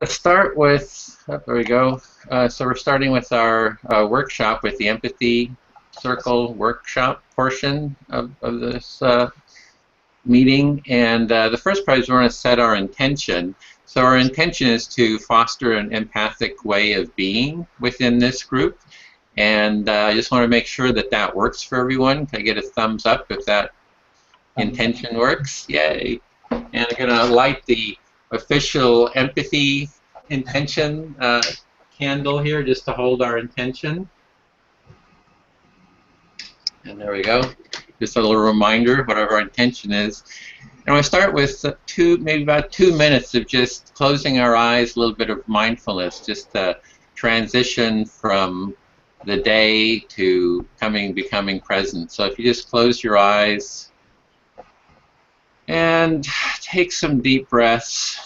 Let's start with, there we go. So we're starting with our workshop with the Empathy Circle workshop portion of this meeting. And the first part is we want to set our intention. So our intention is to foster an empathic way of being within this group. And I just want to make sure that that works for everyone. Can I get a thumbs up if that intention works? Yay. And I'm going to light the official empathy intention candle here just to hold our intention. And there we go. Just a little reminder what our intention is. And I start with maybe about 2 minutes of just closing our eyes, a little bit of mindfulness, just to transition from the day to becoming present. So if you just close your eyes and take some deep breaths.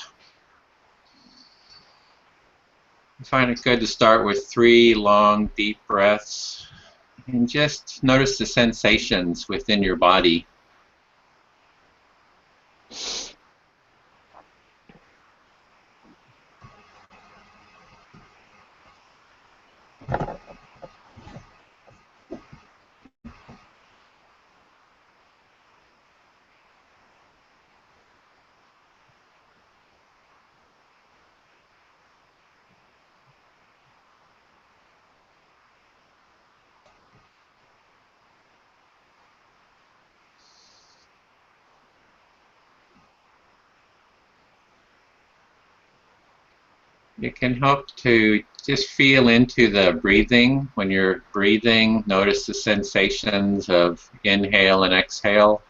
I find it good to start with 3 long, deep breaths and just notice the sensations within your body. It can help to just feel into the breathing. When you're breathing, notice the sensations of inhale and exhale.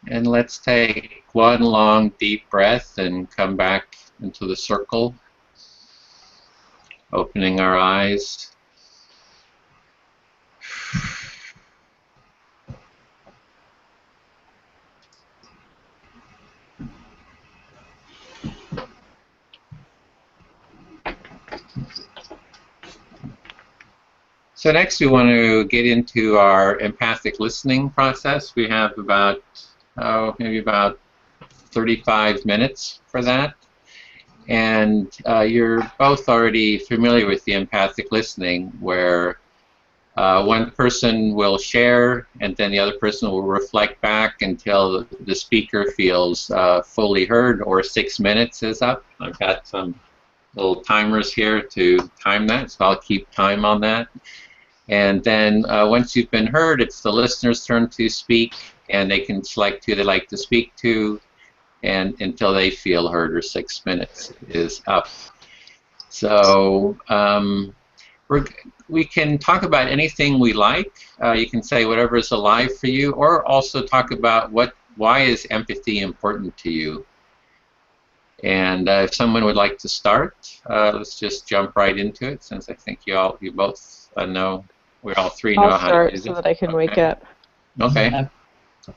And let's take 1 long, deep breath and come back into the circle, opening our eyes. So next we want to get into our empathic listening process. We have about, maybe about 35 minutes for that. And you're both already familiar with the empathic listening, where one person will share and then the other person will reflect back until the speaker feels fully heard, or 6 minutes is up. I've got some little timers here to time that, so I'll keep time on that. And then once you've been heard, it's the listener's turn to speak, and they can select who they like to speak to, and until they feel heard, or 6 minutes is up. So we can talk about anything we like. You can say whatever is alive for you, or also talk about why is empathy important to you. And if someone would like to start, let's just jump right into it, since I think you both know, we all 3 know I'll how to do start this. so that I can wake up. Okay.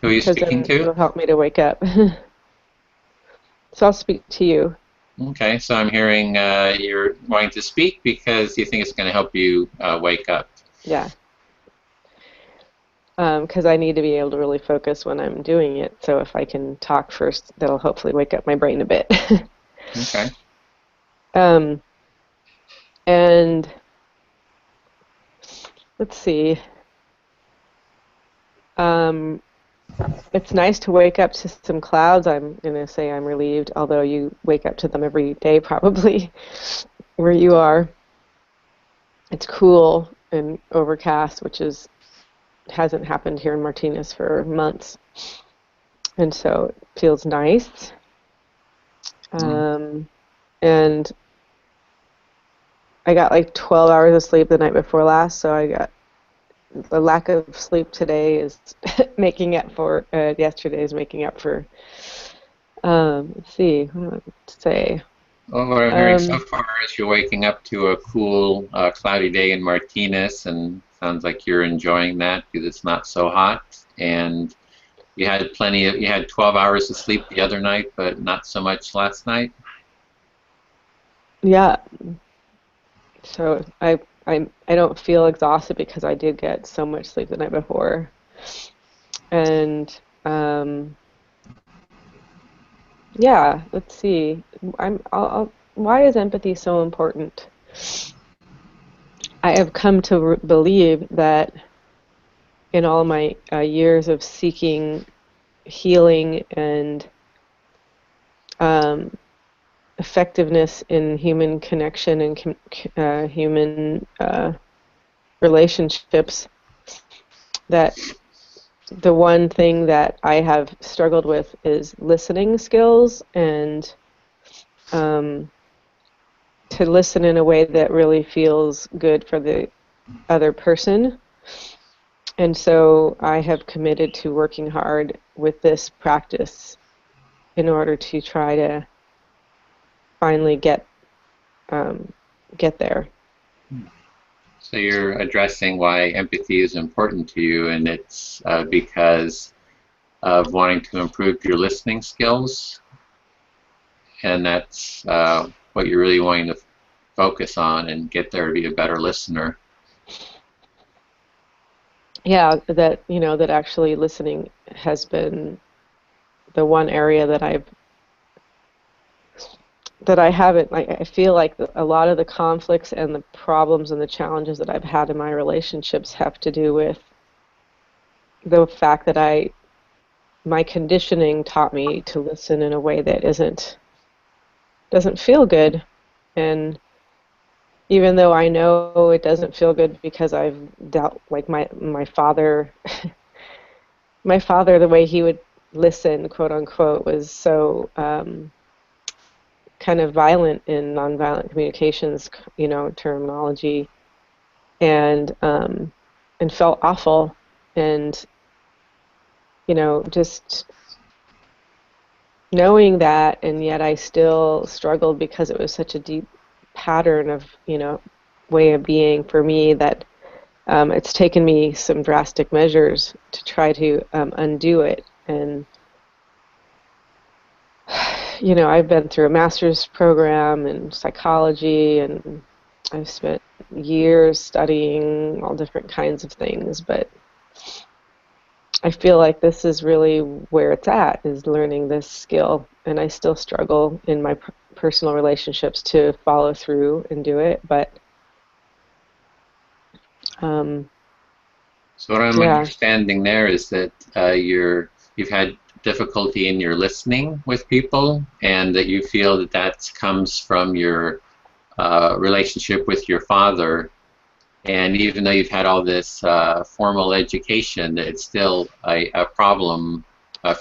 Who are you speaking to? It'll help me to wake up. So I'll speak to you. Okay, so I'm hearing you're wanting to speak because you think it's going to help you wake up. Yeah. because I need to be able to really focus when I'm doing it. So if I can talk first, that'll hopefully wake up my brain a bit. Okay. um, and let's see. Um, it's nice to wake up to some clouds. I'm going to say I'm relieved, although you wake up to them every day probably where you are. It's cool and overcast, which hasn't happened here in Martinez for months. And so it feels nice. And I got like 12 hours of sleep the night before last, so I got the lack of sleep today is making up for yesterday is making up for. Let's see, what do I want to say? Well, what I'm hearing so far is you're waking up to a cool, cloudy day in Martinez, and sounds like you're enjoying that because it's not so hot. And you had 12 hours of sleep the other night, but not so much last night. Yeah. So I don't feel exhausted because I did get so much sleep the night before. And yeah, let's see. Why is empathy so important? I have come to believe that in all my years of seeking healing and effectiveness in human connection and human relationships, that the one thing that I have struggled with is listening skills, and to listen in a way that really feels good for the other person. And so I have committed to working hard with this practice in order to try to finally get there. So you're addressing why empathy is important to you, and it's because of wanting to improve your listening skills, and that's what you're really wanting to focus on and get there to be a better listener. Yeah, that actually listening has been the one area that I haven't. I feel like a lot of the conflicts and the problems and the challenges that I've had in my relationships have to do with the fact that my conditioning taught me to listen in a way that doesn't feel good. And even though I know it doesn't feel good because I've dealt, like my father, my father, the way he would listen, quote unquote, was so kind of violent in nonviolent communications, terminology, and felt awful, and just knowing that, and yet I still struggled because it was such a deep pattern of way of being for me that it's taken me some drastic measures to try to undo it. And I've been through a master's program in psychology, and I've spent years studying all different kinds of things, but I feel like this is really where it's at, is learning this skill, and I still struggle in my personal relationships to follow through and do it, but so what I'm understanding there is that you've had difficulty in your listening with people, and that you feel that comes from your relationship with your father. And even though you've had all this formal education, it's still a problem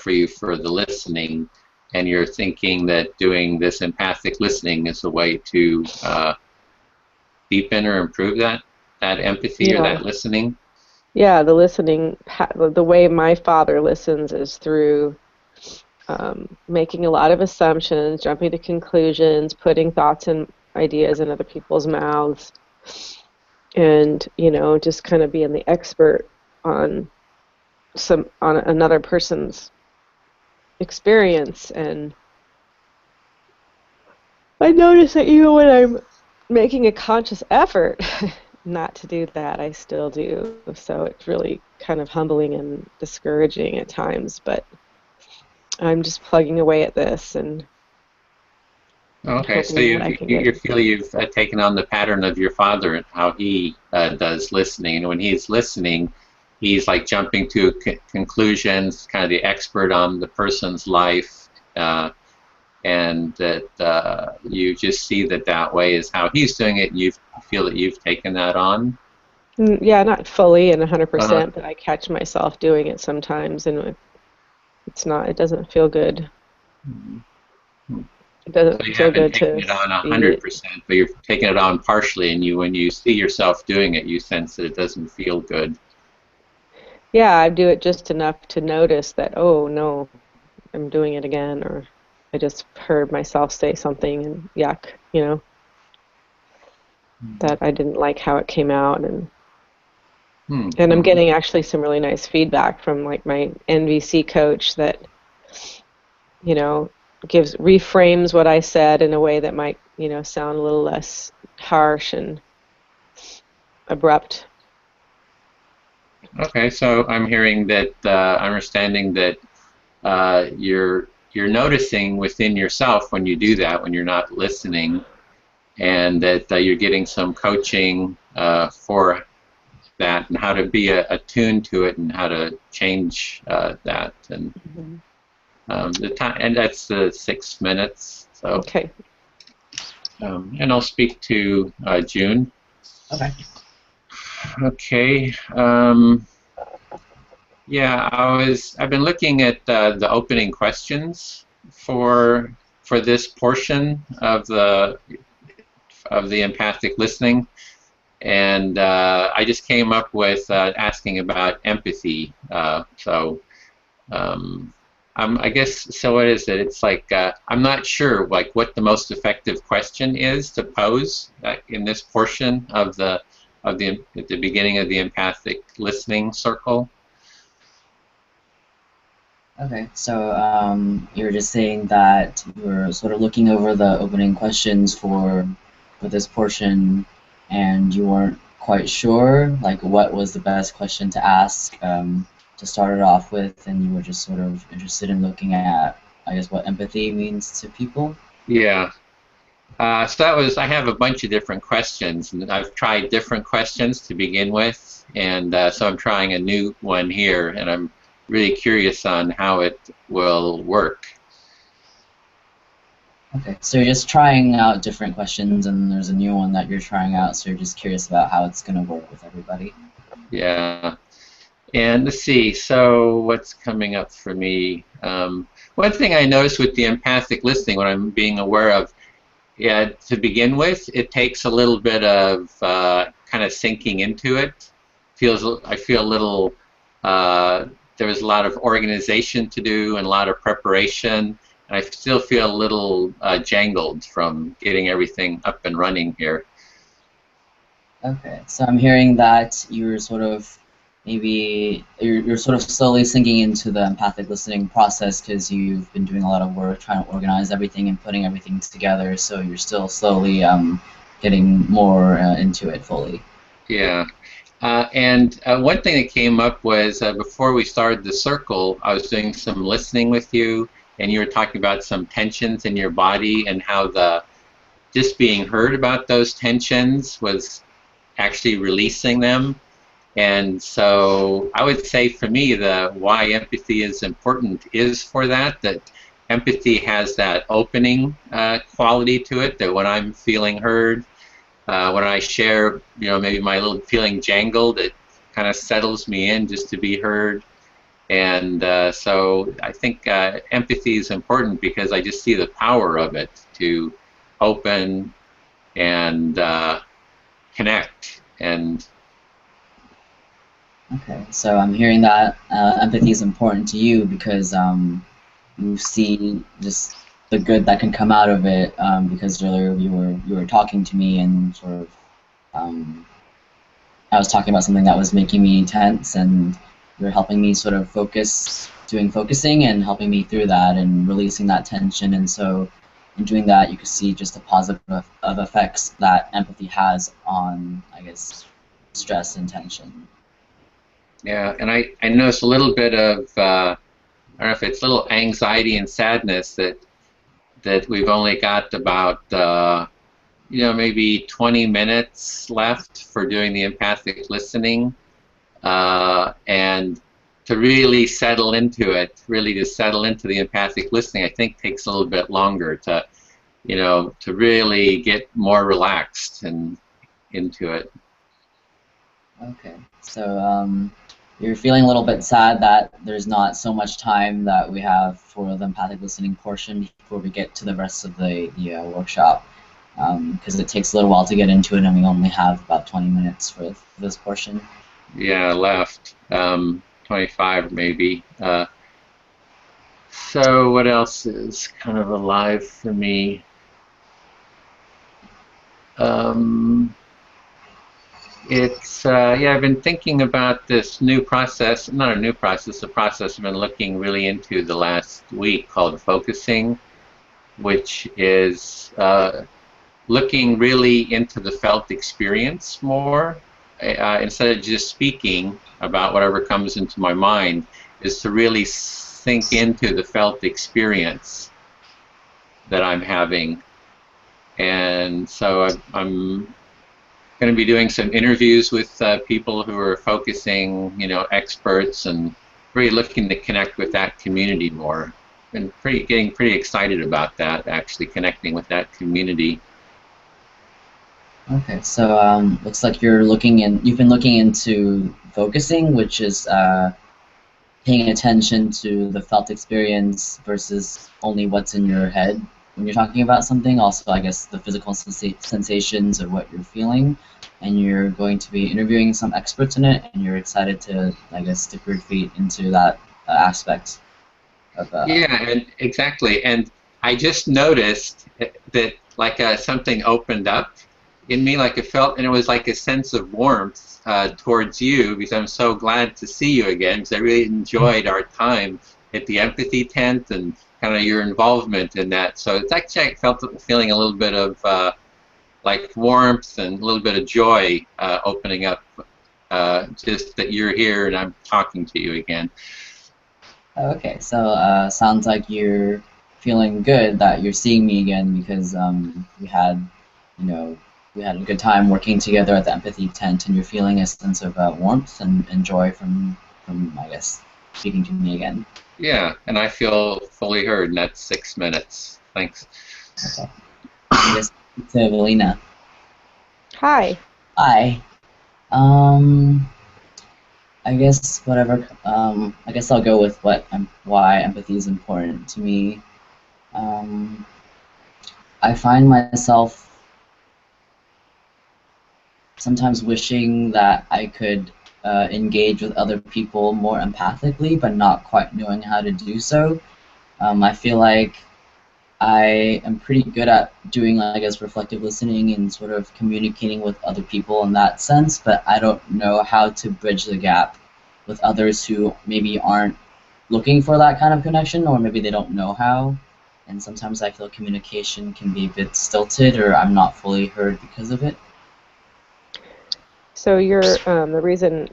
for you for the listening. And you're thinking that doing this empathic listening is a way to deepen or improve that empathy or that listening. Yeah, the listening, the way my father listens is through making a lot of assumptions, jumping to conclusions, putting thoughts and ideas in other people's mouths, and just kind of being the expert on another person's experience. And I notice that even when I'm making a conscious effort not to do that, I still do. So it's really kind of humbling and discouraging at times, but I'm just plugging away at this and Okay, so hoping that I can get. you feel you've taken on the pattern of your father and how he does listening. And when he's listening, he's like jumping to conclusions, kind of the expert on the person's life, and that you just see that that way is how he's doing it. And you feel that you've taken that on. Yeah, not fully and Uh-huh. 100%, but I catch myself doing it sometimes, and it's not. It doesn't feel good. It So doesn't you feel haven't good taken to it on see it. 100%, but you're taking it on partially, and when you see yourself doing it, you sense that it doesn't feel good. Yeah, I do it just enough to notice that, oh no, I'm doing it again, or I just heard myself say something and yuck, that I didn't like how it came out, and I'm Hmm. getting actually some really nice feedback from like my NVC coach that, you know, gives reframes what I said in a way that might, sound a little less harsh and abrupt. Okay, so I'm hearing that understanding that you're noticing within yourself when you do that, when you're not listening, and that you're getting some coaching for that and how to be attuned to it and how to change that. And Mhm. the time, and that's the 6 minutes. So, Okay. and I'll speak to June. Okay. Okay. Yeah, I've been looking at the opening questions for this portion of the empathic listening, and I just came up with asking about empathy. Um, I guess so. What is it? It's like I'm not sure like what the most effective question is to pose in this portion of the at the beginning of the empathic listening circle. Okay. So you were just saying that you were sort of looking over the opening questions for this portion, and you weren't quite sure like what was the best question to ask to start it off with, and you were just sort of interested in looking at, I guess, what empathy means to people. Yeah. So that was, I have a bunch of different questions, and I've tried different questions to begin with, and so I'm trying a new one here, and I'm really curious on how it will work. Okay. So you're just trying out different questions, and there's a new one that you're trying out, so you're just curious about how it's going to work with everybody. Yeah. And let's see, so what's coming up for me? One thing I noticed with the empathic listening, what I'm being aware of, yeah, to begin with, it takes a little bit of kind of sinking into it. I feel a little. Uh, there was a lot of organization to do and a lot of preparation, and I still feel a little jangled from getting everything up and running here. Okay, so I'm hearing that you're sort of maybe you're sort of slowly sinking into the empathic listening process because you've been doing a lot of work trying to organize everything and putting everything together. So you're still slowly getting more into it fully. Yeah. And one thing that came up was before we started the circle, I was doing some listening with you, and you were talking about some tensions in your body and how the just being heard about those tensions was actually releasing them. And so I would say for me, the why empathy is important is for that empathy has that opening quality to it, that when I'm feeling heard, when I share, maybe my little feeling jangled, it kind of settles me in just to be heard. And so I think empathy is important because I just see the power of it to open and connect. And Okay, so I'm hearing that empathy is important to you because you see just the good that can come out of it. Because earlier you were talking to me and sort of um, I was talking about something that was making me tense, and you were helping me sort of focus, doing focusing and helping me through that and releasing that tension. And so in doing that, you could see just the positive of effects that empathy has on, I guess, stress and tension. Yeah, and I noticed a little bit of I don't know if it's a little anxiety and sadness that we've only got about maybe 20 minutes left for doing the empathic listening, and to really settle into it, really to settle into the empathic listening, I think takes a little bit longer to really get more relaxed and into it. Okay, so you're feeling a little bit sad that there's not so much time that we have for the empathic listening portion before we get to the rest of the workshop, because it takes a little while to get into it and we only have about 20 minutes for this portion. Yeah, left 25 maybe. So what else is kind of alive for me? I've been thinking about this new process, not a new process, a process I've been looking really into the last week called focusing, which is looking really into the felt experience more. Instead of just speaking about whatever comes into my mind, is to really sink into the felt experience that I'm having. And so I'm going to be doing some interviews with people who are focusing, experts, and really looking to connect with that community more. And getting pretty excited about that, actually connecting with that community. Okay, so looks like you've been looking into focusing, which is paying attention to the felt experience versus only what's in your head when you're talking about something. Also, I guess the physical sensations of what you're feeling, and you're going to be interviewing some experts in it, and you're excited to, I guess, stick your feet into that aspect of Yeah, and exactly. And I just noticed that like something opened up in me, like it felt, and it was like a sense of warmth towards you, because I'm so glad to see you again, because I really enjoyed our time at the Empathy tent and kind of your involvement in that. So it's actually, I felt feeling a little bit of like warmth and a little bit of joy opening up, just that you're here and I'm talking to you again. Okay, so sounds like you're feeling good that you're seeing me again because we had, we had a good time working together at the Empathy tent, and you're feeling a sense of warmth and joy from I guess speaking to me again. Yeah, and I feel fully heard in that 6 minutes. Thanks. Okay. I guess to Evelina. Hi. Hi. I guess whatever. I guess I'll go with why empathy is important to me. I find myself sometimes wishing that I could engage with other people more empathically, but not quite knowing how to do so. I feel like I am pretty good at doing, I guess, reflective listening and sort of communicating with other people in that sense, but I don't know how to bridge the gap with others who maybe aren't looking for that kind of connection, or maybe they don't know how. And sometimes I feel communication can be a bit stilted, or I'm not fully heard because of it. So you're the reason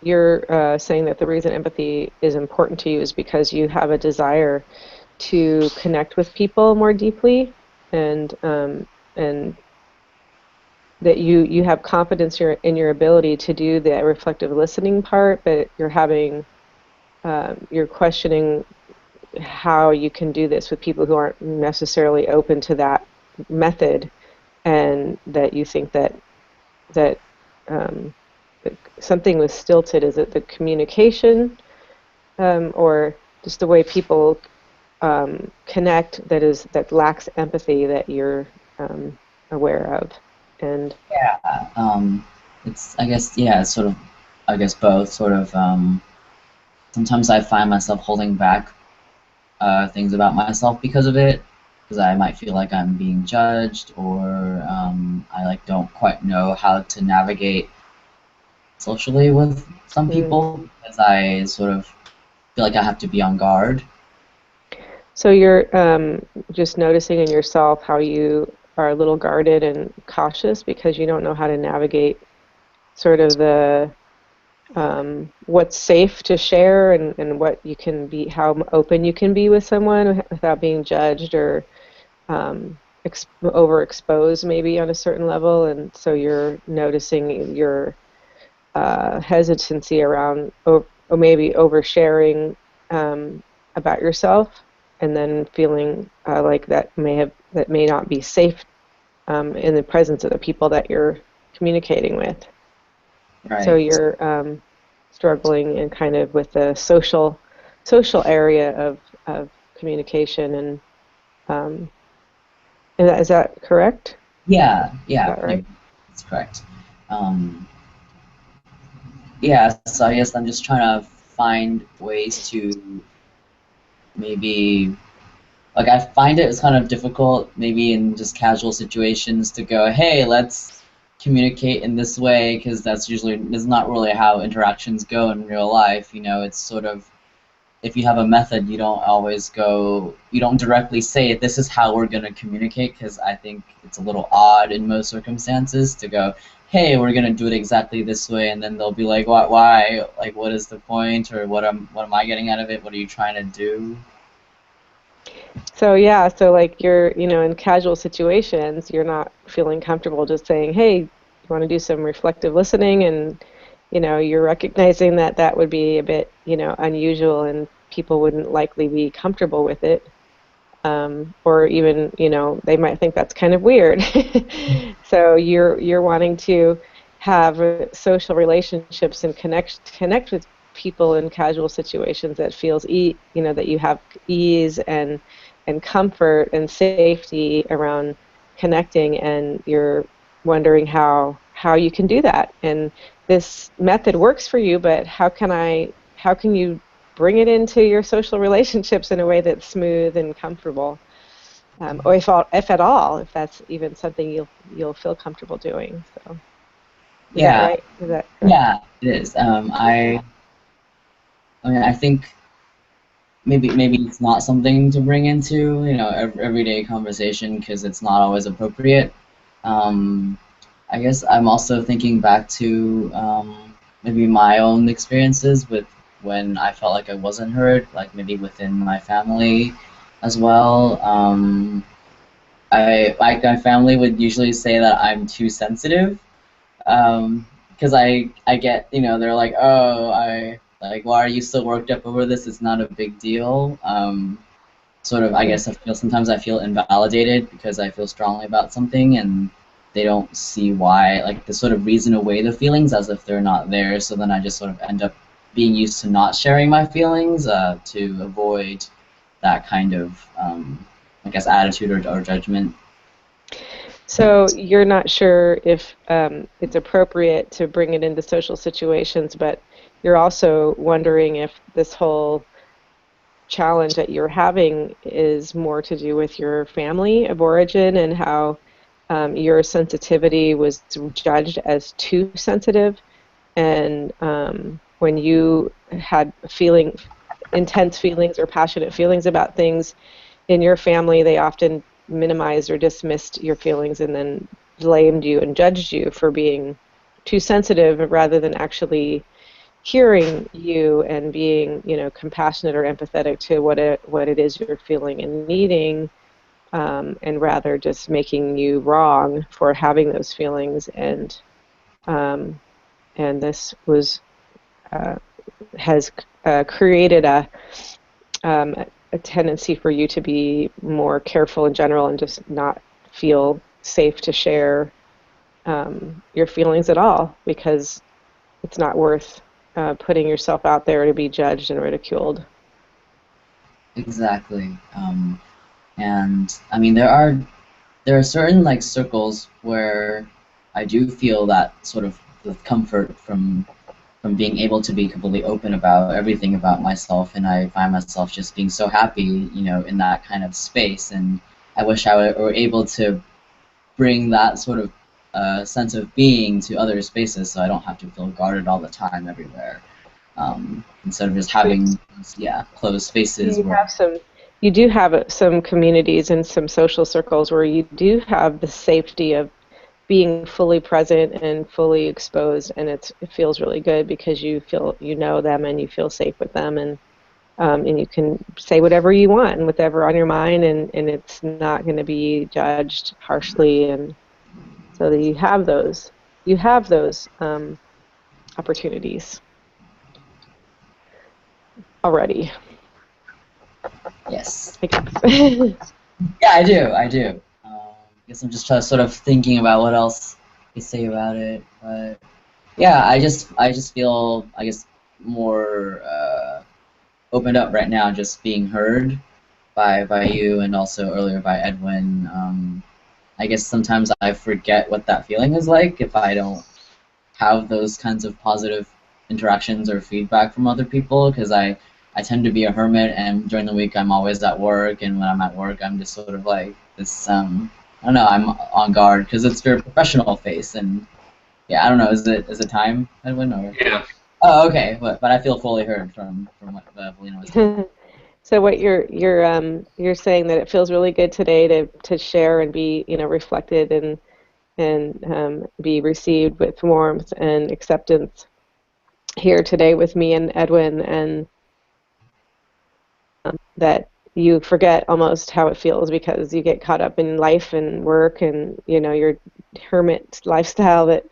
you're saying that the reason empathy is important to you is because you have a desire to connect with people more deeply, and that you have confidence in your ability to do the reflective listening part, but you're questioning how you can do this with people who aren't necessarily open to that method, and that you think that something was stilted. Is it the communication, or just the way people connect that lacks empathy that you're aware of? And yeah, it's I guess it's sort of both. Sort of sometimes I find myself holding back things about myself because of it, because I might feel like I'm being judged, or I like don't quite know how to navigate socially with some people, because I sort of feel like I have to be on guard. So you're just noticing in yourself how you are a little guarded and cautious because you don't know how to navigate sort of the what's safe to share and what you can be, how open you can be with someone without being judged or overexposed maybe on a certain level, and so you're noticing your hesitancy around or maybe oversharing about yourself, and then feeling like that may not be safe in the presence of the people that you're communicating with. So Right. you're struggling in kind of with the social area of communication, and is that correct? Yeah, Is yeah, that no, right? that's correct. Um, yeah, so I guess I'm just trying to find ways to maybe, like, I find it is kind of difficult maybe in just casual situations to go, hey, let's communicate in this way, because that's not really how interactions go in real life. You know, it's sort of, if you have a method, you don't directly say this is how we're going to communicate, because I think it's a little odd in most circumstances to go, hey, we're going to do it exactly this way, and then they'll be like, why? Like, what is the point, or what am I getting out of it? What are you trying to do? So yeah, so like you're, in casual situations, you're not feeling comfortable just saying, "Hey, you want to do some reflective listening?" And you're recognizing that that would be a bit, unusual, and people wouldn't likely be comfortable with it, or even, they might think that's kind of weird. So you're wanting to have social relationships and connect with people in casual situations that feels that you have ease and comfort and safety around connecting, and you're wondering how you can do that. And this method works for you, but how can you bring it into your social relationships in a way that's smooth and comfortable, or if at all, if that's even something you'll feel comfortable doing. So, is that Yeah, right? Is that correct? yeah, it is. I mean, I think maybe it's not something to bring into everyday conversation because it's not always appropriate. Um, I guess I'm also thinking back to maybe my own experiences with when I felt like I wasn't heard, like maybe within my family as well. I like my family would usually say that I'm too sensitive, because I get, they're like, oh, I like, why are you so worked up over this? It's not a big deal. Sort of, I guess sometimes I feel invalidated because I feel strongly about something, and they don't see why, like, they sort of reason away the feelings as if they're not there. So then I just sort of end up being used to not sharing my feelings to avoid that kind of, I guess, attitude or judgment. So you're not sure if it's appropriate to bring it into social situations, but you're also wondering if this whole challenge that you're having is more to do with your family of origin, and how your sensitivity was judged as too sensitive, and when you had intense feelings or passionate feelings about things in your family, they often minimized or dismissed your feelings and then blamed you and judged you for being too sensitive rather than actually hearing you and being, compassionate or empathetic to what it is you're feeling and needing, and rather just making you wrong for having those feelings. And this uh, has created a tendency for you to be more careful in general and just not feel safe to share your feelings at all, because it's not worth putting yourself out there to be judged and ridiculed. Exactly. And I mean, there are certain like circles where I do feel that sort of the comfort from being able to be completely open about everything about myself, and I find myself just being so happy, in that kind of space. And I wish were able to bring that sort of sense of being to other spaces, so I don't have to feel guarded all the time everywhere. Instead of just So having, yeah, closed spaces you where, have you do have some communities and some social circles where you do have the safety of being fully present and fully exposed, and it feels really good because you feel you know them and you feel safe with them, and you can say whatever you want and whatever on your mind, and it's not going to be judged harshly, and so that you have those opportunities already. Yes. I guess. Yeah, I do. I do. I guess I'm just sort of thinking about what else to say about it. But yeah, I just feel, I guess, more opened up right now, just being heard by you and also earlier by Edwin. I guess sometimes I forget what that feeling is like if I don't have those kinds of positive interactions or feedback from other people, because I tend to be a hermit, and during the week I'm always at work, and when I'm at work I'm just sort of like this, I don't know, I'm on guard because it's your professional face, and yeah, I don't know, is it time, Edwin, or? Yeah. Oh, okay, but I feel fully heard from what Evelina was saying. So what you're saying that it feels really good today to share and be reflected and be received with warmth and acceptance here today with me and Edwin, and that you forget almost how it feels because you get caught up in life and work and your hermit lifestyle that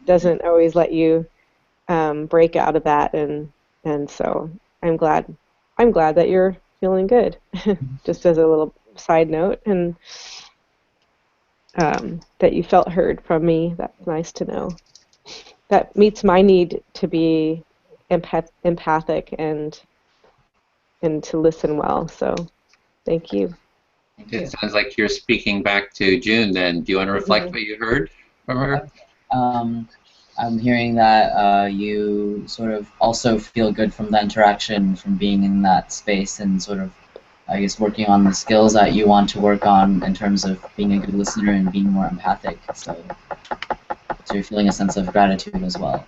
doesn't always let you break out of that, and so I'm glad that you're feeling good. Just as a little side note, and that you felt heard from me. That's nice to know. That meets my need to be empathic and to listen well. So thank you. Thank It you. sounds like you're speaking back to June then. Do you want to reflect Mhm. what you heard from her? I'm hearing that you sort of also feel good from the interaction, from being in that space, and sort of, I guess, working on the skills that you want to work on in terms of being a good listener and being more empathic. So you're feeling a sense of gratitude as well.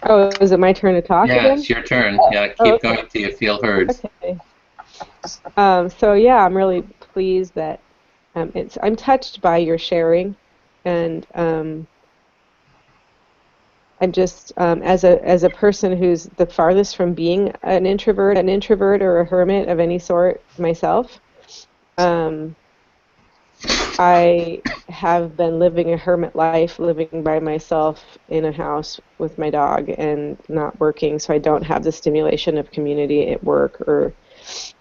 Oh, is it my turn to talk Yeah, again? it's your turn. Yeah, Oh, keep okay. going till you feel heard. Okay. So yeah, I'm really pleased that I'm touched by your sharing, and I'm just as a person who's the farthest from being an introvert or a hermit of any sort myself. Um, I have been living a hermit life, living by myself in a house with my dog and not working, so I don't have the stimulation of community at work or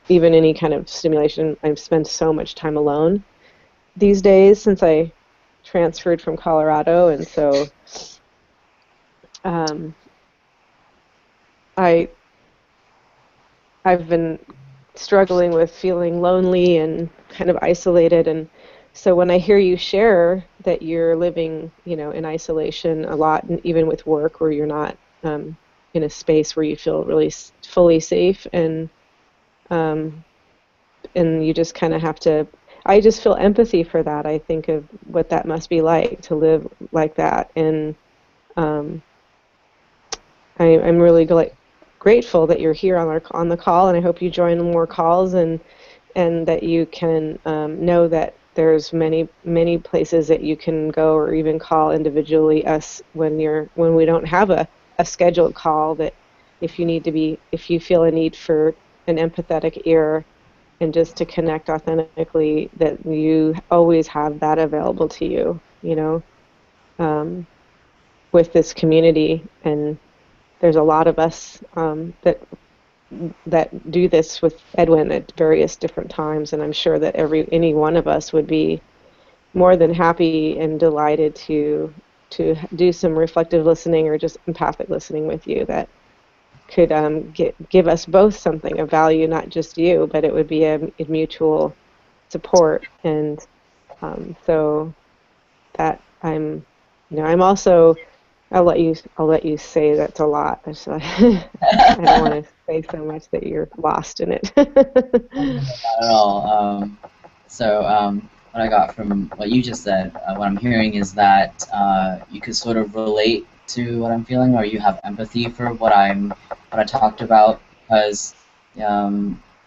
even any kind of stimulation. I've spent so much time alone these days since I transferred from Colorado, and so um, I I've been struggling with feeling lonely and kind of isolated, and so when I hear you share that you're living, in isolation a lot, and even with work where you're not in a space where you feel really fully safe, um, and you just kind of have to. I just feel empathy for that. I think of what that must be like to live like that, and um, I'm really grateful that you're here on the call, and I hope you join more calls, and that you can know that there's many places that you can go or even call individually us when we don't have a scheduled call, that if you feel a need for an empathetic ear and just to connect authentically, that you always have that available to you, um, with this community. And there's a lot of us that do this with Edwin at various different times, and I'm sure that any one of us would be more than happy and delighted to do some reflective listening or just empathic listening with you that could give us both something of value, not just you, but it would be a mutual support. And so that I'm also, I'll let you say that's a lot. So I don't want to say so much that you're lost in it. Not at all. What I got from what you just said, what I'm hearing is that you could sort of relate to what I'm feeling, or you have empathy for what I talked about, because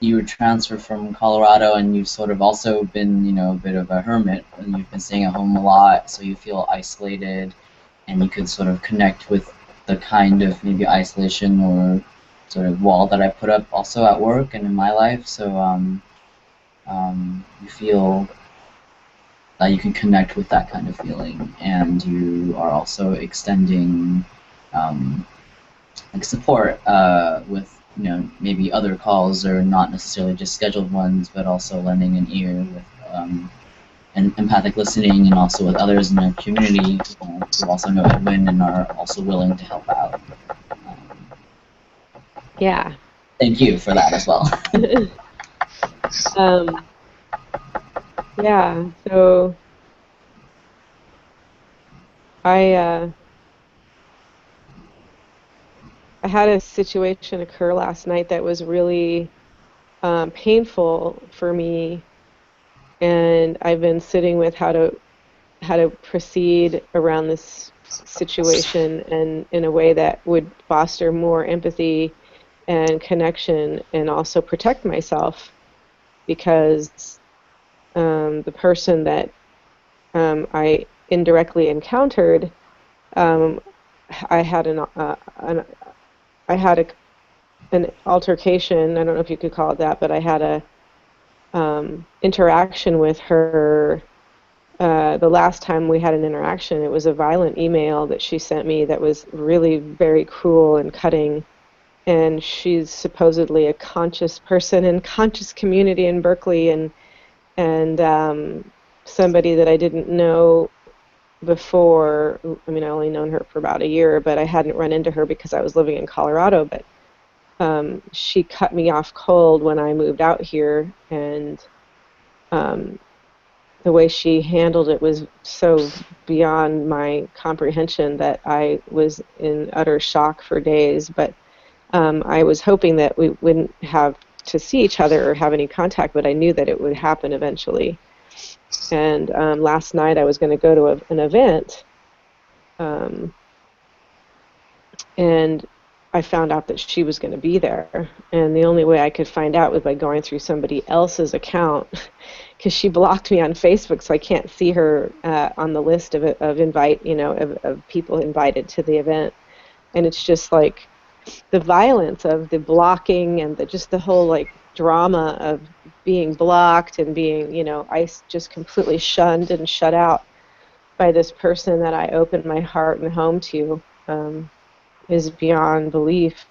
you were transferred from Colorado, and you've sort of also been, a bit of a hermit, and you've been staying at home a lot, so you feel isolated, and you could sort of connect with the kind of maybe isolation or sort of wall that I put up also at work and in my life. So you feel that you can connect with that kind of feeling, and you are also extending like support with maybe other calls, or not necessarily just scheduled ones, but also lending an ear with and empathic listening, and also with others in the community who also know Edwin and are also willing to help out. Yeah. Thank you for that as well. Yeah, so I had a situation occur last night that was really painful for me, and I've been sitting with how to proceed around this situation, and in a way that would foster more empathy and connection, and also protect myself, because the person that I indirectly encountered, I had an altercation. I don't know if you could call it that, but I had a interaction with her. The last time we had an interaction, it was a violent email that she sent me that was really very cruel and cutting. And she's supposedly a conscious person in conscious community in Berkeley, and somebody that I didn't know before. I mean, I only known her for about a year, but I hadn't run into her because I was living in Colorado. But she cut me off cold when I moved out here, and the way she handled it was so beyond my comprehension that I was in utter shock for days. But I was hoping that we wouldn't have to see each other or have any contact, but I knew that it would happen eventually. And last night I was going to go to an event, and I found out that she was going to be there. And the only way I could find out was by going through somebody else's account, because she blocked me on Facebook, so I can't see her on the list of of people invited to the event. And it's just like the violence of the blocking, and just the whole like drama of being blocked and being, I just completely shunned and shut out by this person that I opened my heart and home to, is beyond belief.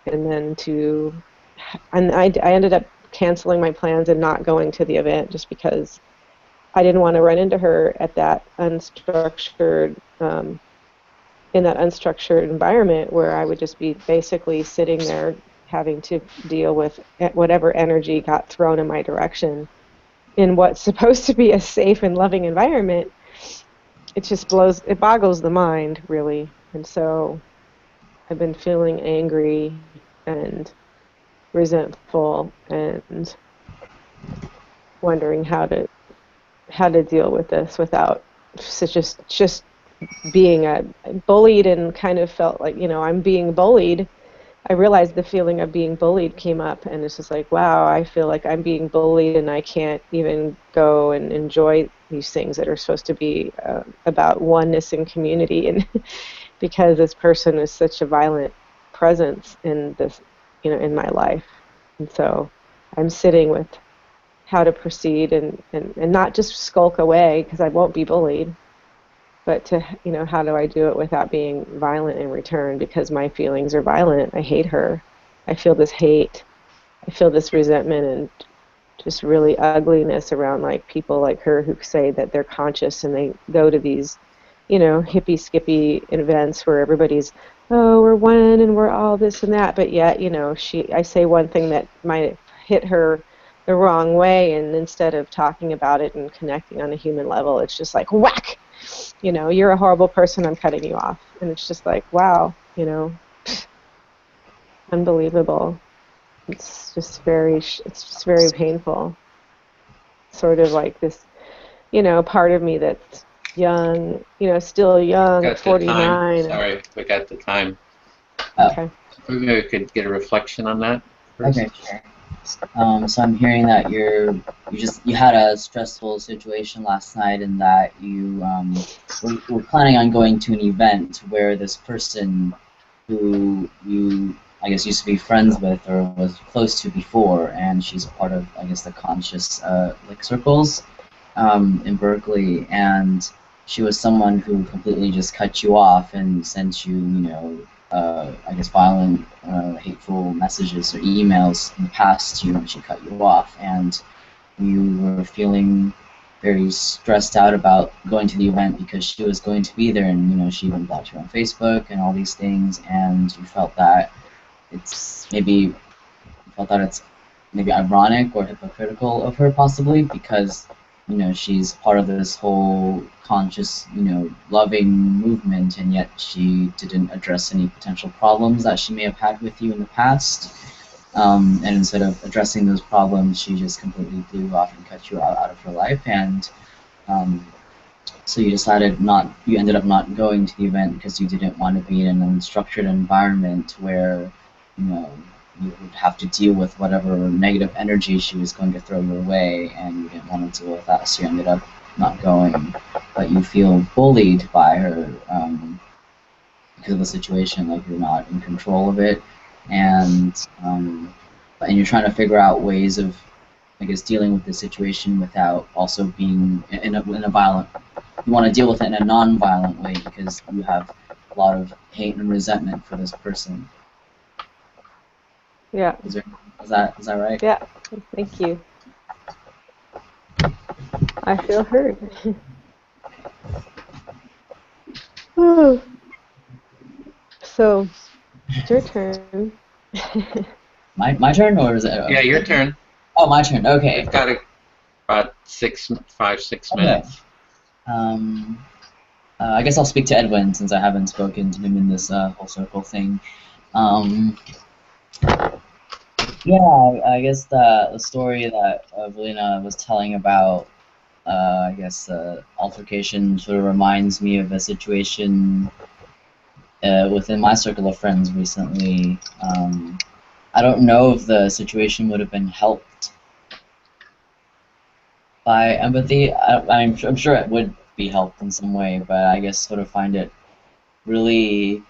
And I ended up canceling my plans and not going to the event, just because I didn't want to run into her at that unstructured in that unstructured environment, where I would just be basically sitting there having to deal with whatever energy got thrown in my direction in what's supposed to be a safe and loving environment. It boggles the mind, really. And so I've been feeling angry and resentful, and wondering how to deal with this without just being bullied, and kind of felt like, I'm being bullied. I realized the feeling of being bullied came up, and it's just like, wow, I feel like I'm being bullied, and I can't even go and enjoy these things that are supposed to be about oneness and community, and because this person is such a violent presence in this, in my life. And so I'm sitting with how to proceed, and not just skulk away, because I won't be bullied, but to, how do I do it without being violent in return, because my feelings are violent. I hate her. I feel this hate. I feel this resentment, and just really ugliness around like people like her who say that they're conscious, and they go to these, hippie skippy events where everybody's, oh, we're one and we're all this and that, but yet, I say one thing that might hit her the wrong way, and instead of talking about it and connecting on a human level, it's just like whack. You're a horrible person, I'm cutting you off. And it's just like, wow, unbelievable. It's just very painful. Sort of like this, part of me that's young, still young, at 49. Sorry, we got the time. Oh. Okay. Maybe we could get a reflection on that first. Okay, sure. So I'm hearing that you had a stressful situation last night, and that you were planning on going to an event where this person who you, I guess, used to be friends with or was close to before, and she's part of, I guess, the conscious like circles in Berkeley, and she was someone who completely just cut you off and sent you, I guess, violent, hateful messages or emails in the past to you, and she cut you off, and you were feeling very stressed out about going to the event because she was going to be there, and she even blocked you on Facebook and all these things, and you felt that it's maybe ironic or hypocritical of her, possibly, because she's part of this whole conscious, loving movement, and yet she didn't address any potential problems that she may have had with you in the past. And instead of addressing those problems, she just completely blew you off and cut you out of her life. And so you ended up not going to the event because you didn't want to be in an unstructured environment where, you would have to deal with whatever negative energy she was going to throw your way, and you didn't want to deal with that, so you ended up not going. But you feel bullied by her because of the situation, like you're not in control of it, and you're trying to figure out ways of, I guess, dealing with the situation without also being in a violent. You want to deal with it in a non-violent way because you have a lot of hate and resentment for this person. Yeah. Is that right? Yeah. Thank you. I feel heard. So, it's your turn. My turn, or is it? Yeah, your turn. Oh, my turn. Okay. We've got about 6 minutes. I guess I'll speak to Edwin since I haven't spoken to him in this whole circle thing. Yeah, I guess the story that Evelina was telling about, I guess, altercation sort of reminds me of a situation within my circle of friends recently. I don't know if the situation would have been helped by empathy. I'm sure it would be helped in some way, but I guess sort of find it really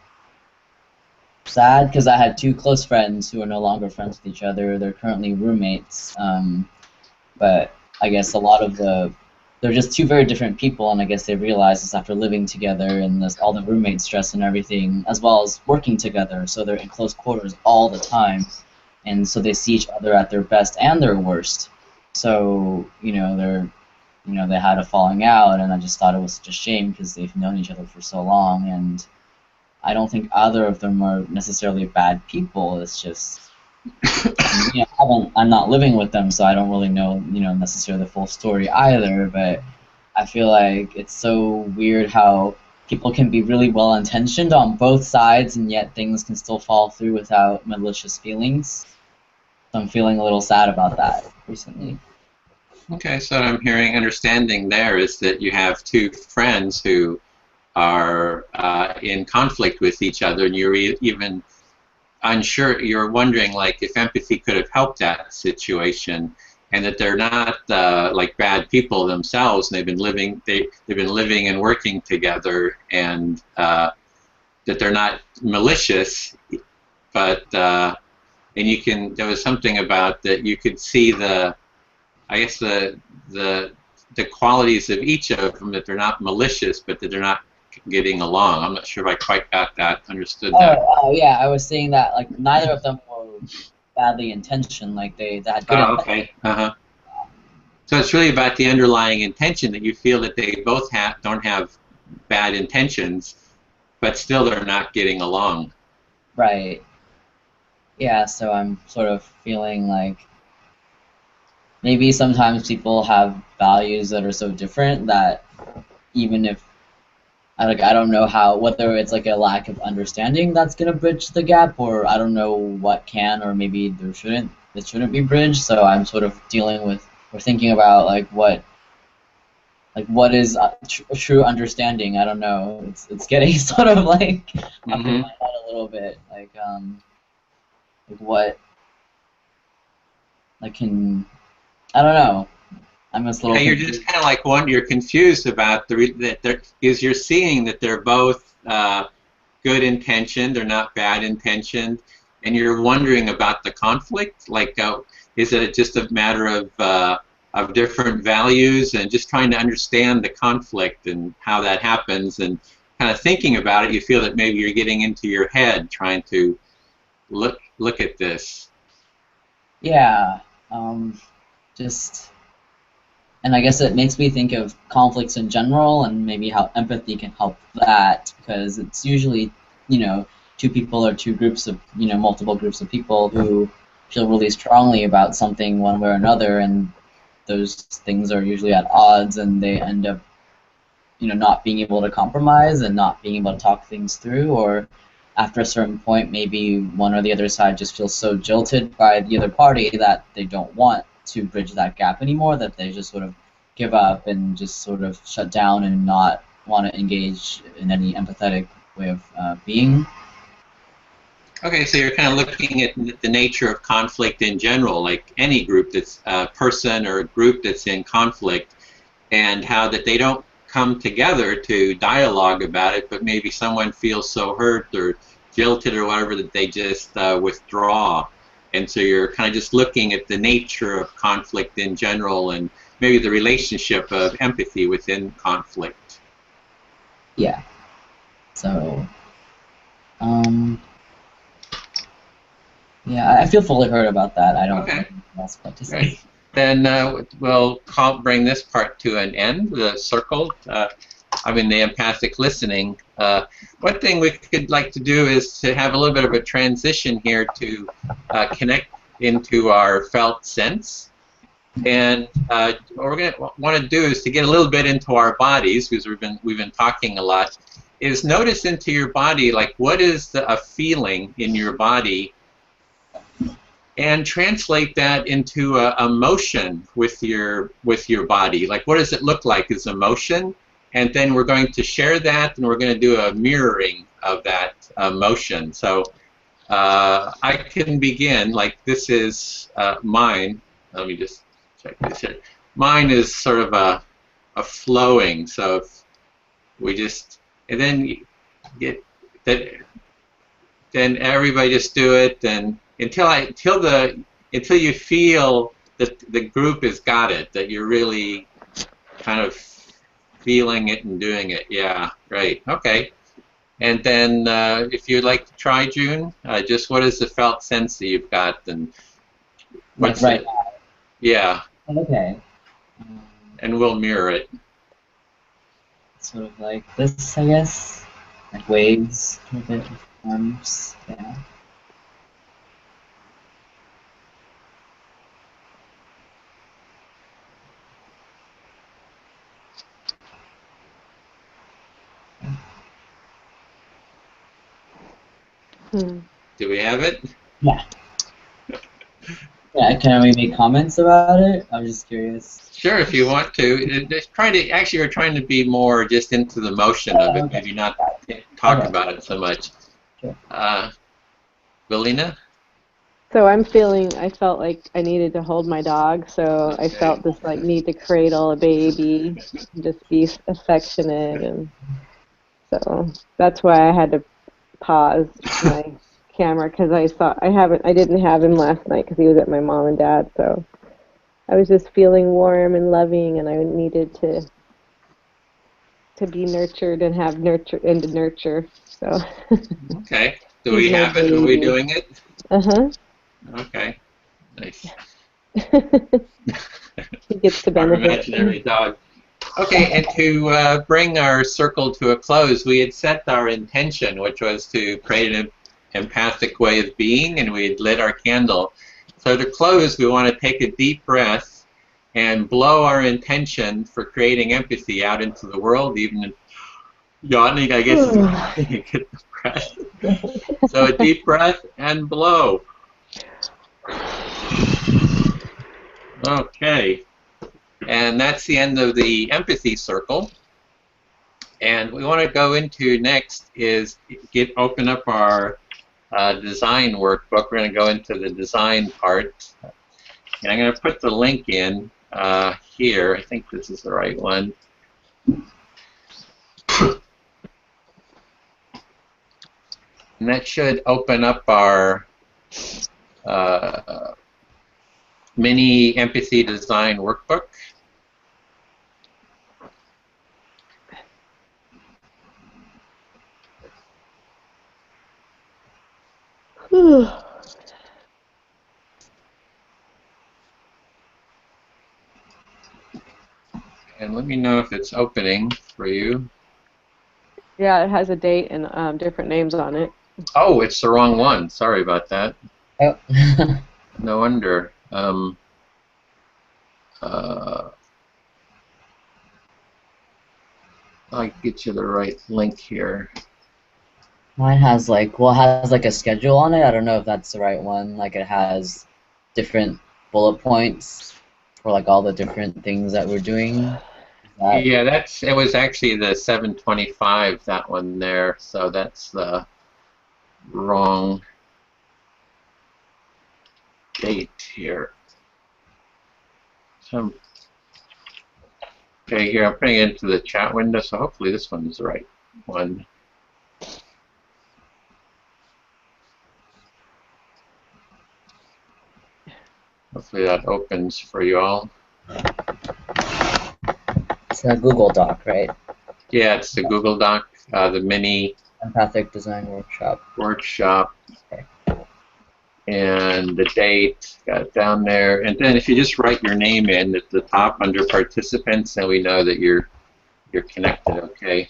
sad because I had two close friends who are no longer friends with each other. They're currently roommates, but I guess they're just two very different people, and I guess they realized this after living together and all the roommate stress and everything, as well as working together, so they're in close quarters all the time, and so they see each other at their best and their worst. So they had a falling out, and I just thought it was such a shame because they've known each other for so long, and I don't think either of them are necessarily bad people. It's just, I'm not living with them, so I don't really know, necessarily the full story either. But I feel like it's so weird how people can be really well-intentioned on both sides, and yet things can still fall through without malicious feelings. So I'm feeling a little sad about that recently. Okay, so what I'm understanding there is that you have two friends who are in conflict with each other, and you're even unsure, you're wondering like if empathy could have helped that situation, and that they're not like bad people themselves, and they've been living and working together, and that they're not malicious, but and there was something about that you could see the qualities of each of them, that they're not malicious, but that they're not getting along. I'm not sure if I quite got that, understood that. Oh, yeah, I was saying that, like, neither of them were badly intentioned, like, they had good intention. Okay, So it's really about the underlying intention, that you feel that they both don't have bad intentions, but still they're not getting along. Right. Yeah, so I'm sort of feeling like maybe sometimes people have values that are so different that even if I don't know whether it's like a lack of understanding that's gonna bridge the gap, or I don't know what can, or maybe it shouldn't be bridged. So I'm sort of thinking about like what is a true understanding. I don't know. It's getting sort of like up in my head a little bit, like what. I don't know. I'm just a Yeah, little you're confused. just kind of like you're confused about is you're seeing that they're both good intentioned, they're not bad intentioned, and you're wondering about the conflict. Like, is it just a matter of different values, and just trying to understand the conflict and how that happens, and kind of thinking about it. You feel that maybe you're getting into your head, trying to look at this. Yeah. Just, and I guess it makes me think of conflicts in general and maybe how empathy can help that, because it's usually, two people or two groups of, multiple groups of people who feel really strongly about something one way or another, and those things are usually at odds, and they end up, not being able to compromise and not being able to talk things through, or after a certain point, maybe one or the other side just feels so jilted by the other party that they don't want to bridge that gap anymore, that they just sort of give up and just sort of shut down and not want to engage in any empathetic way of being. Okay, so you're kind of looking at the nature of conflict in general, like any group that's a person or a group that's in conflict, and how that they don't come together to dialogue about it, but maybe someone feels so hurt or jilted or whatever that they just withdraw. And so you're kind of just looking at the nature of conflict in general, and maybe the relationship of empathy within conflict. Yeah. So, yeah, I feel fully heard about that. I don't have anything else but to say. Right. Then we'll bring this part to an end, the circle. The empathic listening. One thing we could like to do is to have a little bit of a transition here to connect into our felt sense. And what we're going to want to do is to get a little bit into our bodies, because we've been talking a lot. Is notice into your body, like what is a feeling in your body, and translate that into a motion with your body. Like what does it look like as a motion? And then we're going to share that, and we're going to do a mirroring of that motion. So I can begin, like this is mine. Let me just check this here. Mine is sort of a flowing, so if we just, and then get that, then everybody just do it, and until you feel that the group has got it, that you're really kind of feeling it and doing it. Yeah, right. Okay. And then if you'd like to try, June, just what is the felt sense that you've got, and what's Like right it? now. Yeah. Okay. And we'll mirror it. Sort of like this, I guess. Like waves, a bit of arms. Yeah. Do we have it? Yeah. Yeah, can we make comments about it? I was just curious. Sure, if you want to. Actually, we're trying to be more just into the motion of it, Okay. maybe not talk Okay. about it so much. Sure. Belina? So I felt like I needed to hold my dog, so I felt this like need to cradle a baby, just be affectionate, and so that's why I had to pause my camera, because I didn't have him last night because he was at my mom and dad, so I was just feeling warm and loving, and I needed to be nurtured and have nurture and to nurture. So Okay. Do we have it? Are we doing it? Uh-huh. Okay. Nice. He gets to Our benefit. imaginary dog. Okay, and to bring our circle to a close, we had set our intention, which was to create an empathic way of being, and we had lit our candle. So to close, we want to take a deep breath and blow our intention for creating empathy out into the world, even yawning, I guess, is get the breath. So a deep breath and blow. Okay. And that's the end of the empathy circle. And we want to go into next is open up our design workbook. We're going to go into the design part. And I'm going to put the link in here. I think this is the right one. And that should open up our mini empathy design workbook. And let me know if it's opening for you. Yeah, it has a date and different names on it. Oh, it's the wrong one. Sorry about that. Oh. No wonder. I'll get you the right link here. Mine has like, well, it has like a schedule on it. I don't know if that's the right one. Like it has different bullet points for like all the different things that we're doing. Yeah, it was actually the 725, that one there. So that's the wrong date here. So, okay, here I'm putting it into the chat window, so hopefully this one is the right one. Hopefully that opens for you all. It's a Google Doc, right? Yeah, it's the Google Doc, the mini Empathic Design Workshop. Okay. And the date, got it down there. And then if you just write your name in at the top under participants, then we know that you're connected, okay?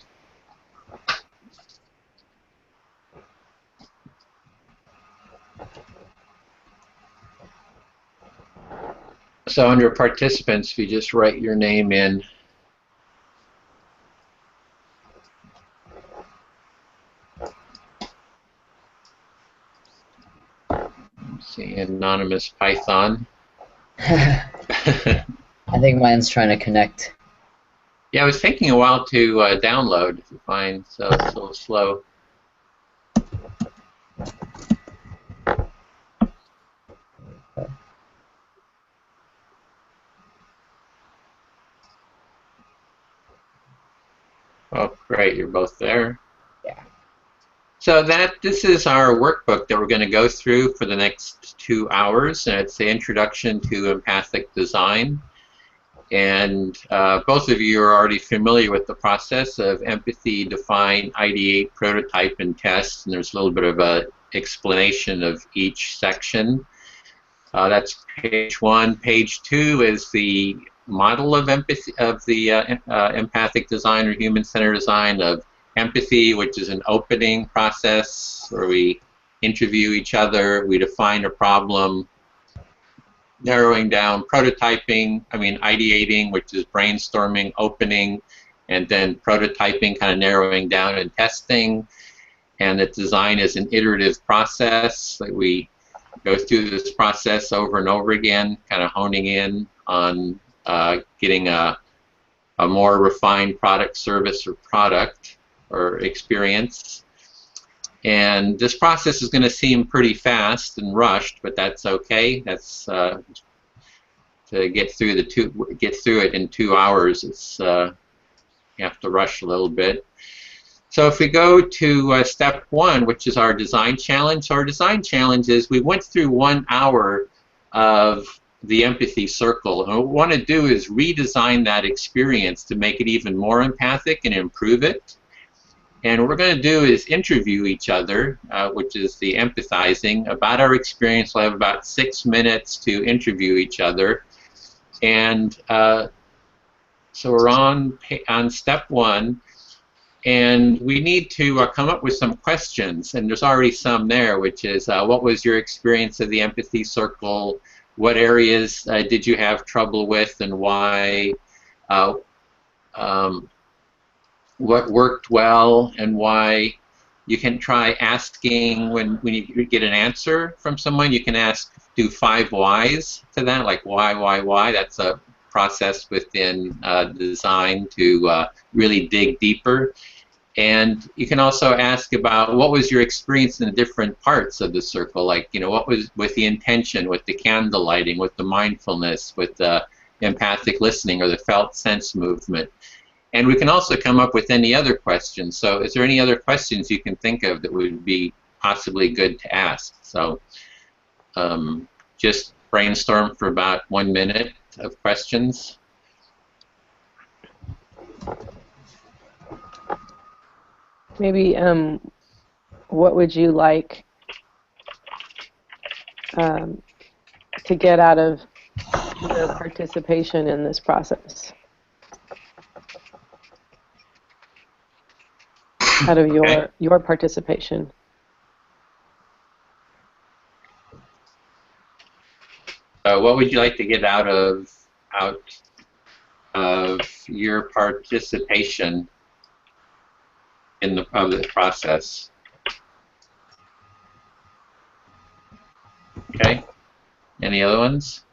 So under participants, if you just write your name in. Let's see, anonymous Python. I think mine's trying to connect. Yeah, it was taking a while to download, if you find, so it's a little slow. Oh, great, you're both there. Yeah. So this is our workbook that we're going to go through for the next 2 hours, and it's the introduction to empathic design. And both of you are already familiar with the process of empathy, define, ideate, prototype, and test. And there's a little bit of an explanation of each section. That's page 1. Page 2 is the model of empathy, of the empathic design or human-centered design of empathy, which is an opening process where we interview each other, we define a problem, narrowing down, ideating, which is brainstorming, opening, and then prototyping, kind of narrowing down and testing. And that design is an iterative process that we go through this process over and over again, kind of honing in on getting a more refined product, service, or product or experience. And this process is going to seem pretty fast and rushed, but that's okay. That's to get through it in 2 hours. It's you have to rush a little bit. So if we go to step 1, which is our design challenge. So our design challenge is we went through 1 hour of the empathy circle. And what we want to do is redesign that experience to make it even more empathic and improve it. And what we're going to do is interview each other, which is the empathizing, about our experience. We'll have about 6 minutes to interview each other. And so we're on step 1. And we need to come up with some questions, and there's already some there, which is what was your experience of the empathy circle? What areas did you have trouble with, and why? What worked well, and why? You can try asking when you get an answer from someone. You can do 5 whys to that, like why. That's a process within design to really dig deeper. And you can also ask about what was your experience in the different parts of the circle, like, you know, what was with the intention, with the candle lighting, with the mindfulness, with the empathic listening or the felt sense movement. And we can also come up with any other questions. So is there any other questions you can think of that would be possibly good to ask? So just brainstorm for about 1 minute of questions. Maybe what would you like to get out of your participation in this process? Out of your participation. What would you like to get out of your participation in the process? Okay. Any other ones?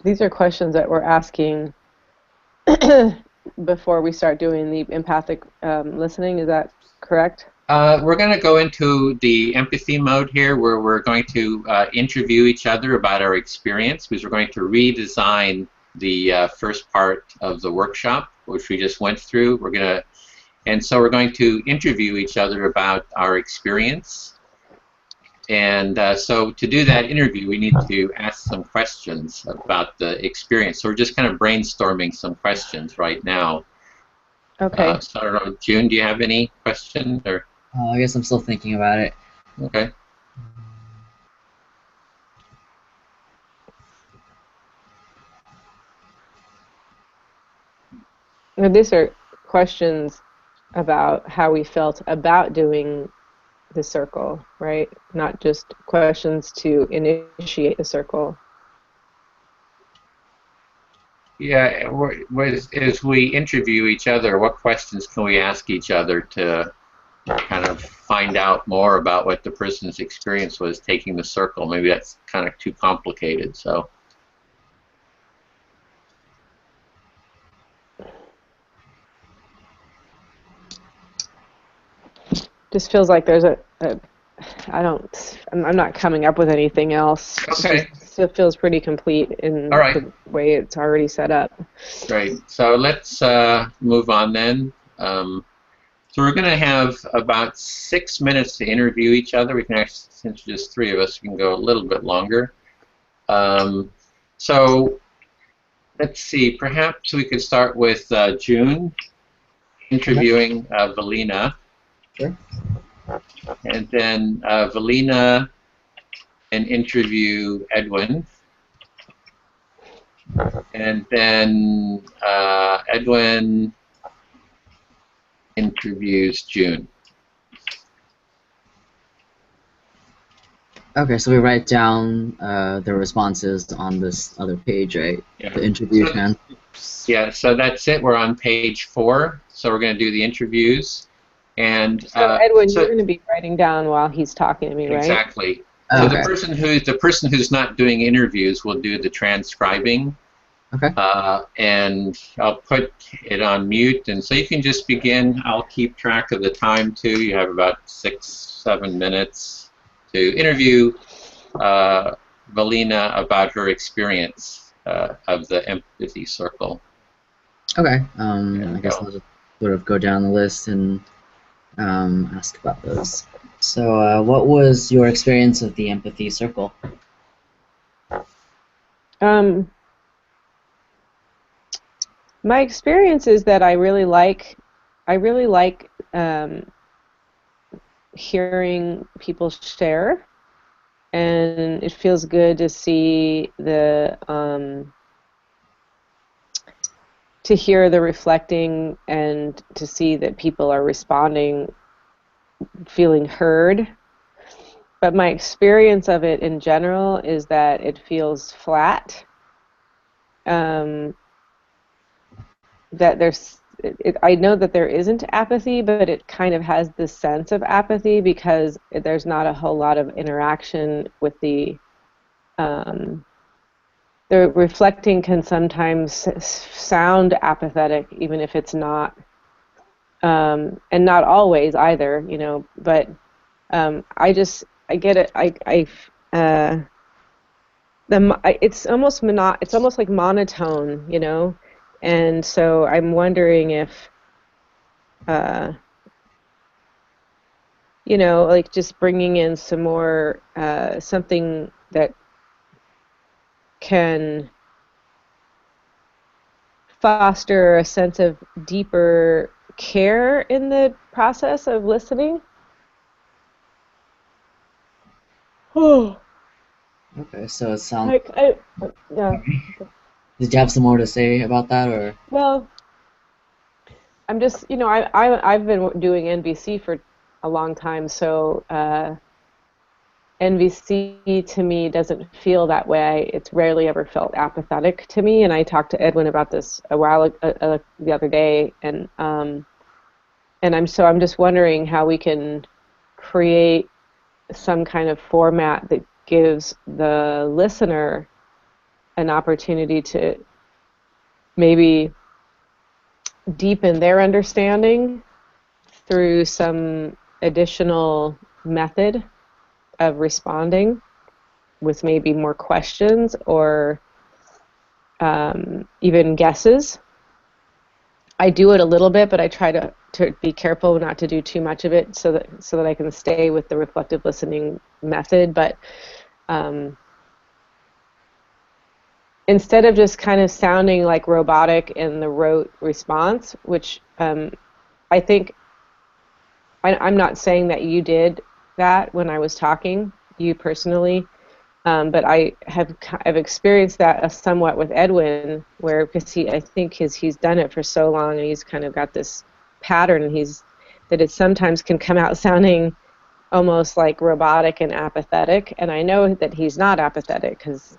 These are questions that we're asking before we start doing the empathic listening. Is that correct? We're going to go into the empathy mode here, where we're going to interview each other about our experience, because we're going to redesign the first part of the workshop, which we just went through. So we're going to interview each other about our experience. And so to do that interview, we need to ask some questions about the experience. So we're just kind of brainstorming some questions right now. Okay. So I don't know, June, do you have any questions? Or? I guess I'm still thinking about it. Okay. Now, these are questions about how we felt about doing the circle, right? Not just questions to initiate the circle. Yeah, as we interview each other, what questions can we ask each other to kind of find out more about what the person's experience was taking the circle? Maybe that's kind of too complicated, so. Just feels like there's I'm not coming up with anything else. Okay. It feels pretty complete in the way it's already set up. Great. So let's move on then. So we're going to have about 6 minutes to interview each other. We can actually, since there's just 3 of us, we can go a little bit longer. So let's see. Perhaps we could start with June interviewing Valina. Sure. And then Valina and interview Edwin. And then Edwin interviews June. Okay, so we write down the responses on this other page, right? Yeah. The interview hand. Yeah, so that's it. We're on page 4. So we're going to do the interviews. And so Edwin, you're going to be writing down while he's talking to me, right? Exactly. Oh, so okay. the person who's not doing interviews will do the transcribing. Okay. And I'll put it on mute, and so you can just begin. I'll keep track of the time too. You have about 6-7 minutes to interview Valina about her experience of the empathy circle. Okay. I guess I'll just sort of go down the list and ask about those. So, what was your experience of the empathy circle? My experience is that I really like hearing people share, and it feels good to see to hear the reflecting and to see that people are responding, feeling heard. But my experience of it in general is that it feels flat. That I know that there isn't apathy, but it kind of has this sense of apathy because there's not a whole lot of interaction with the the reflecting can sometimes sound apathetic, even if it's not, and not always either, you know. But I get it. It's almost it's almost like monotone, you know, and so I'm wondering if, you know, like just bringing in some more something that can foster a sense of deeper care in the process of listening. Oh, Okay, so it sounds. like yeah. Did you have some more to say about that, or? Well, I'm just, you know, I've been doing NVC for a long time, so NVC to me doesn't feel that way. It's rarely ever felt apathetic to me, and I talked to Edwin about this a while the other day, and I'm just wondering how we can create some kind of format that gives the listener an opportunity to maybe deepen their understanding through some additional method of responding with maybe more questions or even guesses. I do it a little bit, but I try to be careful not to do too much of it so that I can stay with the reflective listening method. But instead of just kind of sounding like robotic in the rote response, which I think I'm not saying that you did that when I was talking, you personally, but I've experienced that somewhat with Edwin, where because I think he's done it for so long and he's kind of got this pattern, and that it sometimes can come out sounding almost like robotic and apathetic, and I know that he's not apathetic because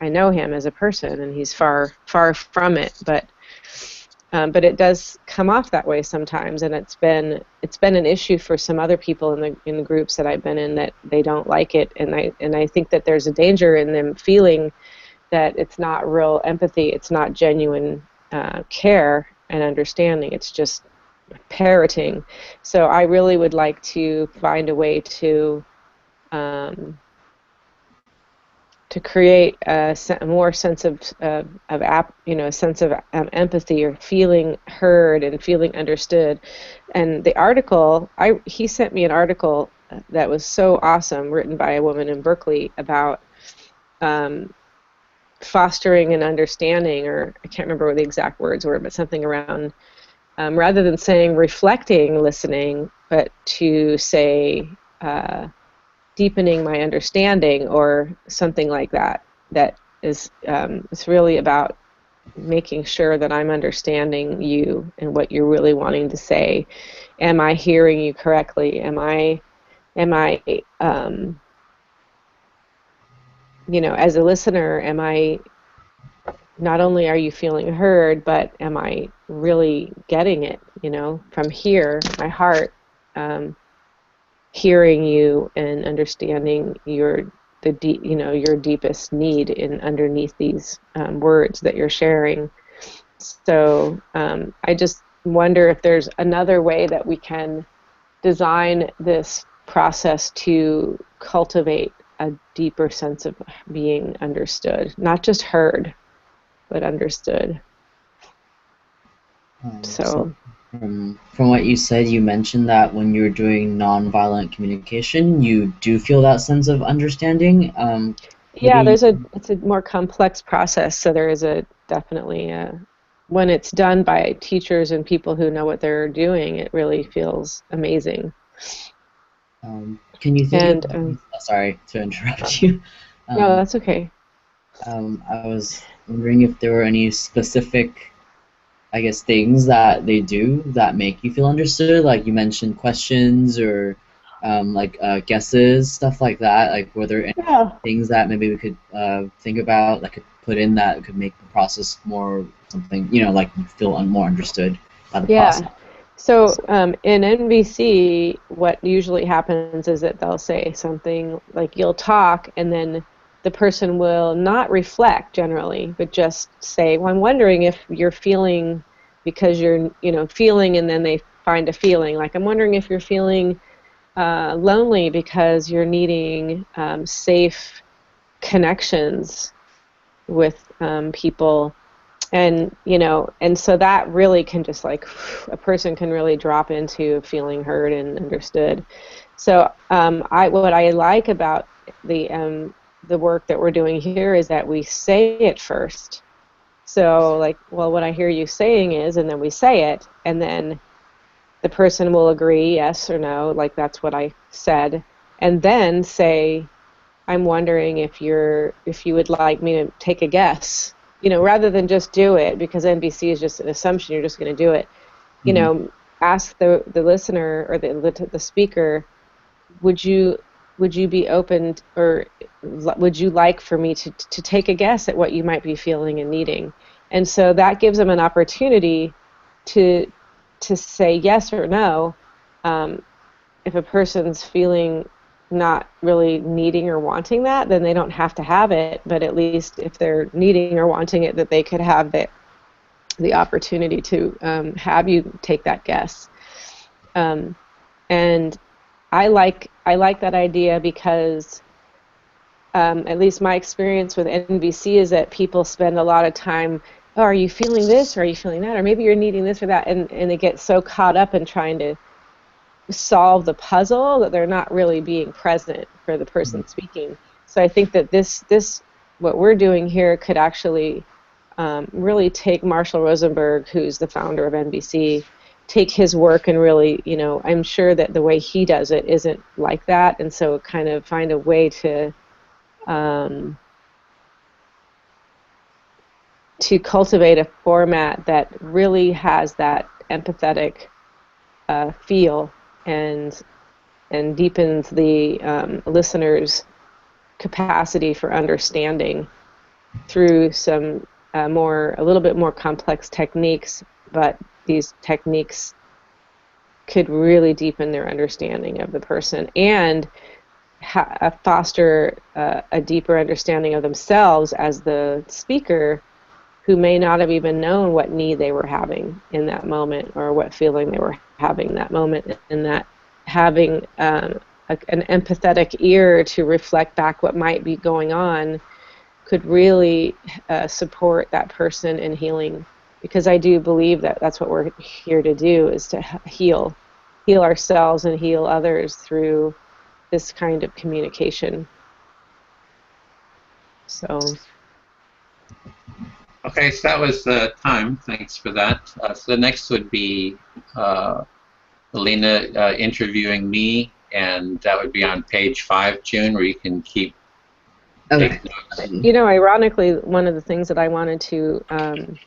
I know him as a person and he's far from it, but it does come off that way sometimes, and it's been an issue for some other people in the groups that I've been in, that they don't like it, and I think that there's a danger in them feeling that it's not real empathy, it's not genuine care and understanding, it's just parroting. So I really would like to find a way to create a more sense of a sense of empathy, or feeling heard and feeling understood. And the article, he sent me an article that was so awesome, written by a woman in Berkeley, about fostering an understanding, or I can't remember what the exact words were, but something around rather than saying reflecting listening, but to say deepening my understanding, or something like that. That is, it's really about making sure that I'm understanding you and what you're really wanting to say. Am I hearing you correctly? Am I you know, as a listener, am I, not only are you feeling heard, but am I really getting it, you know, from here, my heart, hearing you and understanding your deepest need in underneath these words that you're sharing. So I just wonder if there's another way that we can design this process to cultivate a deeper sense of being understood, not just heard, but understood. So from what you said, you mentioned that when you're doing nonviolent communication, you do feel that sense of understanding. Yeah, it's a more complex process. So there is definitely when it's done by teachers and people who know what they're doing, it really feels amazing. Can you think sorry to interrupt you. No, that's okay. I was wondering if there were any specific, I guess, things that they do that make you feel understood. Like you mentioned questions, or guesses, stuff like that. Like, were there any things that maybe we could think about, that could put in, that could make the process more something, you know, like you feel more understood by the process? So in NVC, what usually happens is that they'll say something like, you'll talk, and then the person will not reflect generally, but just say, well, I'm wondering if you're feeling, because you're, feeling, and then they find a feeling. Like, I'm wondering if you're feeling lonely because you're needing safe connections with people. And, and so that really can just, like, a person can really drop into feeling heard and understood. So what I like about the work that we're doing here is that we say it first. So, like, well, what I hear you saying is, and then we say it, and then the person will agree, yes or no, like, that's what I said, and then say, I'm wondering if you would like me to take a guess, rather than just do it, because NBC is just an assumption, you're just going to do it. Ask the listener or the speaker, would you be open, or would you like for me to take a guess at what you might be feeling and needing? And so that gives them an opportunity to say yes or no. If a person's feeling not really needing or wanting that, then they don't have to have it, but at least if they're needing or wanting it, that they could have the opportunity to have you take that guess. And I like that idea because at least my experience with NVC is that people spend a lot of time, oh, are you feeling this, or are you feeling that, or maybe you're needing this or that, and they get so caught up in trying to solve the puzzle that they're not really being present for the person speaking. So I think that this what we're doing here could actually really take Marshall Rosenberg, who's the founder of NBC, take his work and really, I'm sure that the way he does it isn't like that, and so kind of find a way to cultivate a format that really has that empathetic feel and deepens the listener's capacity for understanding through some a little bit more complex techniques, but these techniques could really deepen their understanding of the person and foster a deeper understanding of themselves as the speaker, who may not have even known what need they were having in that moment or what feeling they were having in that moment, and that having an empathetic ear to reflect back what might be going on could really support that person in healing, because I do believe that that's what we're here to do, is to heal ourselves and heal others through this kind of communication. So. Okay, so that was the time. Thanks for that. So the next would be Alina interviewing me, and that would be on page 5, June, where you can keep taking notes. Ironically, one of the things that I wanted to, and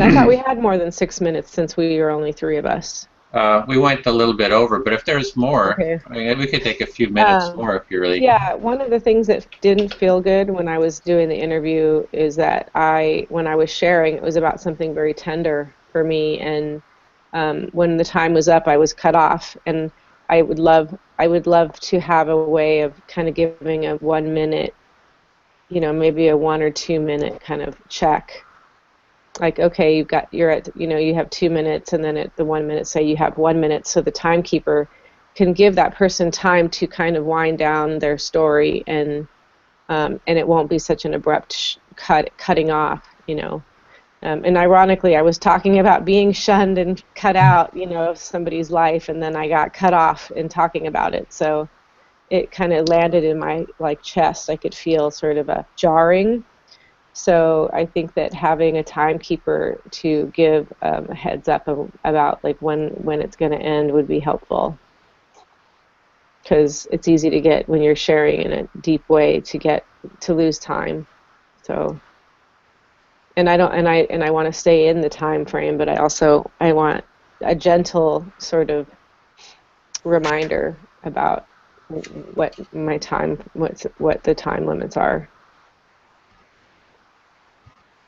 I thought we had more than 6 minutes since we are only 3 of us. We went a little bit over, but if there's more, okay. I mean, we could take a few minutes more if you really... Yeah, one of the things that didn't feel good when I was doing the interview is that when I was sharing, it was about something very tender for me, and when the time was up, I was cut off, and I would love to have a way of kind of giving a 1 minute, maybe a 1 or 2 minute kind of check. Like, okay, you have 2 minutes, and then at the 1 minute, say you have 1 minute, so the timekeeper can give that person time to kind of wind down their story, and it won't be such an abrupt cutting off, And ironically, I was talking about being shunned and cut out, of somebody's life, and then I got cut off in talking about it. So it kind of landed in my chest. I could feel sort of a jarring. So I think that having a timekeeper to give a heads up about when it's going to end would be helpful, because it's easy to get, when you're sharing in a deep way, to lose time. So, and I want to stay in the time frame, but I want a gentle sort of reminder about what the time limits are.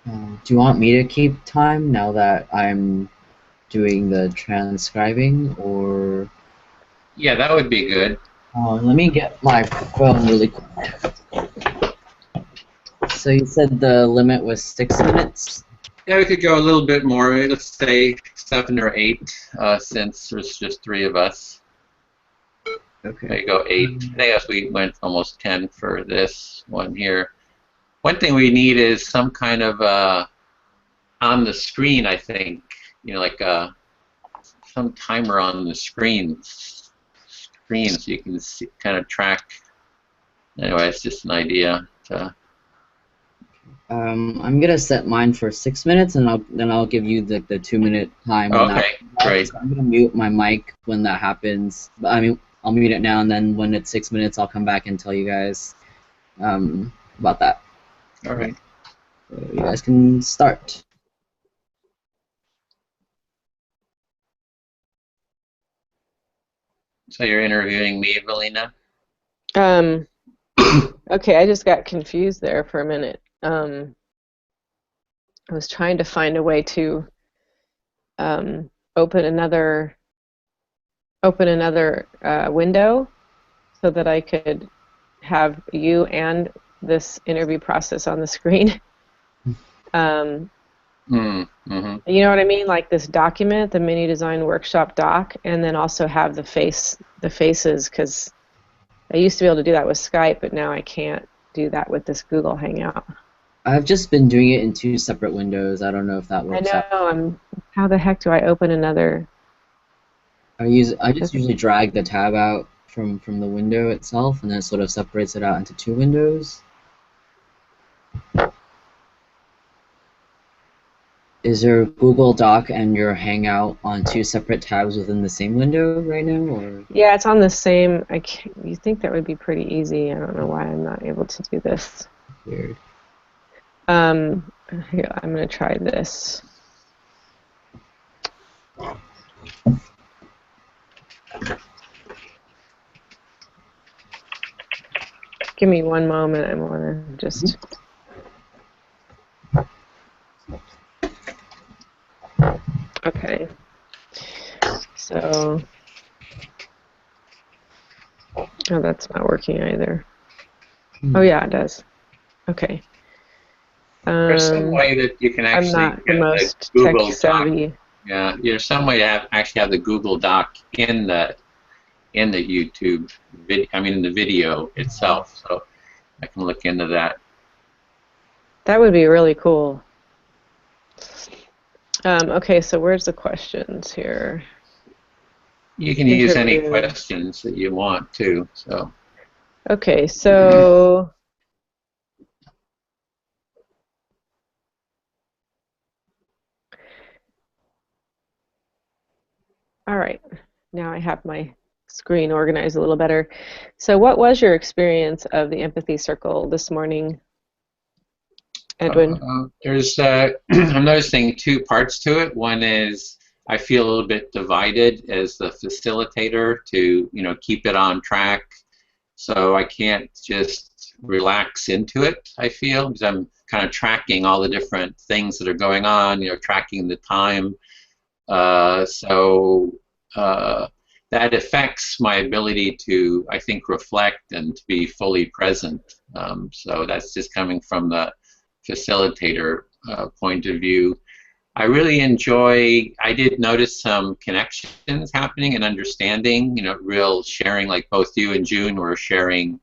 Do you want me to keep time now that I'm doing the transcribing, or? Yeah, that would be good. Let me get my phone really quick. So you said the limit was 6 minutes? Yeah, we could go a little bit more. Let's say 7 or 8, since there's just 3 of us. Okay. Maybe go 8. I guess we went almost 10 for this one here. One thing we need is some kind of on the screen, I think, like some timer on the screen so you can see, kind of track. Anyway, it's just an idea. I'm gonna set mine for 6 minutes, and I'll give you the 2-minute time when that. Okay, great. So I'm gonna mute my mic when that happens. I mean, I'll mute it now, and then when it's 6 minutes, I'll come back and tell you guys about that. All right. So you guys can start. So you're interviewing me, Valina? Okay, I just got confused there for a minute. I was trying to find a way to open another window so that I could have you and this interview process on the screen. Mm-hmm. You know what I mean? Like this document, the mini design workshop doc, and then also have the faces, because I used to be able to do that with Skype, but now I can't do that with this Google Hangout. I've just been doing it in 2 separate windows. I don't know if that works out. I know. How the heck do I open another? I just usually drag the tab out from the window itself, and then it sort of separates it out into 2 windows. Is your Google Doc and your Hangout on 2 separate tabs within the same window right now, or? Yeah, it's on the same. You think that would be pretty easy? I don't know why I'm not able to do this. Weird. Here, I'm gonna try this. Give me one moment. I want to just. Okay. So. Oh, that's not working either. Oh yeah, it does. Okay. There's some way that you can actually I'm not the most Google tech savvy. Doc. Yeah, there's some way to actually have the Google Doc in the YouTube video. I mean, in the video itself. So I can look into that. That would be really cool. Okay, so where's the questions here? You can use any questions that you want too. So. Okay, so. All right, now I have my screen organized a little better. So what was your experience of the Empathy Circle this morning, Edwin? I'm noticing 2 parts to it. One is I feel a little bit divided as the facilitator to, keep it on track. So I can't just relax into it, I feel, because I'm kind of tracking all the different things that are going on, tracking the time. That affects my ability to, I think, reflect and to be fully present. So that's just coming from the facilitator point of view. I really I did notice some connections happening and understanding, real sharing, like both you and June were sharing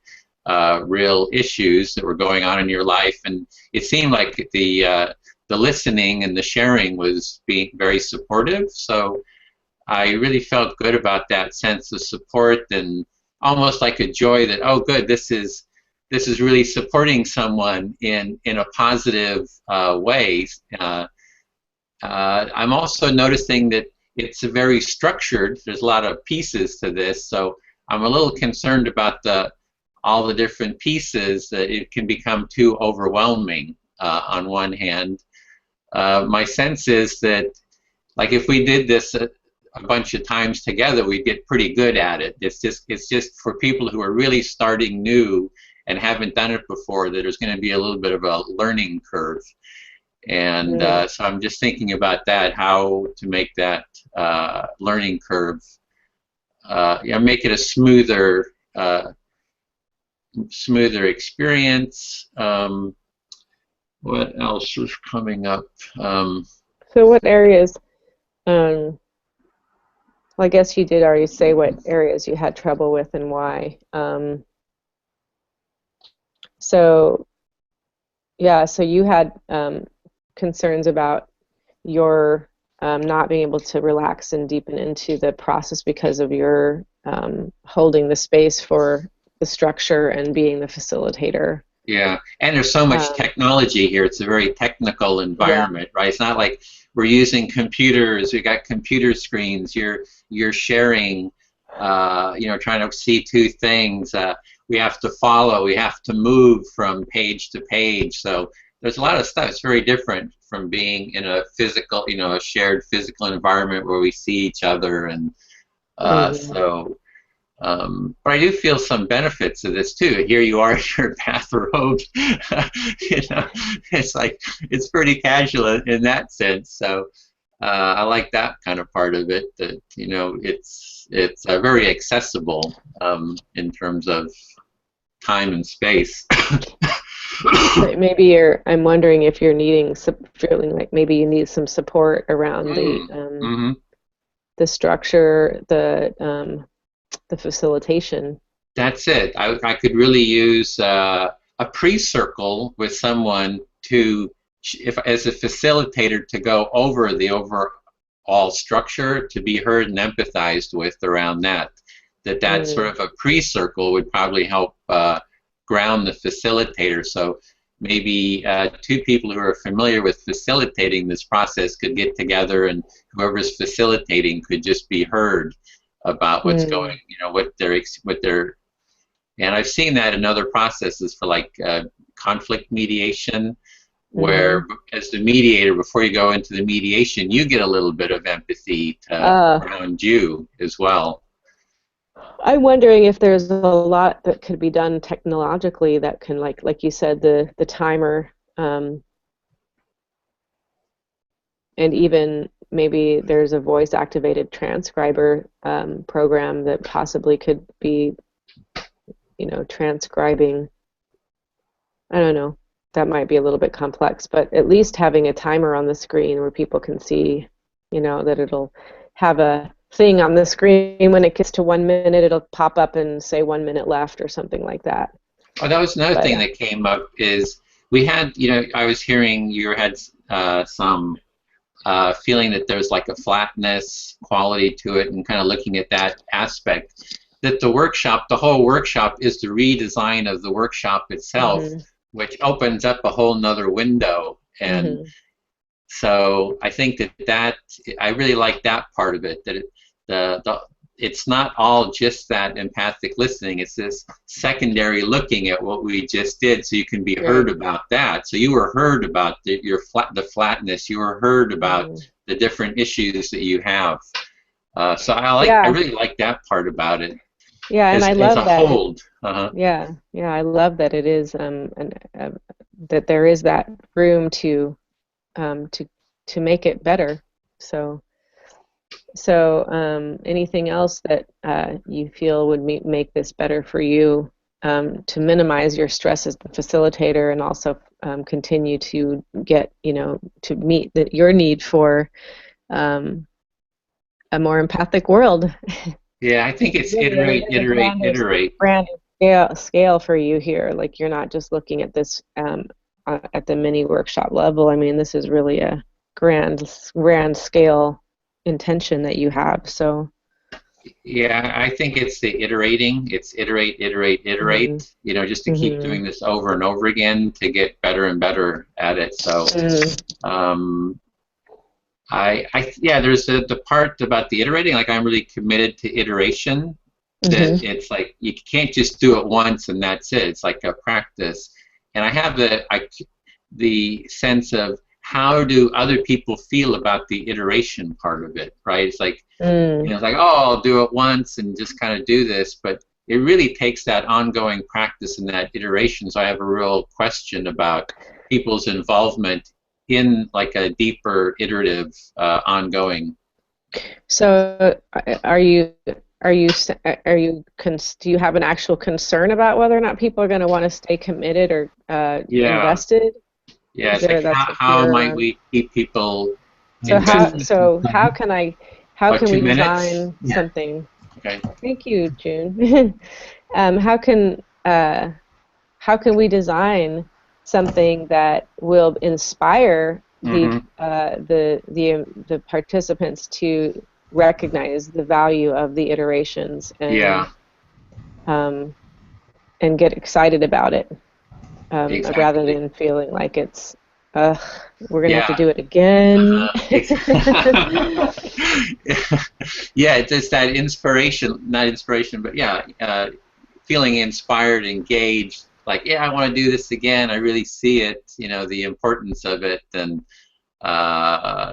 real issues that were going on in your life. And it seemed like the listening and the sharing was being very supportive. So I really felt good about that sense of support and almost like a joy that, oh, good, this is really supporting someone in a positive way. I'm also noticing that it's very structured. There's a lot of pieces to this, so I'm a little concerned about all the different pieces, that it can become too overwhelming on one hand. My sense is that, like, if we did this a bunch of times together, we'd get pretty good at it. It's just for people who are really starting new and haven't done it before, that there's going to be a little bit of a learning curve. And so I'm just thinking about that, how to make that learning curve, make it a smoother experience. What else is coming up? So what areas, well, I guess you did already say what areas you had trouble with and why. So, yeah, so you had concerns about your not being able to relax and deepen into the process because of your holding the space for the structure and being the facilitator. Yeah, and there's so much Um, technology here. It's a very technical yeah. environment, right? It's not like we're using computers. We got computer screens. You're sharing, trying to see two things. We have to follow. We have to move from page to page. So there's a lot of stuff. It's very different from being in a physical, a shared physical environment where we see each other, and Mhm. so. But I do feel some benefits of this too. Here you are in your bathrobe. It's like it's pretty casual in that sense. So I like that kind of part of it. That it's very accessible in terms of time and space. But maybe I'm wondering if you're feeling like maybe you need some support around Mm-hmm. the structure, the facilitation. That's it. I could really use a pre-circle with someone to, if as a facilitator, to go over the overall structure, to be heard and empathized with around that. That sort Mm. of a pre-circle would probably help ground the facilitator. So maybe two people who are familiar with facilitating this process could get together, and whoever's facilitating could just be heard about what's going, Mm. what they're, and I've seen that in other processes for like conflict mediation, Mhm. where as the mediator, before you go into the mediation, you get a little bit of empathy to Uh, ground you as well. I'm wondering if there's a lot that could be done technologically that can, like you said, the timer, and even maybe there's a voice activated transcriber program that possibly could be, transcribing. I don't know. That might be a little bit complex, but at least having a timer on the screen where people can see, that it'll have a thing on the screen when it gets to 1 minute, it'll pop up and say 1 minute left or something like that. Oh, that was another But thing that came up is we had, I was hearing you had some feeling that there's like a flatness quality to it, and kind of looking at that aspect. That the whole workshop is the redesign of the workshop itself, mhm, which opens up a whole nother window. And mhm, so I think that I really like that part of it. That the it's not all just that empathic listening. It's this secondary looking at what we just did, so you can be heard right. about that. So you were heard about the flatness. You were heard about Mhm. the different issues that you have. So I Yeah, really like that part about it yeah, and I as a love that. hold. Uh-huh. Yeah, yeah, I love that it is, and that there is that room um, to to make it better. So. So, anything else that you feel would make this better for you to minimize your stress as the facilitator and also continue to get, to meet your need for um, a more empathic world? Yeah, I think It's it's really iterate, a iterate, iterate. grander scale for you here. Like you're not just looking at this at the mini workshop level. I mean, this is really a grand scale intention that you have. So. Yeah, I think it's the iterating. It's iterate, iterate, Mhm. iterate. Just to keep Mhm. doing this over and over again to get better and better at it. So, Mm. um, yeah, there's the part about the iterating. Like I'm really committed to iteration. That Mhm. it's like you can't just do it once and that's it. It's like a practice. And I have the sense of how do other people feel about the iteration part of it, right? It's like Mm. it's like, oh, I'll do it once and just kind of do this, but it really takes that ongoing practice and that iteration. So I have a real question about people's involvement in like a deeper, iterative, ongoing. So, do you have an actual concern about whether or not people are going to want to stay committed or Yeah, invested? Yeah, it's There, like that's what how might you're. we keep people So invested? how Oh, can we 2 minutes? design something? Okay. Thank you, June. um, how can uh, how can we design something that will inspire Mm-hmm. the participants to recognize the value of the iterations Yeah, um, and get excited about it, rather exactly. than feeling like it's, ugh, we're gonna have to Yeah. do it again. Yeah, it's just that inspiration, not inspiration, but yeah, feeling inspired, engaged, like, yeah, I want to do this again. I really see it, the importance of it. And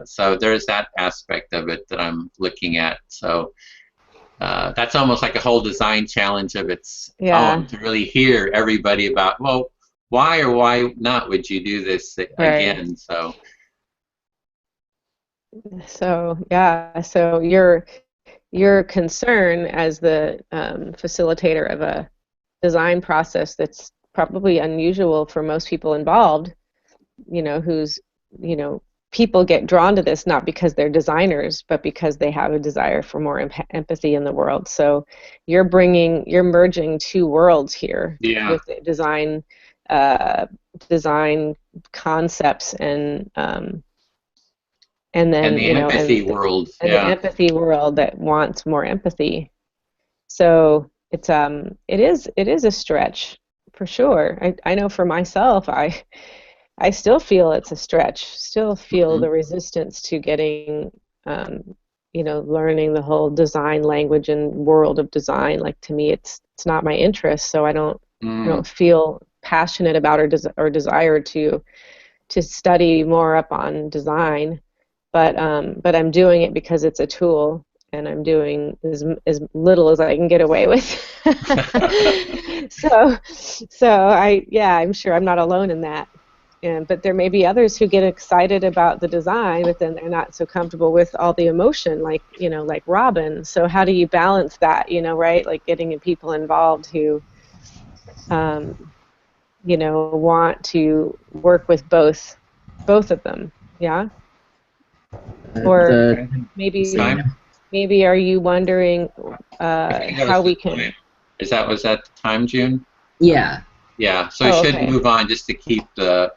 so there's that aspect of it that I'm looking at. So that's almost like a whole design challenge of its Yeah, own to really hear everybody about, well, why or why not would you do this right. again? So, So yeah, so your concern as the facilitator of a design process that's probably unusual for most people involved, who's, you know, people get drawn to this not because they're designers, but because they have a desire for more empathy in the world. So you're merging two worlds here yeah. with the uh, design concepts and And then the empathy world, and the yeah. empathy world that wants more empathy. So it is a stretch for sure. I know for myself, I still feel it's a stretch. Still feel Hmm. the resistance to getting learning the whole design language and world of design. Like, to me, it's not my interest, so I Mm. don't feel passionate about or desire to study more up on design, but I'm doing it because it's a tool, and I'm doing as little as I can get away with. I'm sure I'm not alone in that. But there may be others who get excited about the design, but then they're not so comfortable with all the emotion, like Robin. So how do you balance that, right? Like getting people involved who, um, want to work with both of them. Yeah. Or The Okay. maybe Time? Selena. maybe are you wondering I think that was how the we can? time. Was that the time, June? Yeah. Yeah, so we Oh, should okay. move on just to keep the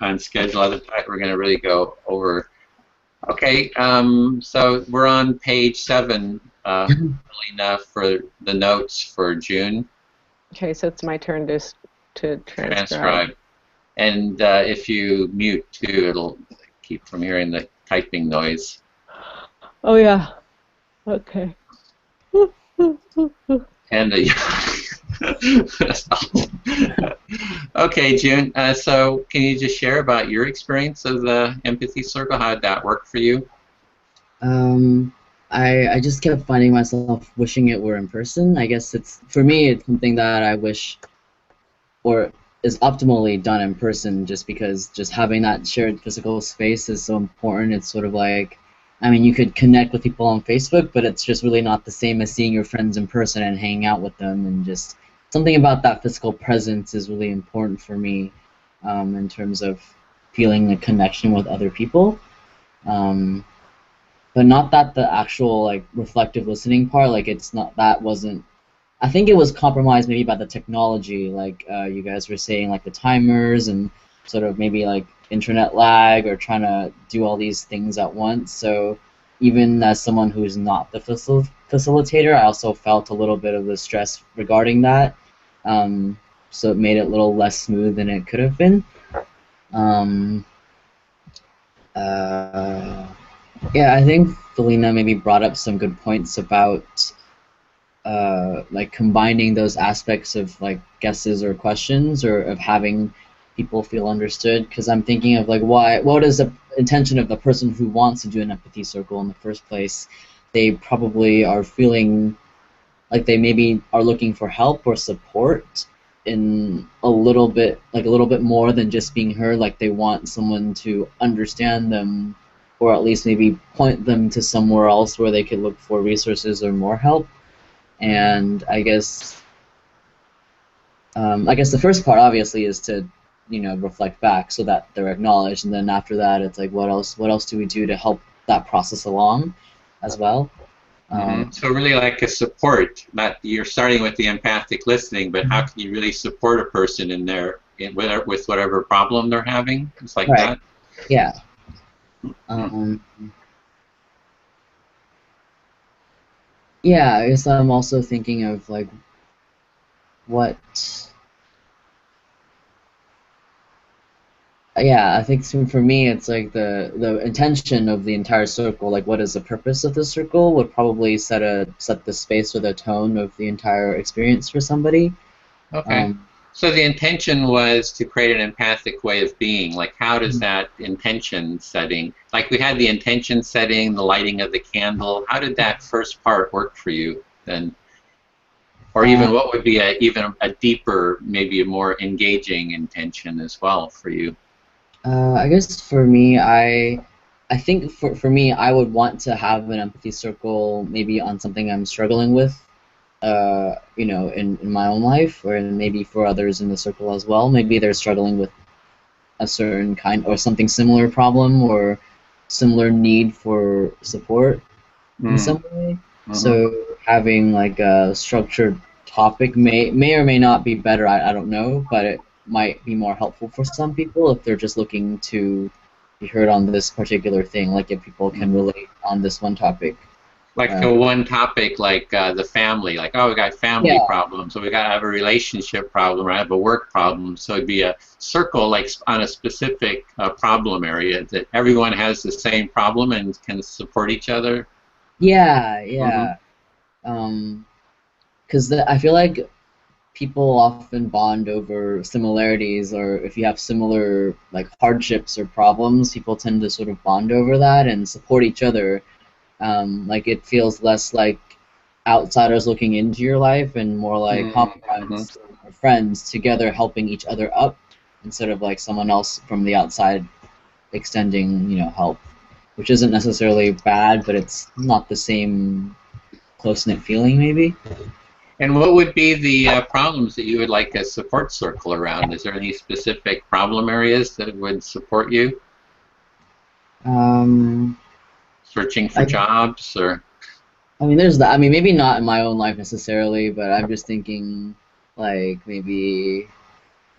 on schedule. Otherwise, we're going to really go over. Okay, so we're on page 7, really enough for the notes for June. Okay, so it's my turn to transcribe. Transcribe. And if you mute too, it'll keep from hearing the typing noise. Oh yeah. Okay. And okay, June. So can you just share about your experience of the empathy circle? How did that work for you? Um, I just kept finding myself wishing it were in person. I guess it's for me. It's something that I wish or is optimally done in person, just because just having that shared physical space is so important. It's sort of like, I mean, you could connect with people on Facebook, but it's just really not the same as seeing your friends in person and hanging out with them. And just something about that physical presence is really important for me, in terms of feeling a connection with other people. Um, but not that the actual like reflective listening part, like it's not, that wasn't, I think it was compromised maybe by the technology, like you guys were saying, like the timers and sort of maybe like internet lag or trying to do all these things at once. So even as someone who's not the facilitator, I also felt a little bit of the stress regarding that. So it made it a little less smooth than it could have been. Um, uh, yeah, I think Felina maybe brought up some good points about like combining those aspects of like guesses or questions or of having people feel understood, because I'm thinking of like what is the intention of the person who wants to do an empathy circle in the first place. They probably are feeling like they maybe are looking for help or support in a little bit more than just being heard. Like they want someone to understand them, or at least maybe point them to somewhere else where they could look for resources or more help. And I guess the first part obviously is to reflect back so that they're acknowledged, and then after that it's like what else do we do to help that process along as well. So really like a support, not you're starting with the empathic listening, but how can you really support a person in their with whatever problem they're having? It's like right. that. Yeah. Yeah, I guess I'm also thinking of like what. Yeah, I think for me it's like the intention of the entire circle, like what is the purpose of the circle, would probably set the space or the tone of the entire experience for somebody. Okay. So the intention was to create an empathic way of being. Like, how does that intention setting, like we had the intention setting, the lighting of the candle, how did that first part work for you then? Or even what would be even a deeper, maybe a more engaging intention as well for you? I guess for me, I think for me, I would want to have an empathy circle maybe on something I'm struggling with, in my own life, or maybe for others in the circle as well. Maybe they're struggling with a certain kind or something similar problem or similar need for support in some way. So having like a structured topic may or may not be better. I don't know, but it might be more helpful for some people if they're just looking to be heard on this particular thing. Like if people can relate on this one topic. Like one topic, like the family, like, oh, we got family problems, so we got to have a relationship problem, or I have a work problem. So it'd be a circle, like on a specific problem area that everyone has the same problem and can support each other. Yeah. Because I feel like people often bond over similarities, or if you have similar like hardships or problems, people tend to sort of bond over that and support each other. Like it feels less like outsiders looking into your life and more like comrades or friends together helping each other up instead of like someone else from the outside extending, help, which isn't necessarily bad, but it's not the same close-knit feeling maybe. And what would be the problems that you would like a support circle around? Is there any specific problem areas that would support you? Searching for jobs, or? I mean, there's that. I mean, maybe not in my own life necessarily, but I'm just thinking, like, maybe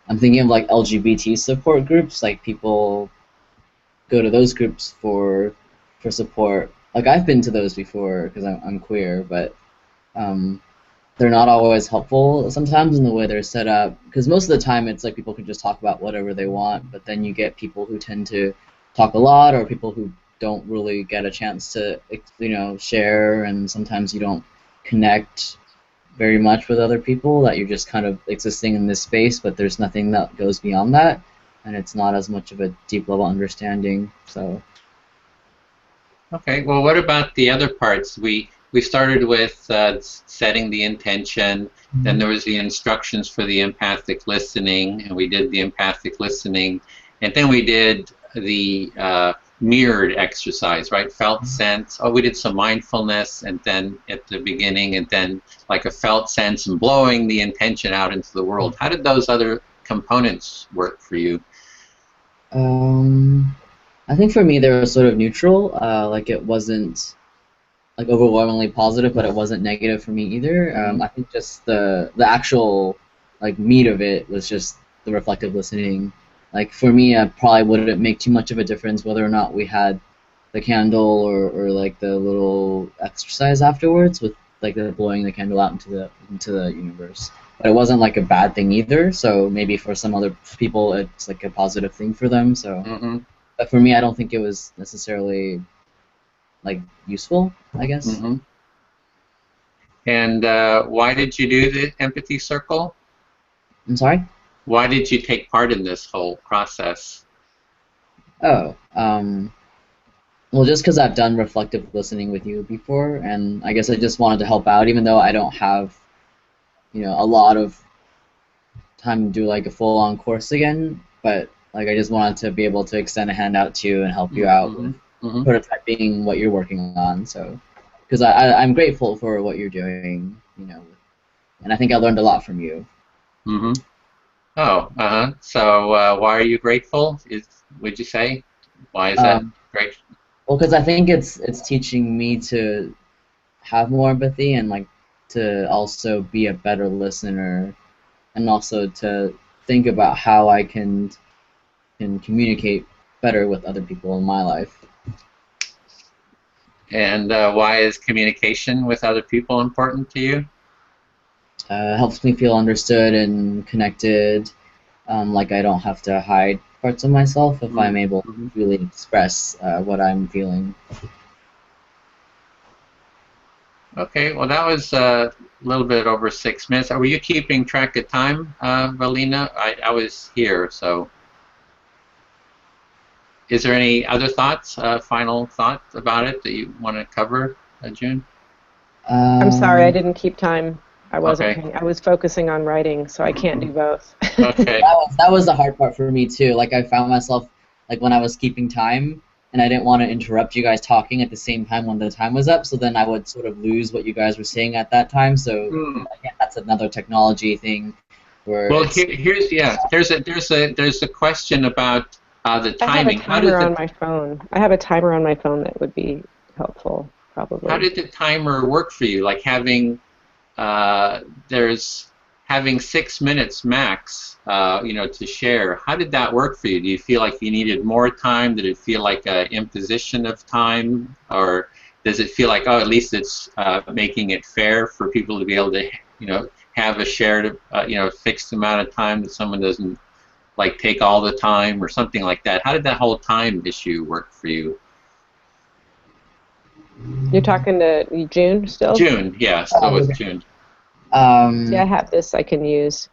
I'm thinking of like LGBT support groups. Like, people go to those groups for support. Like, I've been to those before because I'm queer, but they're not always helpful sometimes in the way they're set up. Because most of the time, it's like people can just talk about whatever they want, but then you get people who tend to talk a lot, or people who don't really get a chance to share, and sometimes you don't connect very much with other people, that you're just kind of existing in this space, but there's nothing that goes beyond that, and it's not as much of a deep level understanding. So okay, well, what about the other parts? We started with setting the intention, then there was the instructions for the empathic listening, and we did the empathic listening, and then we did the mirrored exercise, right? Felt sense. Oh, we did some mindfulness, and then at the beginning, and then like a felt sense and blowing the intention out into the world. How did those other components work for you? I think for me they were sort of neutral. Like it wasn't like overwhelmingly positive, but it wasn't negative for me either. I think just the actual like meat of it was just the reflective listening. Like for me, I probably wouldn't make too much of a difference whether or not we had the candle or like the little exercise afterwards with like the blowing the candle out into the universe. But it wasn't like a bad thing either. So maybe for some other people, it's like a positive thing for them. So, but for me, I don't think it was necessarily like useful, I guess. And why did you do the empathy circle? I'm sorry? Why did you take part in this whole process? Oh, well, just because I've done reflective listening with you before, and I guess I just wanted to help out, even though I don't have, a lot of time to do like a full-on course again. But like, I just wanted to be able to extend a hand out to you and help you out with prototyping what you're working on. So, because I'm grateful for what you're doing, and I think I learned a lot from you. Oh, uh-huh. So why are you grateful? Would you say? Why is that Um, great? well, because I think it's teaching me to have more empathy and like to also be a better listener and also to think about how I can communicate better with other people in my life. And why is communication with other people important to you? Helps me feel understood and connected. Like I don't have to hide parts of myself if I'm able to Mm-hmm. really express what I'm feeling. Okay, well, that was a little bit over 6 minutes. Were you keeping track of time, Valina? I was here, so is there any other thoughts, final thoughts about it that you want to cover, June? I'm sorry, I Um, didn't keep time. I wasn't Okay, paying. I was focusing on writing, so I can't do both. okay. that was the hard part for me too. Like I found myself like when I was keeping time and I didn't want to interrupt you guys talking at the same time when the time was up, so then I would sort of lose what you guys were saying at that time. So Hmm. again, that's another technology thing where Well, it's here's yeah. There's a question about the I have a timing. timer on my phone. I have a timer on my phone that would be helpful, How probably. did the timer work for you? Like there's having 6 minutes max, to share. How did that work for you? Do you feel like you needed more time? Did it feel like an imposition of time, or does it feel like, oh, at least it's making it fair for people to be able to, have a shared, fixed amount of time that someone doesn't like take all the time or something like that? How did that whole time issue work for you? You're talking to June still? June, yeah, still oh, with okay. June. See, I Um, have this I can use.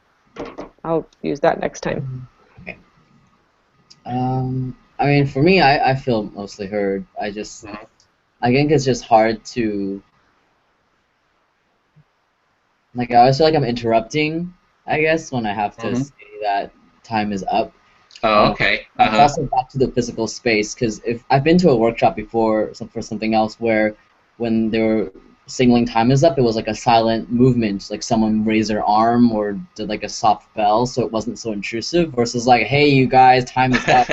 I'll use that next time. okay. I mean, for me, I feel mostly heard. Mhm. I think it's just hard to, like, I always feel like I'm interrupting, I guess, when I have to Mhm. say that time is up. Oh, Uh, okay. it's Uh-huh. also back to the physical space, because if I've been to a workshop before for something else where when they were signaling time is up, it was like a silent movement, like someone raised their arm or did like a soft bell, so it wasn't so intrusive, versus like, hey, you guys, time is up.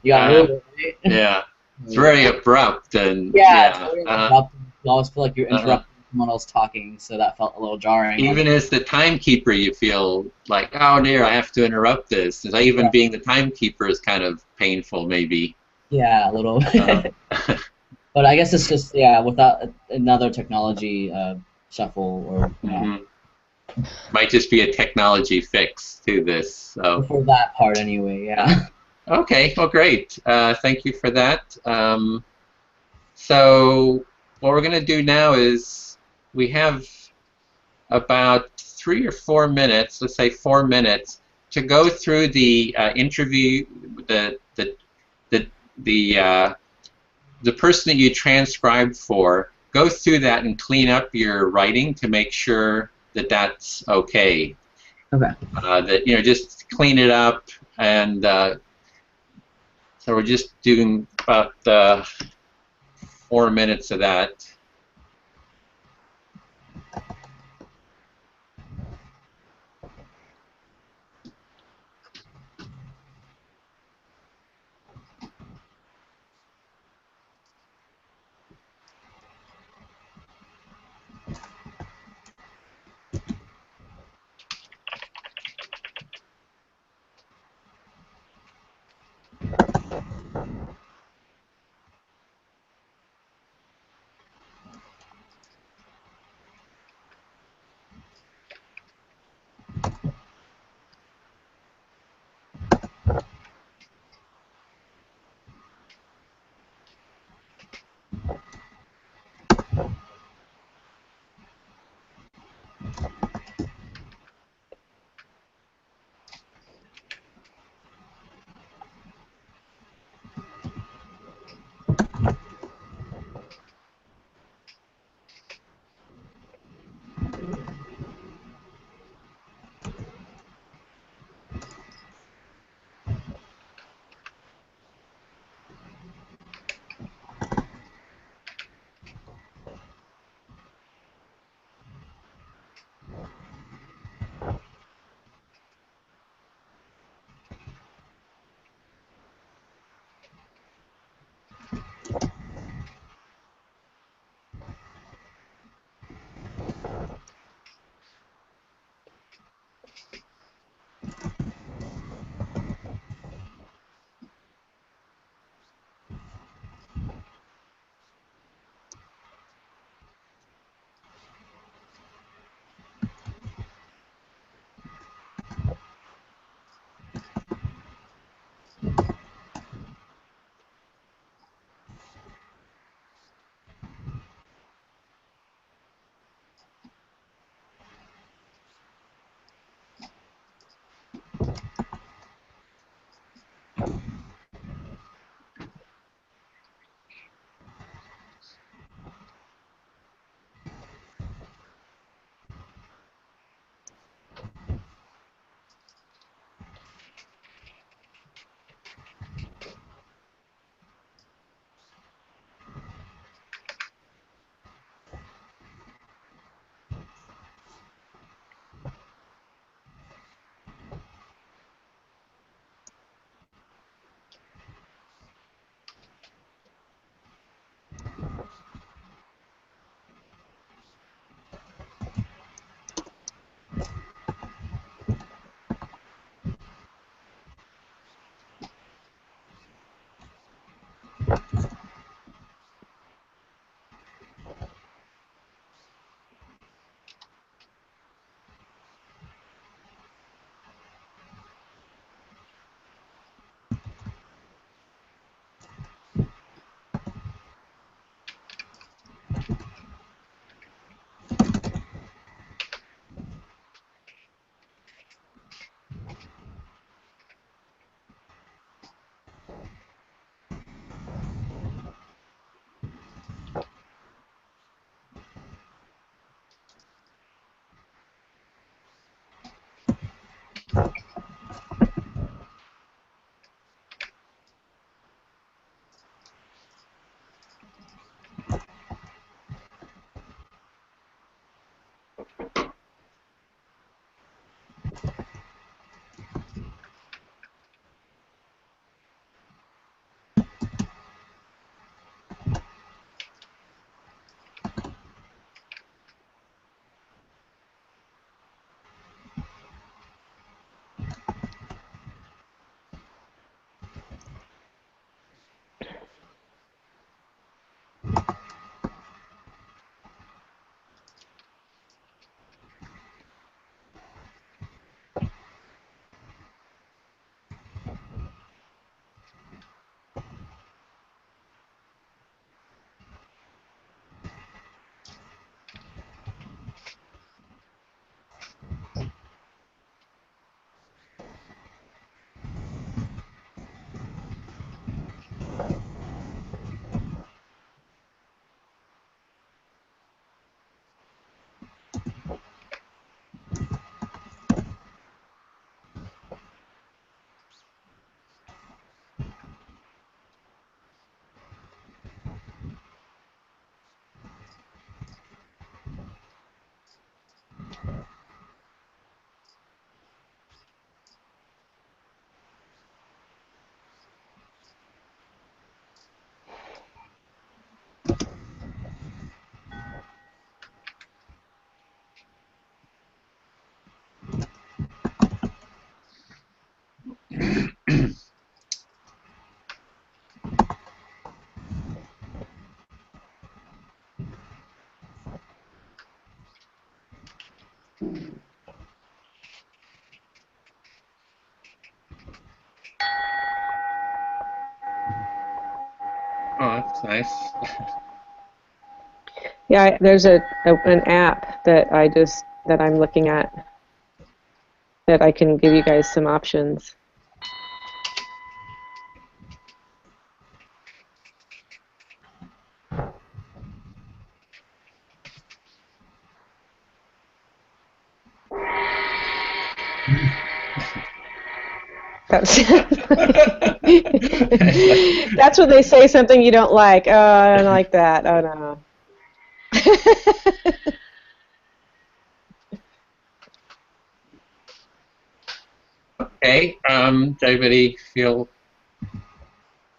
You gotta uh, move it, right? yeah. It's Yeah. very abrupt and Yeah, it's yeah. very abrupt. You always feel like you're Uh-huh. interrupting someone else talking, so that felt a little jarring. Even as the timekeeper, you feel like, oh dear, I have to interrupt this. Even Yeah, being the timekeeper is kind of painful, maybe. yeah, a little. Uh-huh. But I guess it's just yeah, without another technology shuffle or yeah, Hmm. Might just be a technology fix to this. So, for that part anyway. uh, Yeah. okay, well, great. Thank you for that. So, what we're going to do now is we have about 3 or 4 minutes, let's say 4 minutes, to go through the interview, the the the the uh, the person that you transcribed for. Go through that and clean up your writing to make sure that that's okay. Okay. That just clean it up, and so we're just doing about 4 minutes of that. Oh, that's nice. Yeah, there's an app that I'm looking at that I can give you guys some options. That's that's when they say something you don't like. Oh, I don't like that. Oh no. Okay. Does everybody feel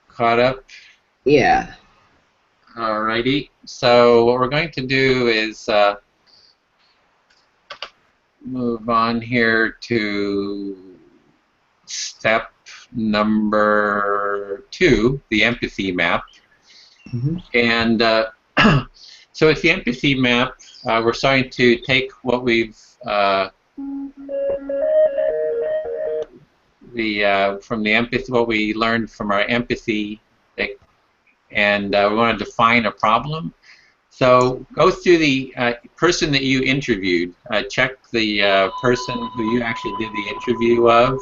caught up? Yeah. Alrighty. So what we're going to do is move on here to step number 2, the empathy map. Mm-hmm. And so with the empathy map, we're starting to take what we've from the empathy, what we learned from our empathy, and we want to define a problem. So go through the person that you interviewed. Check the person who you actually did the interview of,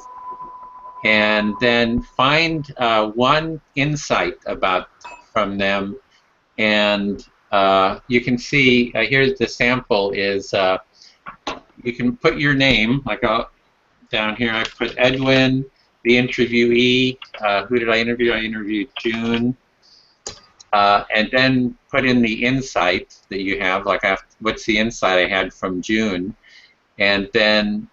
and then find one insight from them. And you can see here's the sample. Is you can put your name, like down here. I put Edwin, the interviewee. Who did I interview? I interviewed June. And then put in the insight that you have, like what's the insight I had from June, and then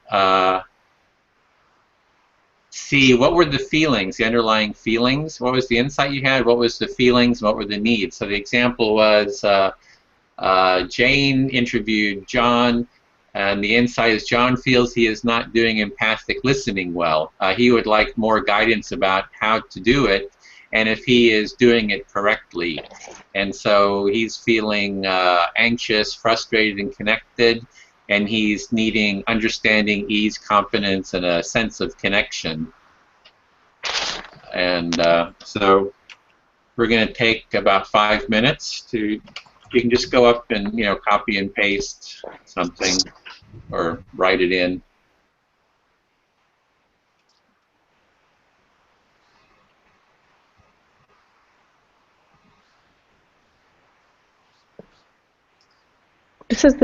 see what were the feelings, the underlying feelings. What was the insight you had? What was the feelings? What were the needs? So the example was Jane interviewed John, and the insight is John feels he is not doing empathic listening well. He would like more guidance about how to do it, and if he is doing it correctly. And so he's feeling anxious, frustrated, and connected, and he's needing understanding, ease, confidence, and a sense of connection. And so we're going to take about 5 minutes to, you can just go up and, copy and paste something or write it in. This is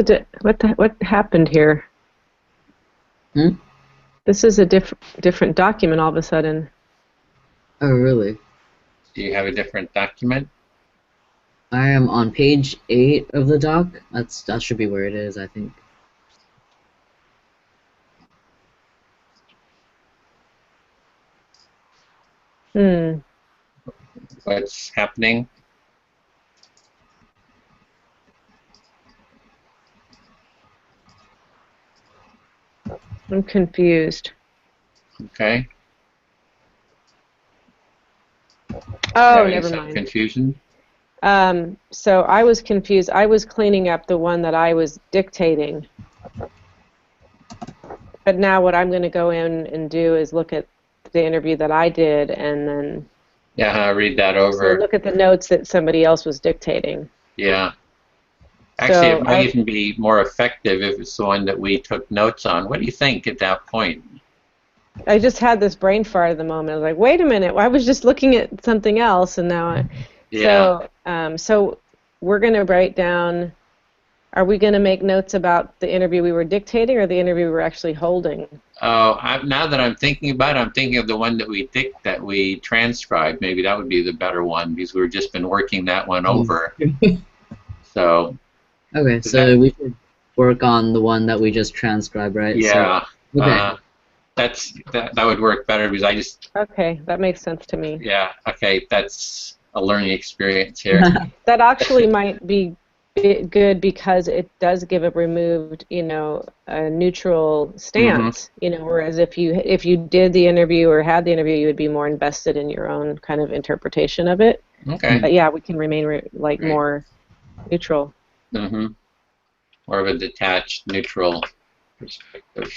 what happened here? Hmm? This is a different document all of a sudden. Oh, really? Do you have a different document? I am on page 8 of the doc. That should be where it is, I think. What's happening? I'm confused. Okay. Oh, never mind. Confusion? So I was confused. I was cleaning up the one that I was dictating. But now what I'm going to go in and do is look at the interview that I did and then read that over. look at the notes that somebody else was dictating. Yeah. Actually, So it might even be more effective if it's the one that we took notes on. What do you think at that point? I just had this brain fart at the moment. I was like, wait a minute, I was just looking at something else, and now so we're going to write down, are we going to make notes about the interview we were dictating or the interview we were actually holding? Oh, now that I'm thinking about it, I'm thinking of the one that we transcribed. Maybe that would be the better one because we've just been working that one over. So. Okay, so we should work on the one that we just transcribed, right? Yeah. So, okay. That would work better because I just. Okay, that makes sense to me. Yeah. Okay, that's a learning experience here. That actually might be good because it does give a removed, a neutral stance. Whereas if you did the interview or had the interview, you would be more invested in your own kind of interpretation of it. Okay. But yeah, we can remain more neutral. Mm-hmm. More of a detached, neutral perspective.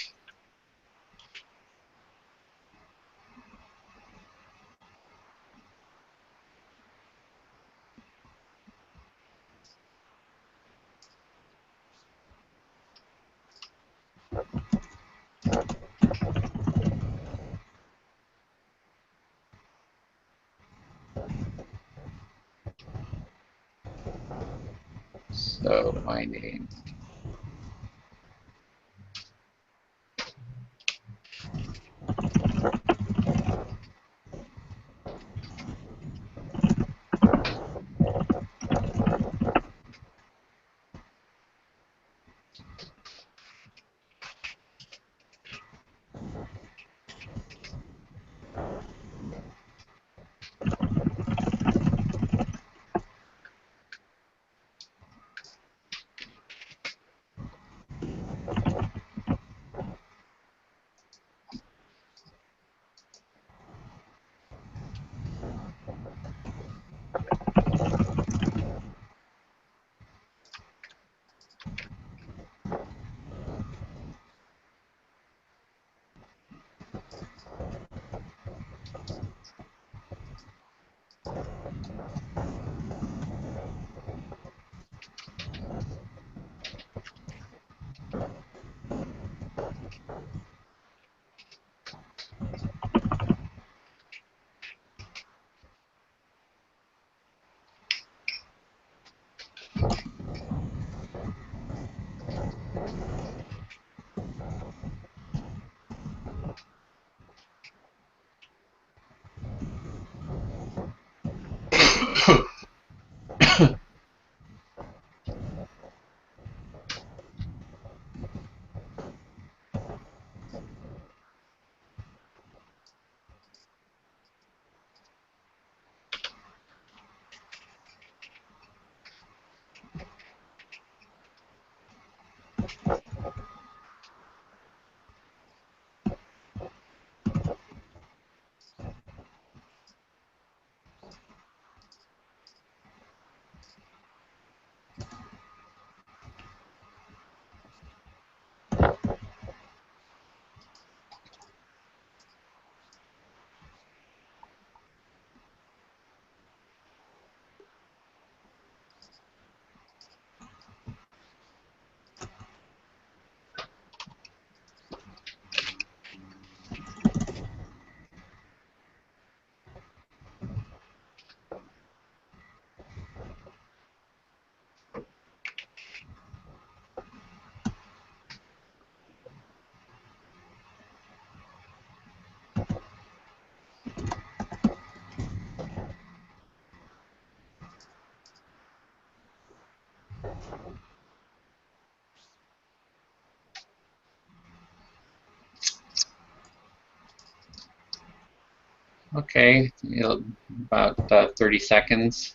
my name. Okay, about 30 seconds.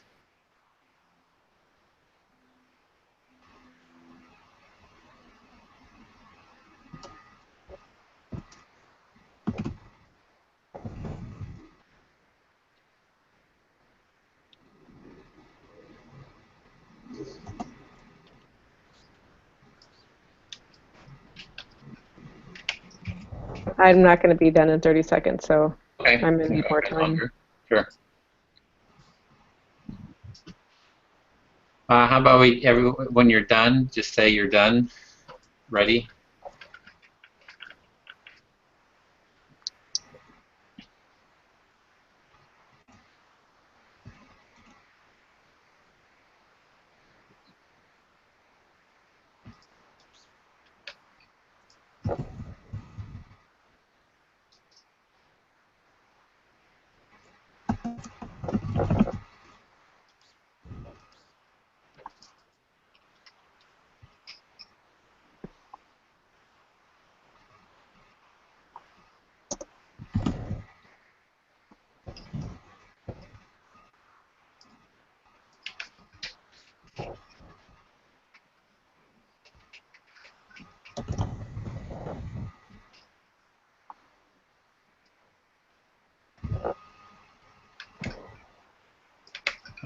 I'm not going to be done in 30 seconds, so Okay, I'm going to need more time. longer. Sure. How about when you're done, just say you're done, ready.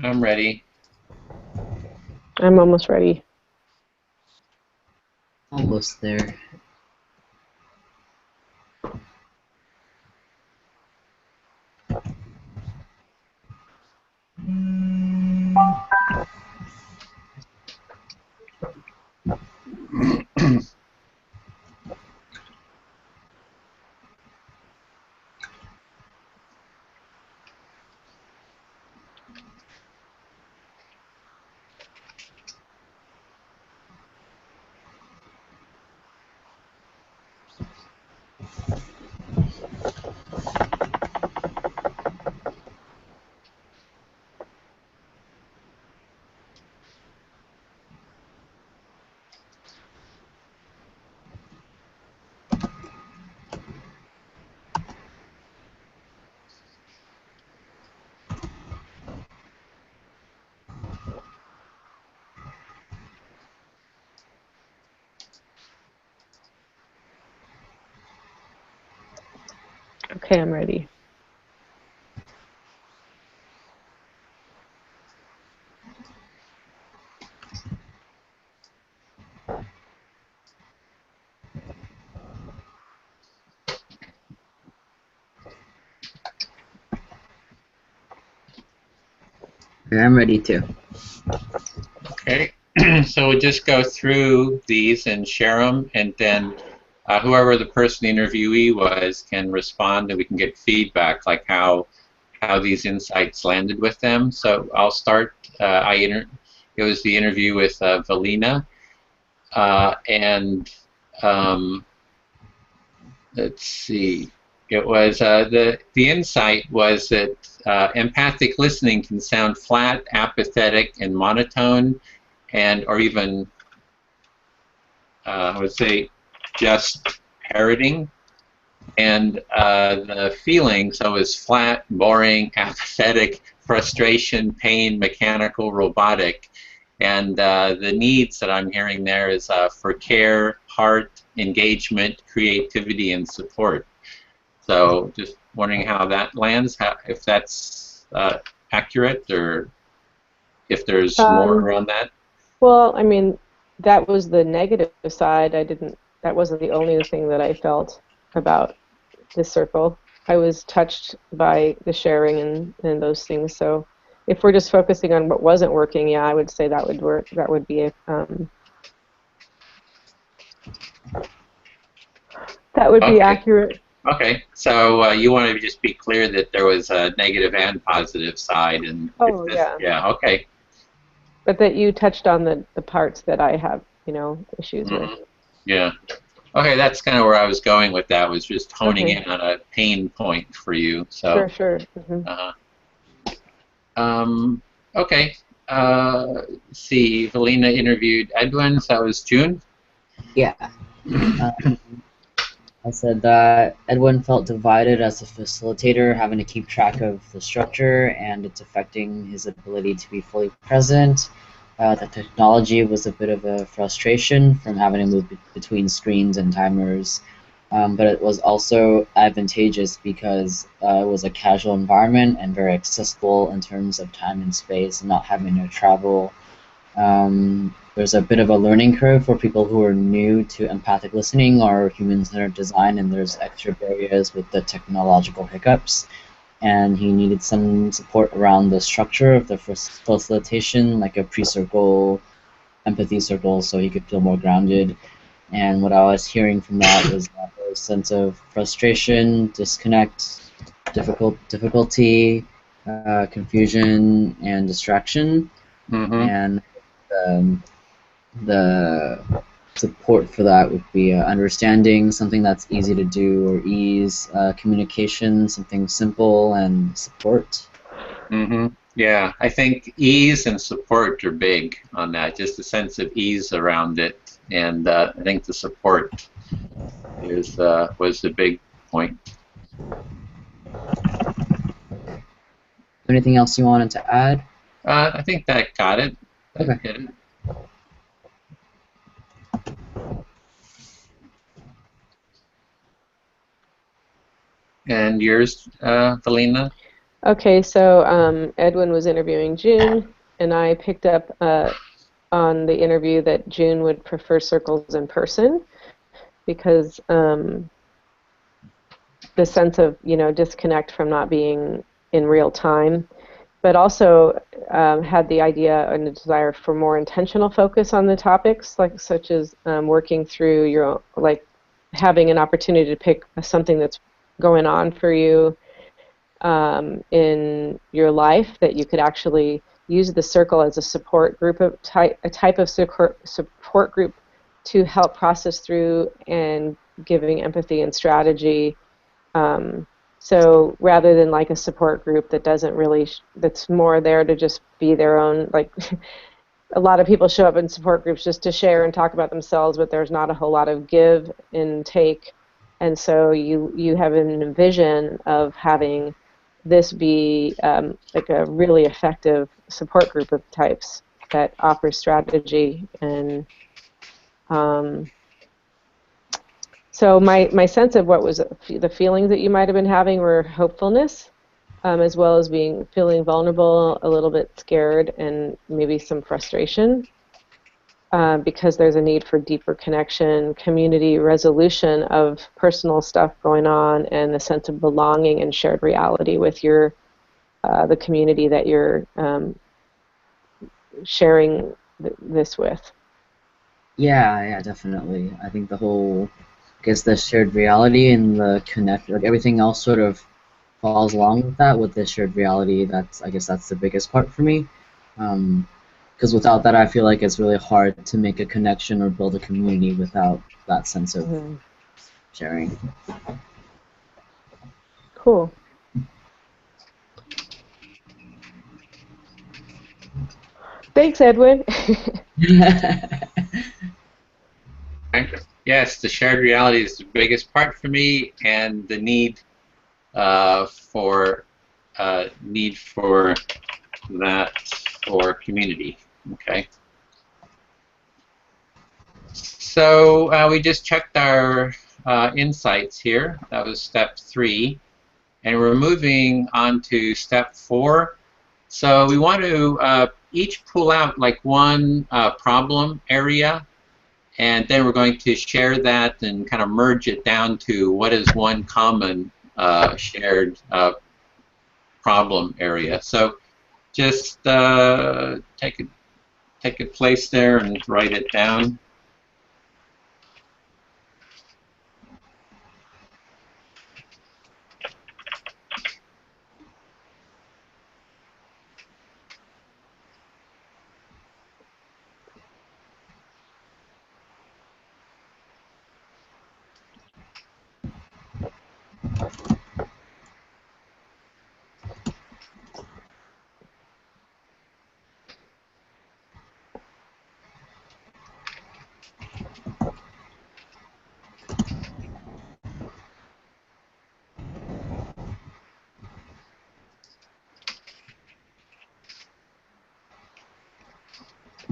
I'm ready. I'm almost ready. Almost there. Okay, I'm ready. Okay, I'm ready too. Okay, so we'll just go through these and share them, and then whoever the person interviewee was can respond, and we can get feedback, like how these insights landed with them. So I'll start. It was the interview with Valina, and let's see. It was the insight was that empathic listening can sound flat, apathetic, and monotone, and or even I would say just parroting. And the feeling, so is flat, boring, apathetic, frustration, pain, mechanical, robotic. And the needs that I'm hearing there is for care, heart, engagement, creativity, and support. So just wondering how that lands, if that's accurate, or if there's more on that. Well, I mean, that was the negative side. That wasn't the only thing that I felt about this circle. I was touched by the sharing and those things. So if we're just focusing on what wasn't working, yeah, I would say that would work. That would be Okay. accurate. Okay, so you want to just be clear that there was a negative and positive side, and Oh, yeah. yeah, okay. But that you touched on the parts that I have, issues with. Yeah. Okay, that's kind of where I was going with that, was just honing Okay. in on a pain point for you. So. Sure. Mm-hmm. Okay. See, Valina interviewed Edwin, so that was June. Yeah. I said that Edwin felt divided as a facilitator, having to keep track of the structure, and it's affecting his ability to be fully present. The technology was a bit of a frustration from having to move between screens and timers, but it was also advantageous because it was a casual environment and very accessible in terms of time and space, and not having to travel. There's a bit of a learning curve for people who are new to empathic listening or human-centered design, and there's extra barriers with the technological hiccups. And he needed some support around the structure of the facilitation, like a pre-circle, empathy circle, so he could feel more grounded. And what I was hearing from that was a sense of frustration, disconnect, difficulty, confusion, and distraction. Mm-hmm. And the support for that would be understanding, something that's easy to do or ease, communication, something simple, and support. Mm-hmm. Yeah, I think ease and support are big on that, just a sense of ease around it, and I think the support was the big point. Anything else you wanted to add? I think that got it. Okay. Hit it. And yours, Valina? Okay, so Edwin was interviewing June, and I picked up on the interview that June would prefer circles in person because the sense of disconnect from not being in real time, but also had the idea and the desire for more intentional focus on the topics, like such as working through your own, like having an opportunity to pick something that's going on for you in your life, that you could actually use the circle as a support group a type of support group to help process through and giving empathy and strategy. So rather than like a support group that doesn't really, that's more there to just be their own, like a lot of people show up in support groups just to share and talk about themselves, but there's not a whole lot of give and take. And so you have an vision of having this be like a really effective support group of types that offers strategy. And so my sense of what was the feelings that you might have been having were hopefulness, as well as feeling vulnerable, a little bit scared, and maybe some frustration. Because there's a need for deeper connection, community resolution of personal stuff going on, and a sense of belonging and shared reality with the community that you're sharing this with. Yeah, definitely. I think I guess the shared reality and the connect, like everything else sort of falls along with that. With the shared reality, I guess that's the biggest part for me. Because without that, I feel like it's really hard to make a connection or build a community without that sense of sharing. Cool. Thanks, Edwin. Yes, the shared reality is the biggest part for me, and the need for that for community. Okay. So we just checked our insights here. That was step 3, and we're moving on to step 4. So we want to each pull out like one problem area, and then we're going to share that and kind of merge it down to what is one common shared problem area. So just take a place there and write it down.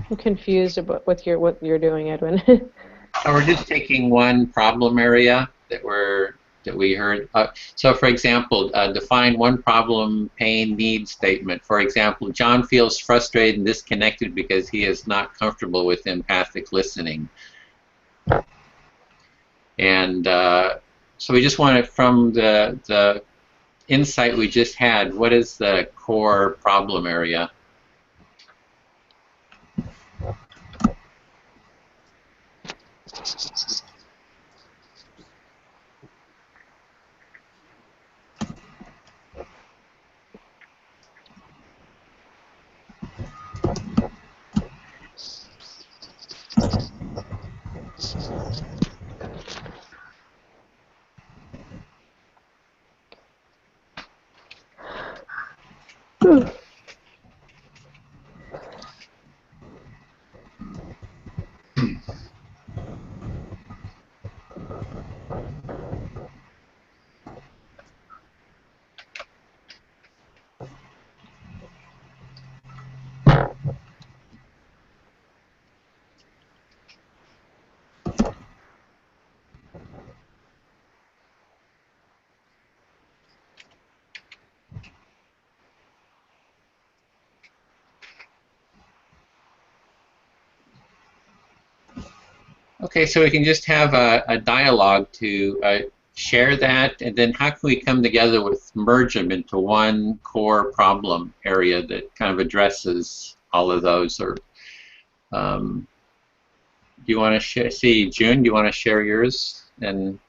I'm confused about what you're doing, Edwin. So we're just taking one problem area that we heard. So for example, define one problem, pain, need statement. For example, John feels frustrated and disconnected because he is not comfortable with empathic listening. And so we just wanted, from the insight we just had, what is the core problem area? Okay, so we can just have a dialogue to share that, and then how can we come together with merge them into one core problem area that kind of addresses all of those? Or do you want to see, June? Do you want to share yours? And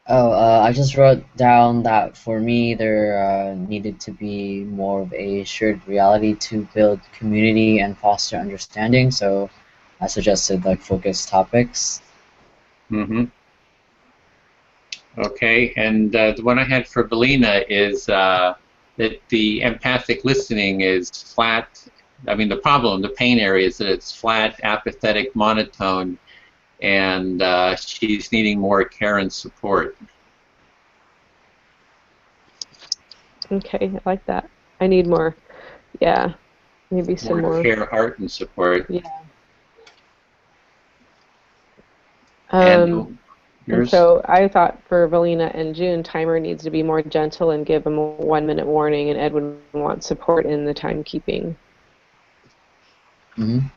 I just wrote down that for me there needed to be more of a shared reality to build community and foster understanding. So I suggested like focus topics. Mm-hmm. Okay, and the one I had for Belina is that the empathic listening is flat. I mean, the problem, the pain area is that it's flat, apathetic, monotone, and she's needing more care and support. Okay, I like that. I need more. Yeah, maybe some more. Care, heart, and support. Yeah. And And yours? so I thought for Valina and June, timer needs to be more gentle and give them a 1-minute warning, and Ed would want support in the timekeeping. Mm-hmm.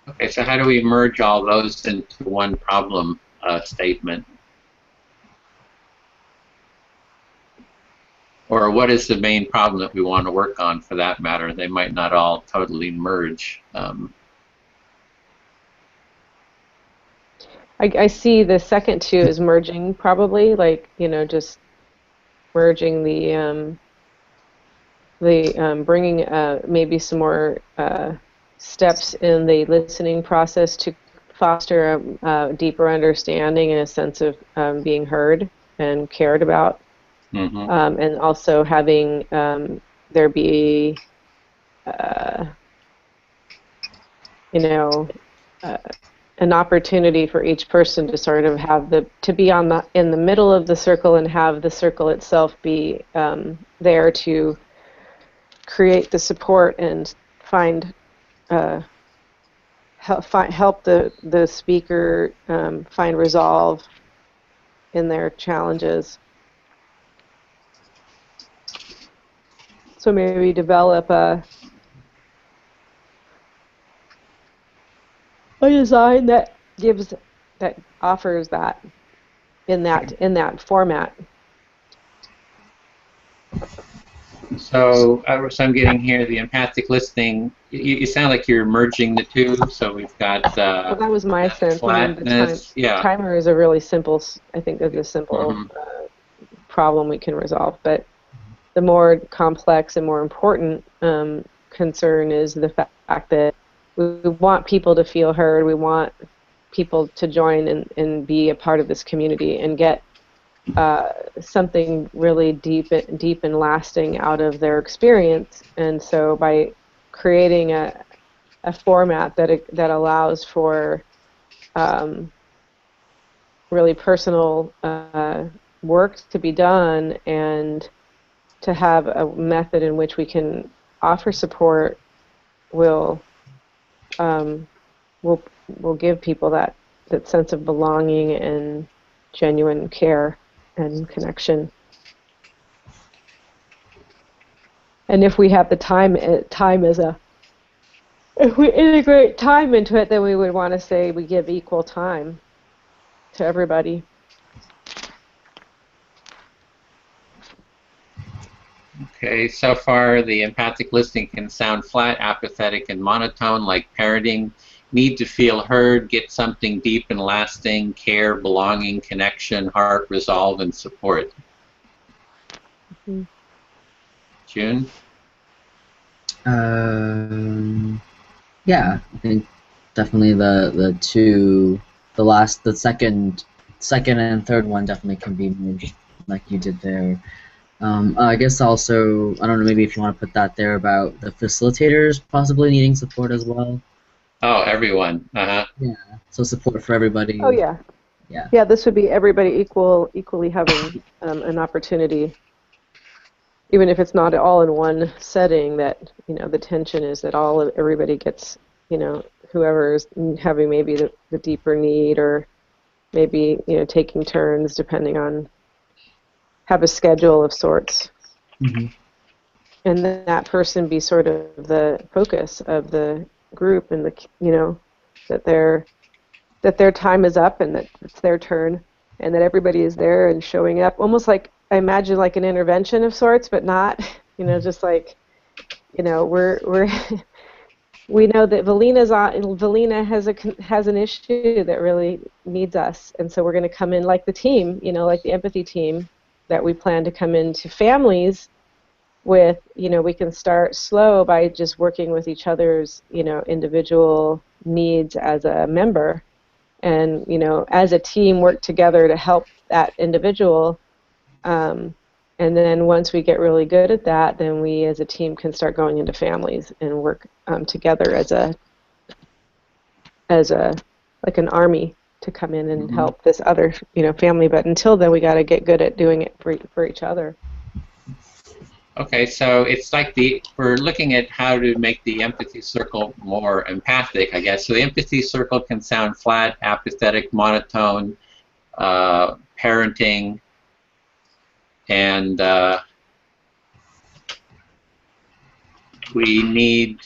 Okay, so how do we merge all those into one problem statement? Or what is the main problem that we want to work on for that matter? They might not all totally merge. I see the second two as merging probably, like, just merging bringing maybe some more steps in the listening process to foster a deeper understanding and a sense of being heard and cared about. Mm-hmm. And also having there be, you know, an opportunity for each person to sort of have to be in the middle of the circle and have the circle itself be there to create the support and find help the speaker find resolve in their challenges. So maybe develop a design that offers that in that format. So I'm getting here the empathic listening. You sound like you're merging the two. So we've got Well, that was my sense. flatness. The timer is a really simple. I think is a simple Mm-hmm. problem we can resolve. But the more complex and more important concern is the fact that we want people to feel heard. We want people to join and be a part of this community and get something really deep and lasting out of their experience. And so by creating a format that allows for really personal work to be done and to have a method in which we can offer support will give people that sense of belonging and genuine care and connection. And if we have the time if we integrate time into it, then we would want to say we give equal time to everybody. Okay, so far the empathic listening can sound flat, apathetic, and monotone like parenting. Need to feel heard, get something deep and lasting, care, belonging, connection, heart, resolve, and support. Mm-hmm. June? Yeah, I think definitely the second and third one definitely can be merged like you did there. I guess also, I don't know, maybe if you want to put that there about the facilitators possibly needing support as well. Oh, everyone. Uh-huh. Yeah, so support for everybody. Oh, yeah. Yeah. Yeah, this would be everybody equally having an opportunity, even if it's not all in one setting, that, the tension is that everybody gets, whoever is having maybe the deeper need, or maybe, taking turns depending on, have a schedule of sorts. Mm-hmm. And then that person be sort of the focus of the group, and that their time is up and that it's their turn, and that everybody is there and showing up, almost like, I imagine, like an intervention of sorts, but not, just like, we're we know that Valina has an issue that really needs us, and so we're going to come in like the team, like the empathy team, that we plan to come into families with. We can start slow by just working with each other's, individual needs as a member, and as a team work together to help that individual. And then once we get really good at that, then we as a team can start going into families and work together as like an army to come in and help this other family. But until then, we got to get good at doing it for each other. Okay, so it's like we're looking at how to make the empathy circle more empathic, I guess. So the empathy circle can sound flat, apathetic, monotone, parenting, and we need.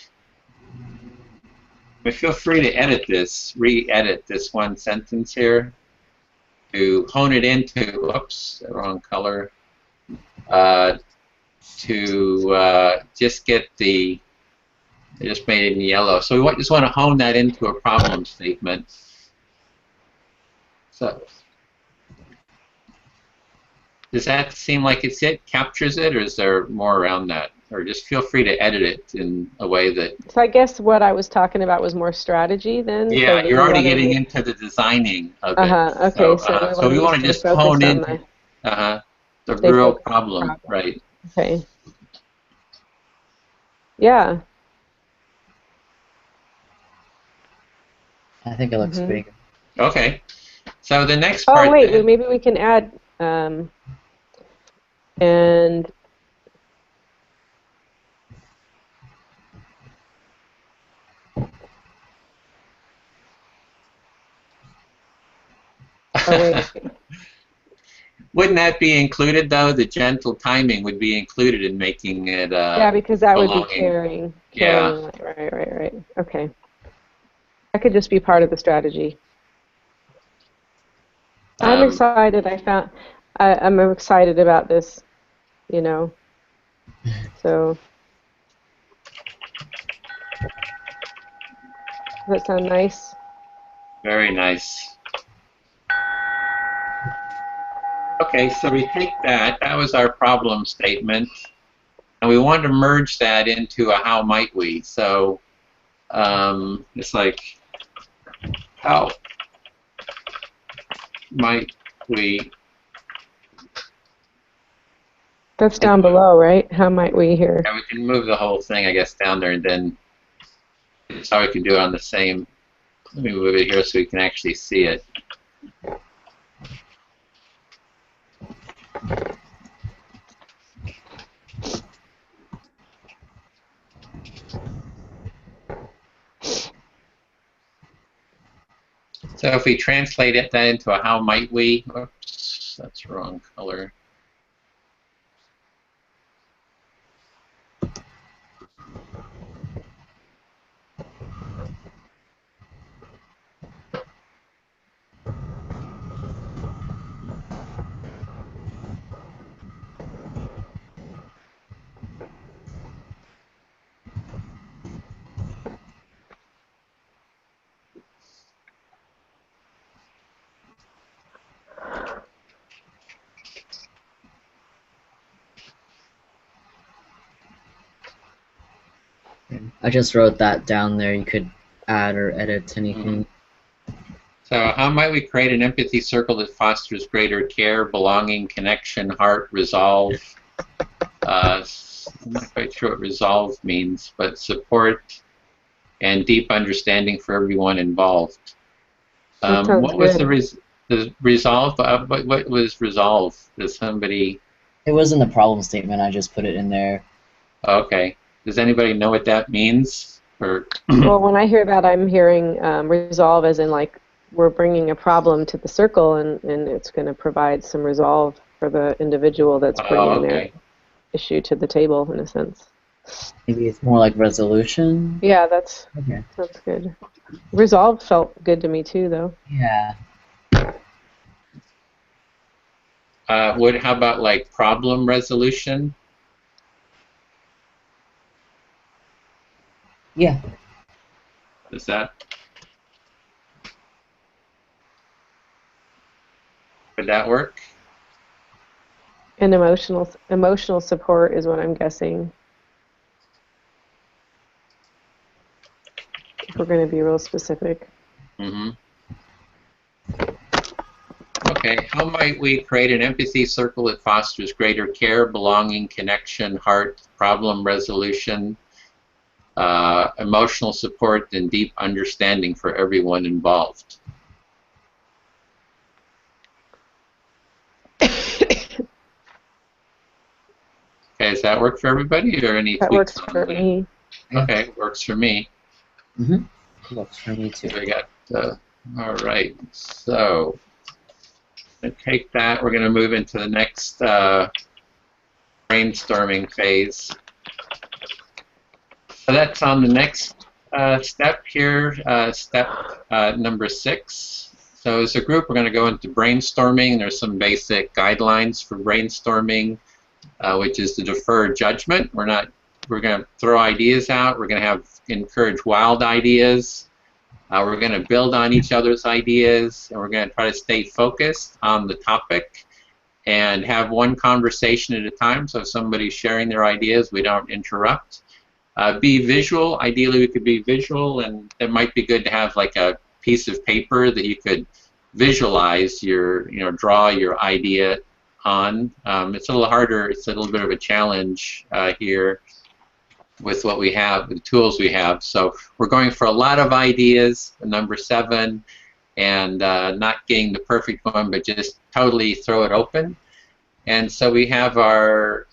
But feel free to edit this, re-edit this one sentence here to hone it into. Oops, wrong color. To just get I just made it in yellow. So we just want to hone that into a problem statement. So does that seem like it captures it, or is there more around that? Or just feel free to edit it in a way that... So I guess what I was talking about was more strategy then? Yeah, so you're already getting into the designing of it. Okay, So we want to just hone into the real problem, right? Okay. Yeah. I think it looks pretty good. Okay. So the next part... Oh, wait, maybe we can add... and... Oh, wait. Wouldn't that be included, though? The gentle timing would be included in making it yeah, because that belonging. would be caring. Yeah. Right. Okay. That could just be part of the strategy. I'm excited. I'm excited about this, So, does that sound nice? Very nice. Okay, so we take that. That was our problem statement. And we want to merge that into a how might we. So it's like, how might we... That's down below, right? How might we here? Yeah, we can move the whole thing, I guess, down there, and then it's how we can do it on the same... Let me move it here so we can actually see it. So if we translate that into a how might we... Oops, that's the wrong color. I just wrote that down there. You could add or edit anything. So how might we create an empathy circle that fosters greater care, belonging, connection, heart, resolve? I'm not quite sure what resolve means, but support and deep understanding for everyone involved. What was the resolve? What was resolve? Does somebody... It was in the problem statement. I just put it in there. Okay. Does anybody know what that means? Or well, when I hear that, I'm hearing resolve as in like we're bringing a problem to the circle and it's going to provide some resolve for the individual that's bringing their issue to the table, in a sense. Maybe it's more like resolution? Yeah, sounds good. Resolve felt good to me too, though. Yeah. How about like problem resolution? Yeah. Is that... Would that work? And emotional support is what I'm guessing. If we're going to be real specific. Okay, how might we create an empathy circle that fosters greater care, belonging, connection, heart, problem resolution, emotional support, and deep understanding for everyone involved? Okay, does that work for everybody, or any That tweaks? works for me. Okay, works for me. Works for me too. We got, all right, so to take that, we're going to move into the next brainstorming phase. So that's on the next step here, step number 6. So as a group, we're going to go into brainstorming. There's some basic guidelines for brainstorming, which is to defer judgment. We're going to throw ideas out. We're going to encourage wild ideas. We're going to build on each other's ideas, and we're going to try to stay focused on the topic and have one conversation at a time. So if somebody's sharing their ideas, we don't interrupt. Be visual. Ideally, we could be visual, and it might be good to have like a piece of paper that you could visualize your, draw your idea on. It's a little harder. It's a little bit of a challenge here with what we have, the tools we have. So we're going for a lot of ideas, number 7, and not getting the perfect one, but just totally throw it open. And so we have our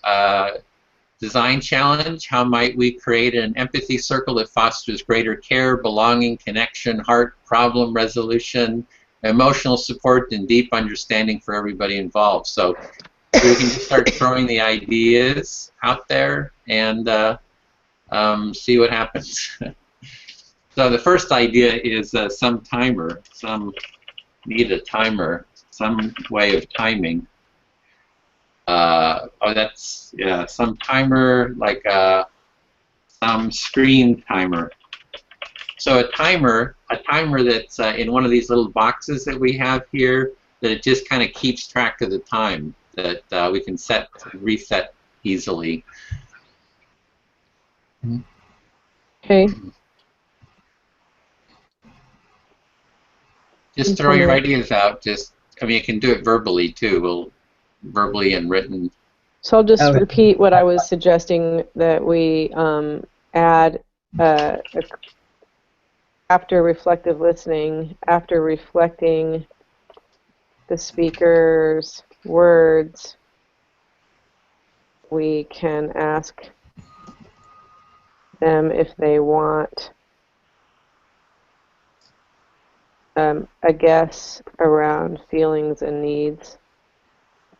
design challenge. How might we create an empathy circle that fosters greater care, belonging, connection, heart, problem resolution, emotional support, and deep understanding for everybody involved? So we can just start throwing the ideas out there and see what happens. So the first idea is some timer. Need a timer, some way of timing. That's, yeah, some timer, like some screen timer. So a timer that's in one of these little boxes that we have here, that it just kind of keeps track of the time, that we can reset easily. Okay. Just throw your ideas out. You can do it verbally too. Verbally and written. So I'll just repeat what I was suggesting, that we add after reflective listening, after reflecting the speaker's words, we can ask them if they want a guess around feelings and needs.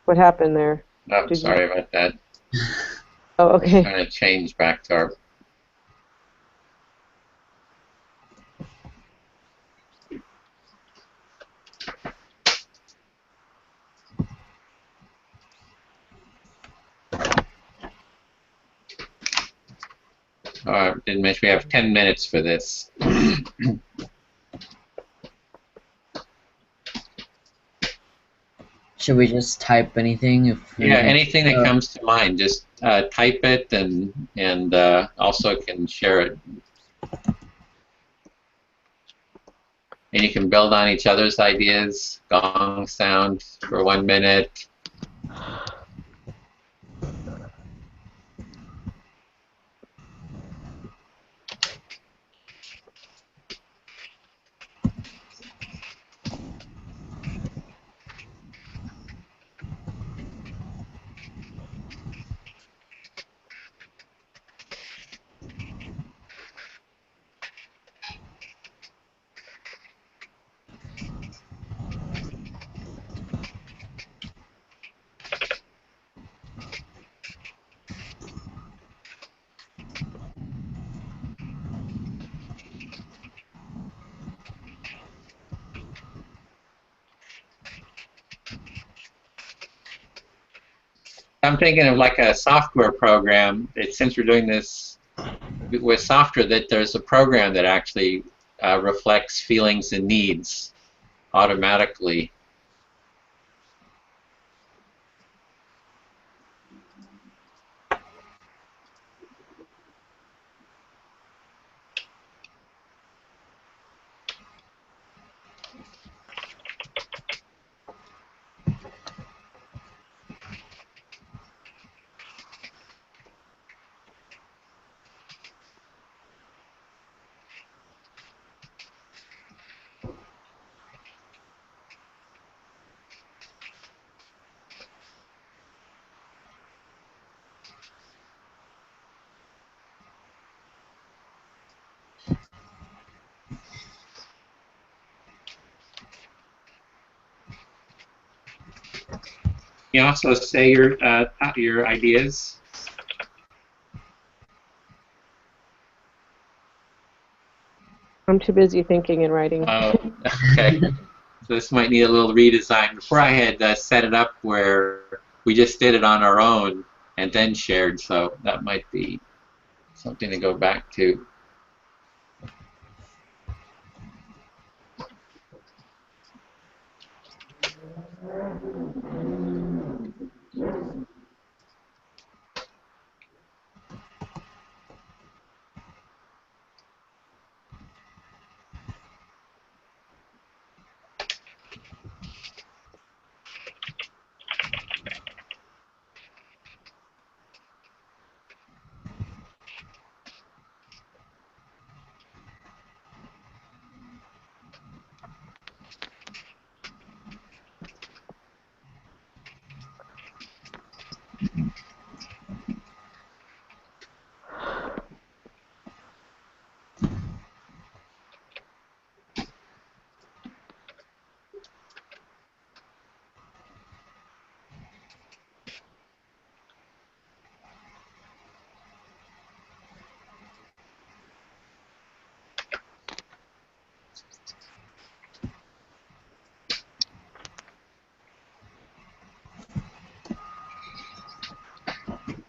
What happened there? Oh, sorry about that. Oh, okay. I'm trying to change back to our... Didn't mention we have 10 minutes for this. Should we just type anything? Yeah, anything that comes to mind, just type it, and also can share it. And you can build on each other's ideas. Gong sound for 1 minute. I'm thinking of like a software program. Since we're doing this with software, that there's a program that actually reflects feelings and needs automatically. You also say your ideas. I'm too busy thinking and writing. Oh, okay. So this might need a little redesign. Before I had set it up where we just did it on our own and then shared, so that might be something to go back to.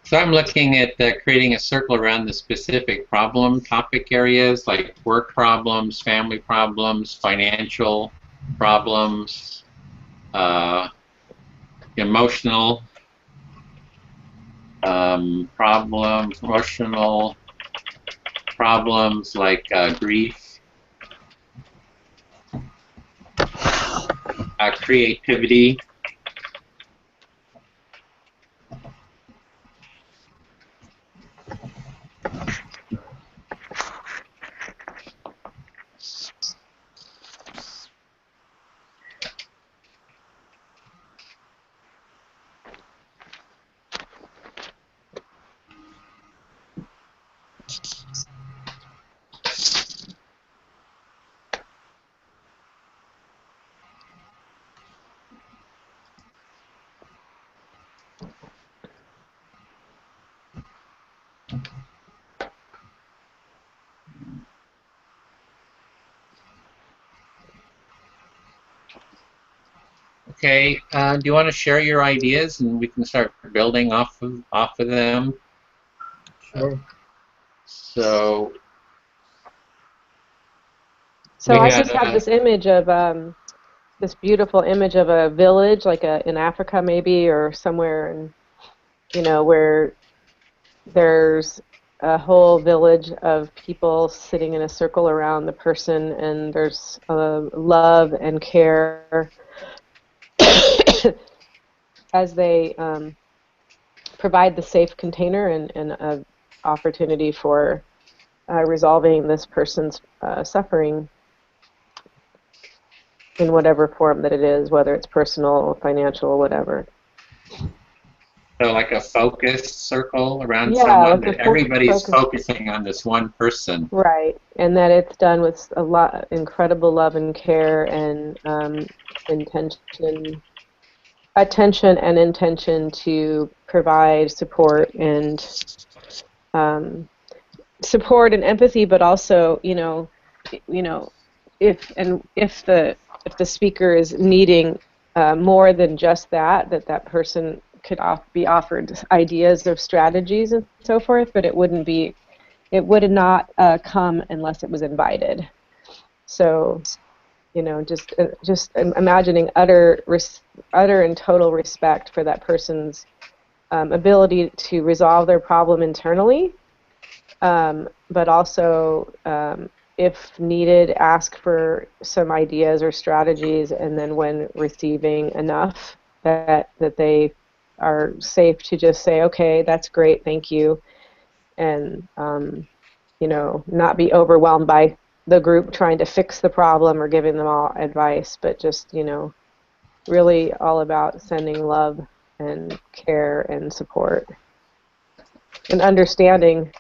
So I'm looking at creating a circle around the specific problem topic areas like work problems, family problems, financial problems, emotional emotional problems like grief, creativity, Okay, do you want to share your ideas and we can start building off of them? Sure. So So I just have this image of this beautiful image of a village, like in Africa maybe, or somewhere, and where there's a whole village of people sitting in a circle around the person, and there's love and care as they provide the safe container and an opportunity for resolving this person's suffering in whatever form that it is, whether it's personal, financial, whatever. So like a focused circle around Yeah, someone like that everybody's focusing on this one person. Right, and that it's done with a lot, incredible love and care and attention and intention to provide support and empathy, but also, if the speaker is needing more than just that person could be offered ideas of strategies and so forth, but it would not come unless it was invited. So, just imagining utter and total respect for that person's ability to resolve their problem internally, but also, if needed, ask for some ideas or strategies, and then when receiving enough, that they are safe to just say, okay, that's great, thank you, and not be overwhelmed by the group trying to fix the problem or giving them all advice, but just, really all about sending love and care and support and understanding,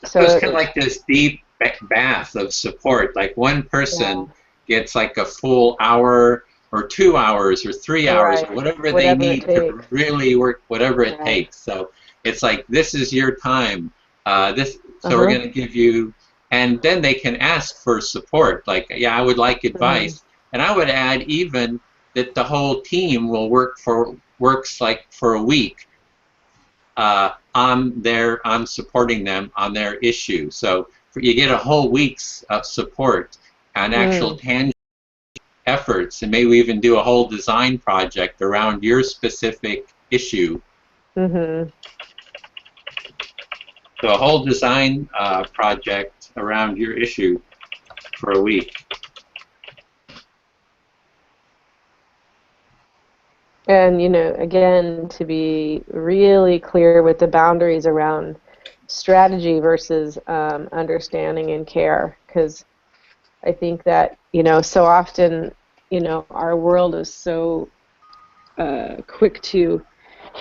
So it's kind of like this deep bath of support. Like one person gets like a full hour or 2 hours or 3 hours or Right. whatever they Whatever it need to takes. really work, whatever it Right. takes. So it's like, this is your time. So we're Uh-huh. going to give you, and then they can ask for support. Like, yeah, I would like Mhm. advice. And I would add even that the whole team will works like for a week on supporting them on their issue. So you get a whole week's support on actual Mm. tangible efforts, and maybe we even do a whole design project around your specific issue. Mhm. So a whole design project around your issue for a week. And, again, to be really clear with the boundaries around strategy versus understanding and care, because I think that, so often, our world is so quick to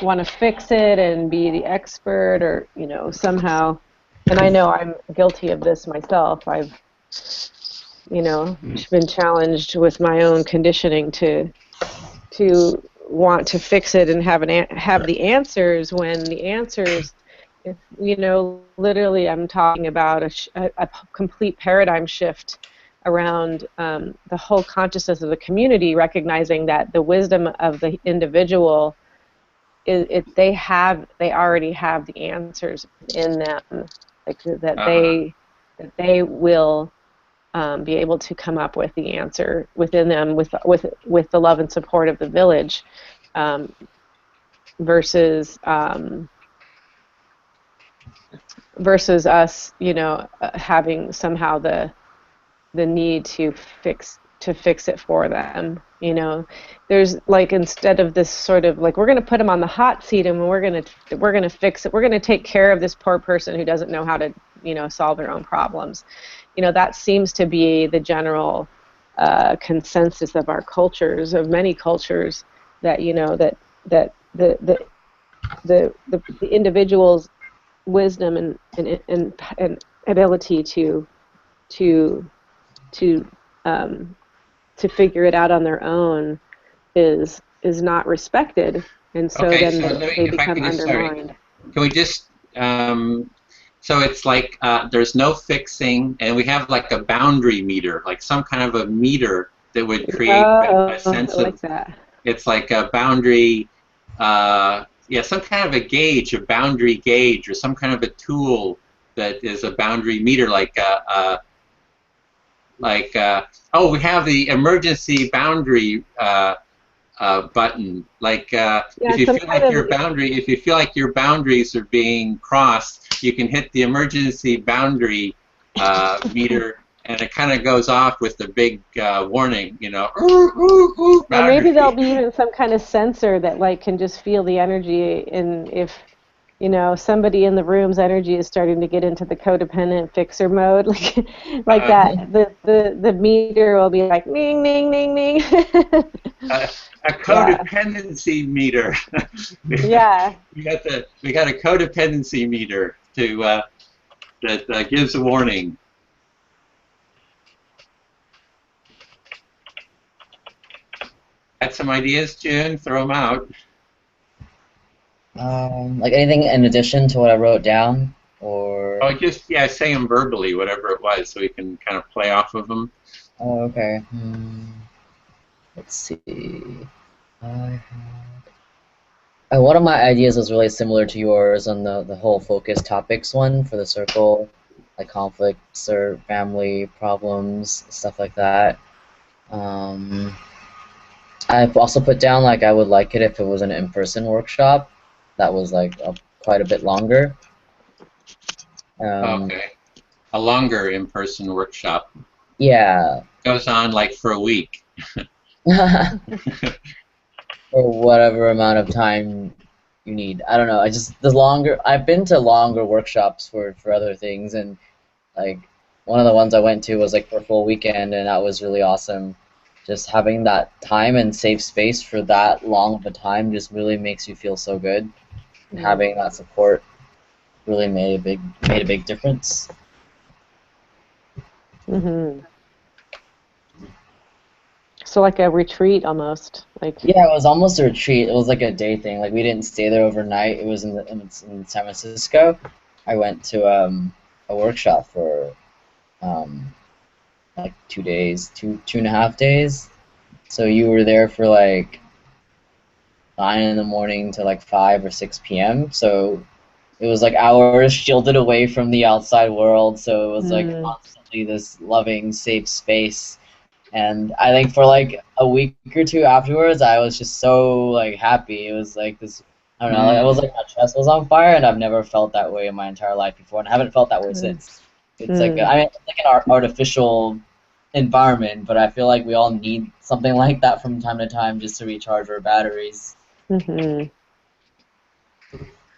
want to fix it and be the expert, or, somehow, and I know I'm guilty of this myself. I've, been challenged with my own conditioning to want to fix it and have the answers, when the answers, if, literally I'm talking about a complete paradigm shift around the whole consciousness of the community, recognizing that the wisdom of the individual they already have the answers in them, like that they will be able to come up with the answer within them, with the love and support of the village, um, versus versus us, having somehow the need to fix it for them. There's like, instead of this sort of like, we're going to put them on the hot seat and we're going to fix it. We're going to take care of this poor person who doesn't know how to solve their own problems. That seems to be the general consensus of our cultures, of many cultures, that the individual's wisdom and ability to to um, to figure it out on their own is not respected, and so Okay, then so they if I become can just, sorry, undermined. can we just, so it's like there's no fixing, and we have like a boundary meter, like some kind of a meter that would create a Oh, I sense like of, that. it's like a boundary, yeah, some kind of a gauge, a boundary gauge, or some kind of a tool that is a boundary meter, oh, we have the emergency boundary button. Yeah, some kind of. If you feel like your boundaries are being crossed, you can hit the emergency boundary meter, and it kind of goes off with the big warning, ooh, ooh, ooh, Or maybe there'll boundary. be even some kind of sensor that like can just feel the energy, and if somebody in the room's energy is starting to get into the codependent fixer mode, like Uh, that, the meter will be like ning ning ning ning. a, a Yeah, codependency meter. yeah. We got a codependency meter that gives a warning. Got some ideas, June? Throw them out. Like anything in addition to what I wrote down, or Oh, just, yeah, say them verbally, whatever it was, so we can kind of play off of them. oh, okay. Let's see. I had one of my ideas was really similar to yours on the whole focus topics one for the circle, like conflicts or family problems, stuff like that. Um, I've also put down like I would like it if it was an in-person workshop that was like quite a bit longer. Um, Okay. A longer in-person workshop. yeah. Goes on like for a week. For whatever amount of time you need. I don't know. I just the longer I've been to longer workshops for other things, and like one of the ones I went to was like for a full weekend, and that was really awesome. Just having that time and safe space for that long of a time just really makes you feel so good. And Mm. having that support really made a big difference. Hmm. So like a retreat almost, like. Yeah, it was almost a retreat. It was like a day thing. Like we didn't stay there overnight. It was in San Francisco. I went to a workshop for um, like 2 days, 2.5 days. So you were there for like 9 in the morning to like 5 or 6 p.m. So it was like hours shielded away from the outside world. So it was like Mm. constantly this loving, safe space. And I think for like a week or two afterwards, I was just so like happy. It was like this, I don't know, like, it was Mm. like my chest was on fire, and I've never felt that way in my entire life before, and I haven't felt that way Mm. since. It's like Mm. I mean, it's like an artificial environment, but I feel like we all need something like that from time to time just to recharge our batteries. Mm-hmm.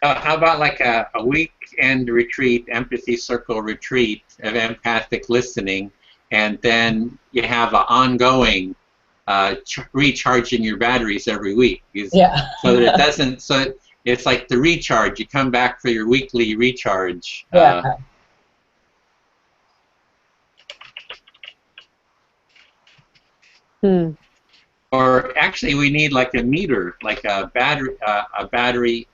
How about like a weekend retreat, empathy circle retreat of empathic listening, and then you have an ongoing recharging your batteries every week, Yeah. so that it doesn't. So it's like the recharge. You come back for your weekly recharge. Yeah. Hmm. Or actually, we need like a meter, like a battery. A battery.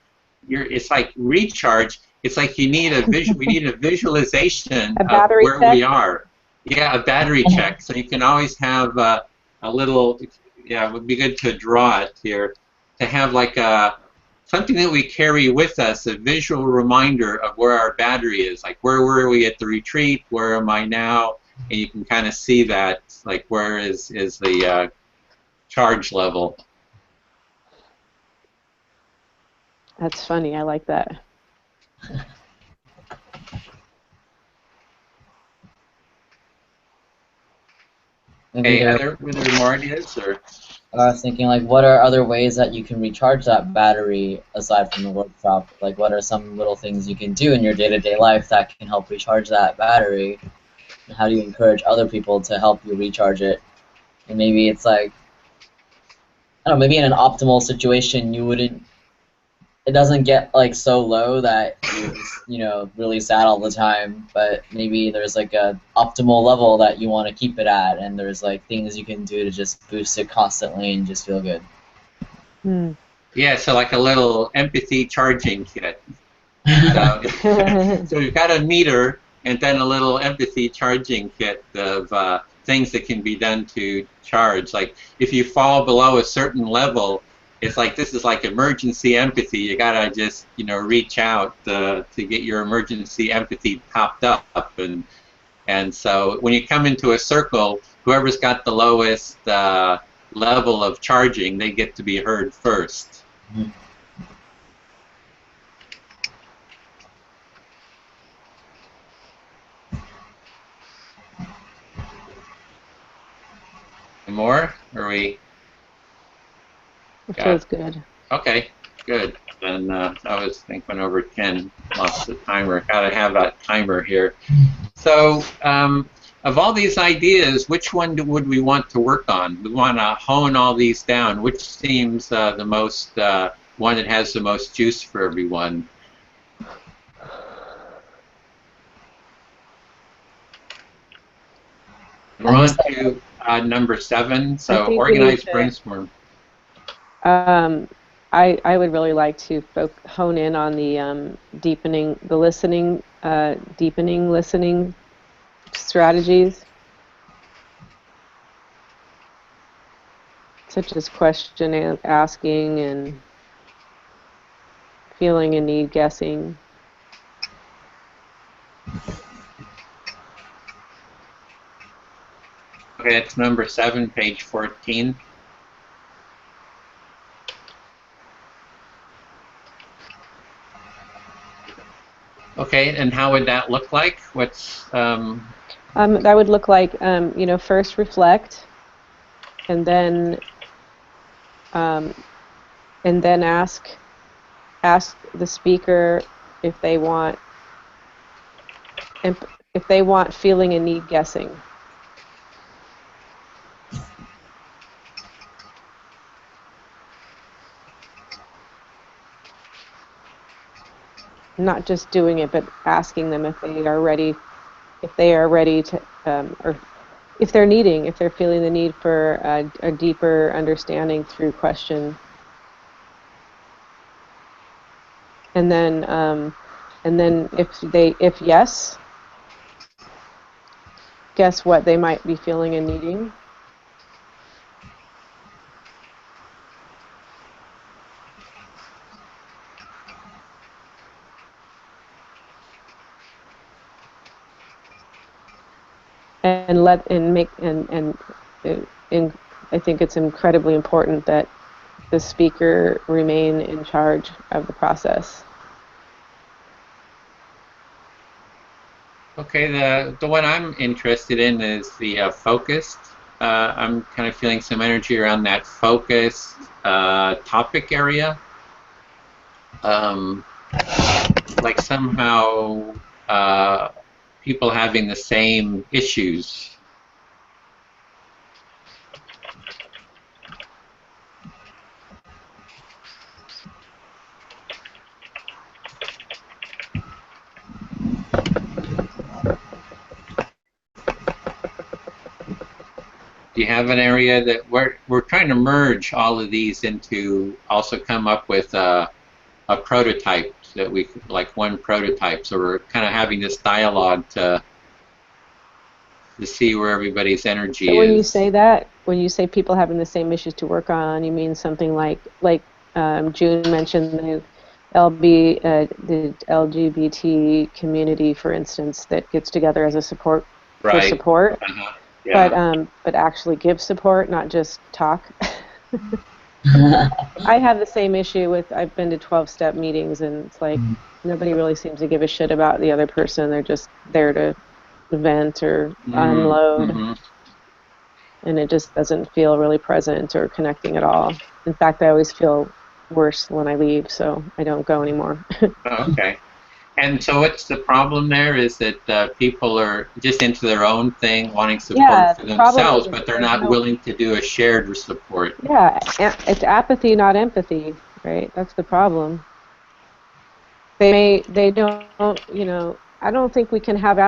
It's like recharge. It's like you need a visual. We need a visualization A of battery where check? we are. Yeah, a battery check. So you can always have a little. Yeah, it would be good to draw it here, to have like a something that we carry with us, a visual reminder of where our battery is. Like where were we at the retreat? Where am I now? And you can kind of see that. Like where is the charge level. That's funny. I like that. Maybe Hey, there. were there more ideas or? I was thinking, like, what are other ways that you can recharge that battery aside from the workshop? Like, what are some little things you can do in your day-to-day life that can help recharge that battery? And how do you encourage other people to help you recharge it? And maybe it's like, I don't know, maybe in an optimal situation, you wouldn't, it doesn't get like so low that you're just, really sad all the time, but maybe there's like a optimal level that you want to keep it at, and there's like things you can do to just boost it constantly and just feel good. Hmm. Yeah, so like a little empathy charging kit. So, so we've got a meter and then a little empathy charging kit of things that can be done to charge. Like if you fall below a certain level, it's like this is like emergency empathy. You gotta just reach out to get your emergency empathy popped up, and so when you come into a circle, whoever's got the lowest level of charging, they get to be heard first. More? Or we It got? feels good. Okay, good. And I was thinking over 10, lost the timer. Gotta have that timer here. So, of all these ideas, which one would we want to work on? We want to hone all these down. Which seems the most, one that has the most juice for everyone? We're on to number 7, so organized brainstorm. I would really like to hone in on the deepening listening strategies, such as question asking and feeling a need guessing. Okay, it's number 7, page 14. Okay, and how would that look like? What's that would look like first reflect, and then ask the speaker if they want feeling and need guessing. Not just doing it, but asking them if they are ready to, or if they're feeling the need for a deeper understanding through question. And then if yes, guess what they might be feeling and needing. And I think it's incredibly important that the speaker remain in charge of the process. Okay, the one I'm interested in is the focused. I'm kind of feeling some energy around that focused topic area. Like somehow people having the same issues. Do you have an area that we're trying to merge all of these into also come up with a prototype that we like one prototype? So we're kind of having this dialogue to see where everybody's energy is. When you say that, when you say people having the same issues to work on, you mean something like June mentioned the LGBT community, for instance, that gets together as a support for support. Yeah. But actually give support, not just talk. I have the same issue with, I've been to 12-step meetings, and it's like nobody really seems to give a shit about the other person. They're just there to vent or unload. And it just doesn't feel really present or connecting at all. In fact, I always feel worse when I leave, so I don't go anymore. Okay. And so what's the problem there is that people are just into their own thing, wanting support for themselves, but they're not willing to do a shared support. Yeah, it's apathy, not empathy, right? That's the problem. They don't, I don't think we can have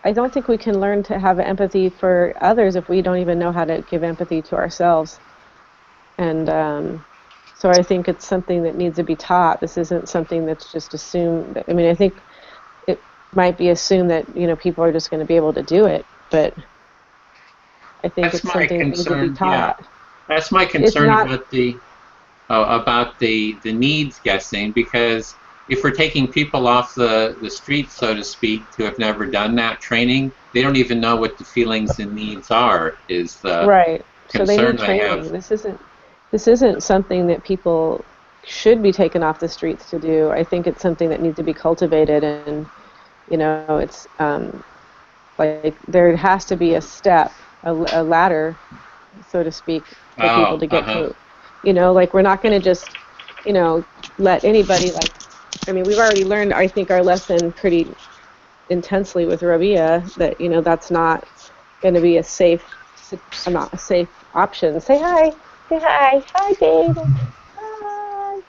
I don't think we can learn to have empathy for others if we don't even know how to give empathy to ourselves. And so I think it's something that needs to be taught. This isn't something that's just assumed. I mean, I think it might be assumed that, people are just going to be able to do it, but I think it's something that needs to be taught. Yeah. That's my concern about the needs guessing, because if we're taking people off the street, so to speak, who have never done that training, they don't even know what the feelings and needs are, is the concern so they need training. This isn't something that people should be taken off the streets to do. I think it's something that needs to be cultivated, and it's like there has to be a step, a ladder, so to speak, for people to get to. Like we're not going to just, let anybody we've already learned, I think, our lesson pretty intensely with Rabia that that's not going to be a safe option. Say hi. Say hi. Hi, babe. Hi.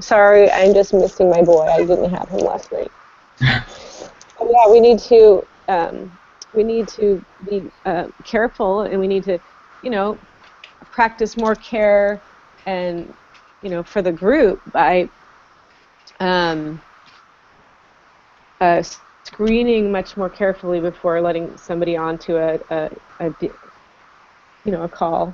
Sorry, I'm just missing my boy. I didn't have him last night. But yeah, we need to be careful, and we need to, practice more care and, for the group by screening much more carefully before letting somebody onto a call,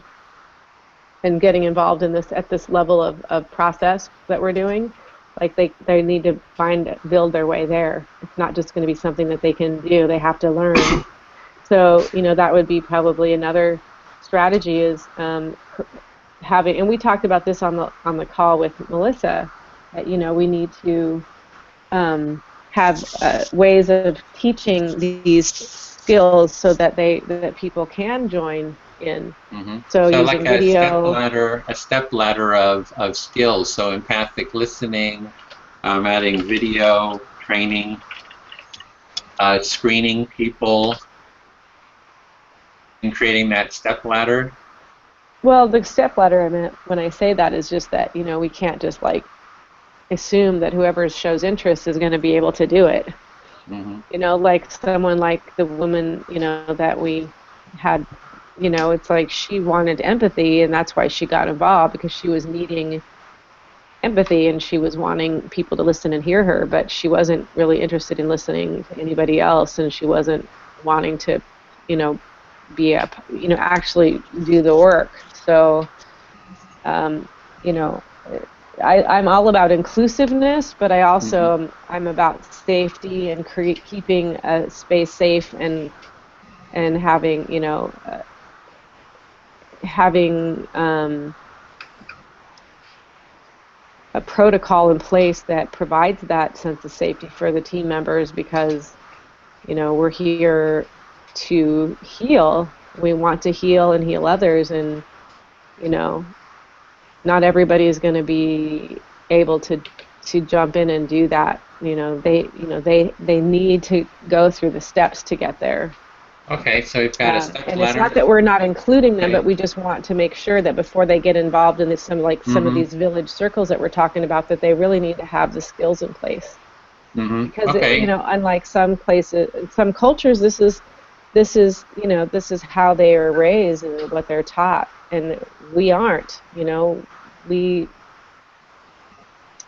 and getting involved in this at this level of process that we're doing. Like they need to build their way there. It's not just going to be something that they can do. They have to learn. So that would be probably another strategy is having. And we talked about this on the call with Melissa. That we need to have ways of teaching these skills so that people can join in. So using like video, a step ladder of skills. So empathic listening, adding video training, screening people, and creating that step ladder. Well, the step ladder I meant when I say that is just that we can't just assume that whoever shows interest is going to be able to do it. Mm-hmm. You know, like someone like the woman, you know, that we had, you know, it's like she wanted empathy, and that's why she got involved, because she was needing empathy and she was wanting people to listen and hear her, but she wasn't really interested in listening to anybody else, and she wasn't wanting to, you know, be a, you know, actually do the work. So, um, you know, I'm all about inclusiveness, but I Mm-hmm. also I'm about safety and keeping a space safe, and having, you know, having a protocol in place that provides that sense of safety for the team members, because, you know, we're here to heal. We want to heal and heal others, and, you know, not everybody is going to be able to jump in and do that. They need to go through the steps to get there. Okay, so we've got a step And it's ladder. not that we're not including them, Okay. but we just want to make sure that before they get involved in this, some of Mm-hmm. these village circles that we're talking about, that they really need to have the skills in place. Mm-hmm. Because you Okay. know, unlike some places, some cultures, you know, this is how they are raised and what they're taught, and we aren't. You know, we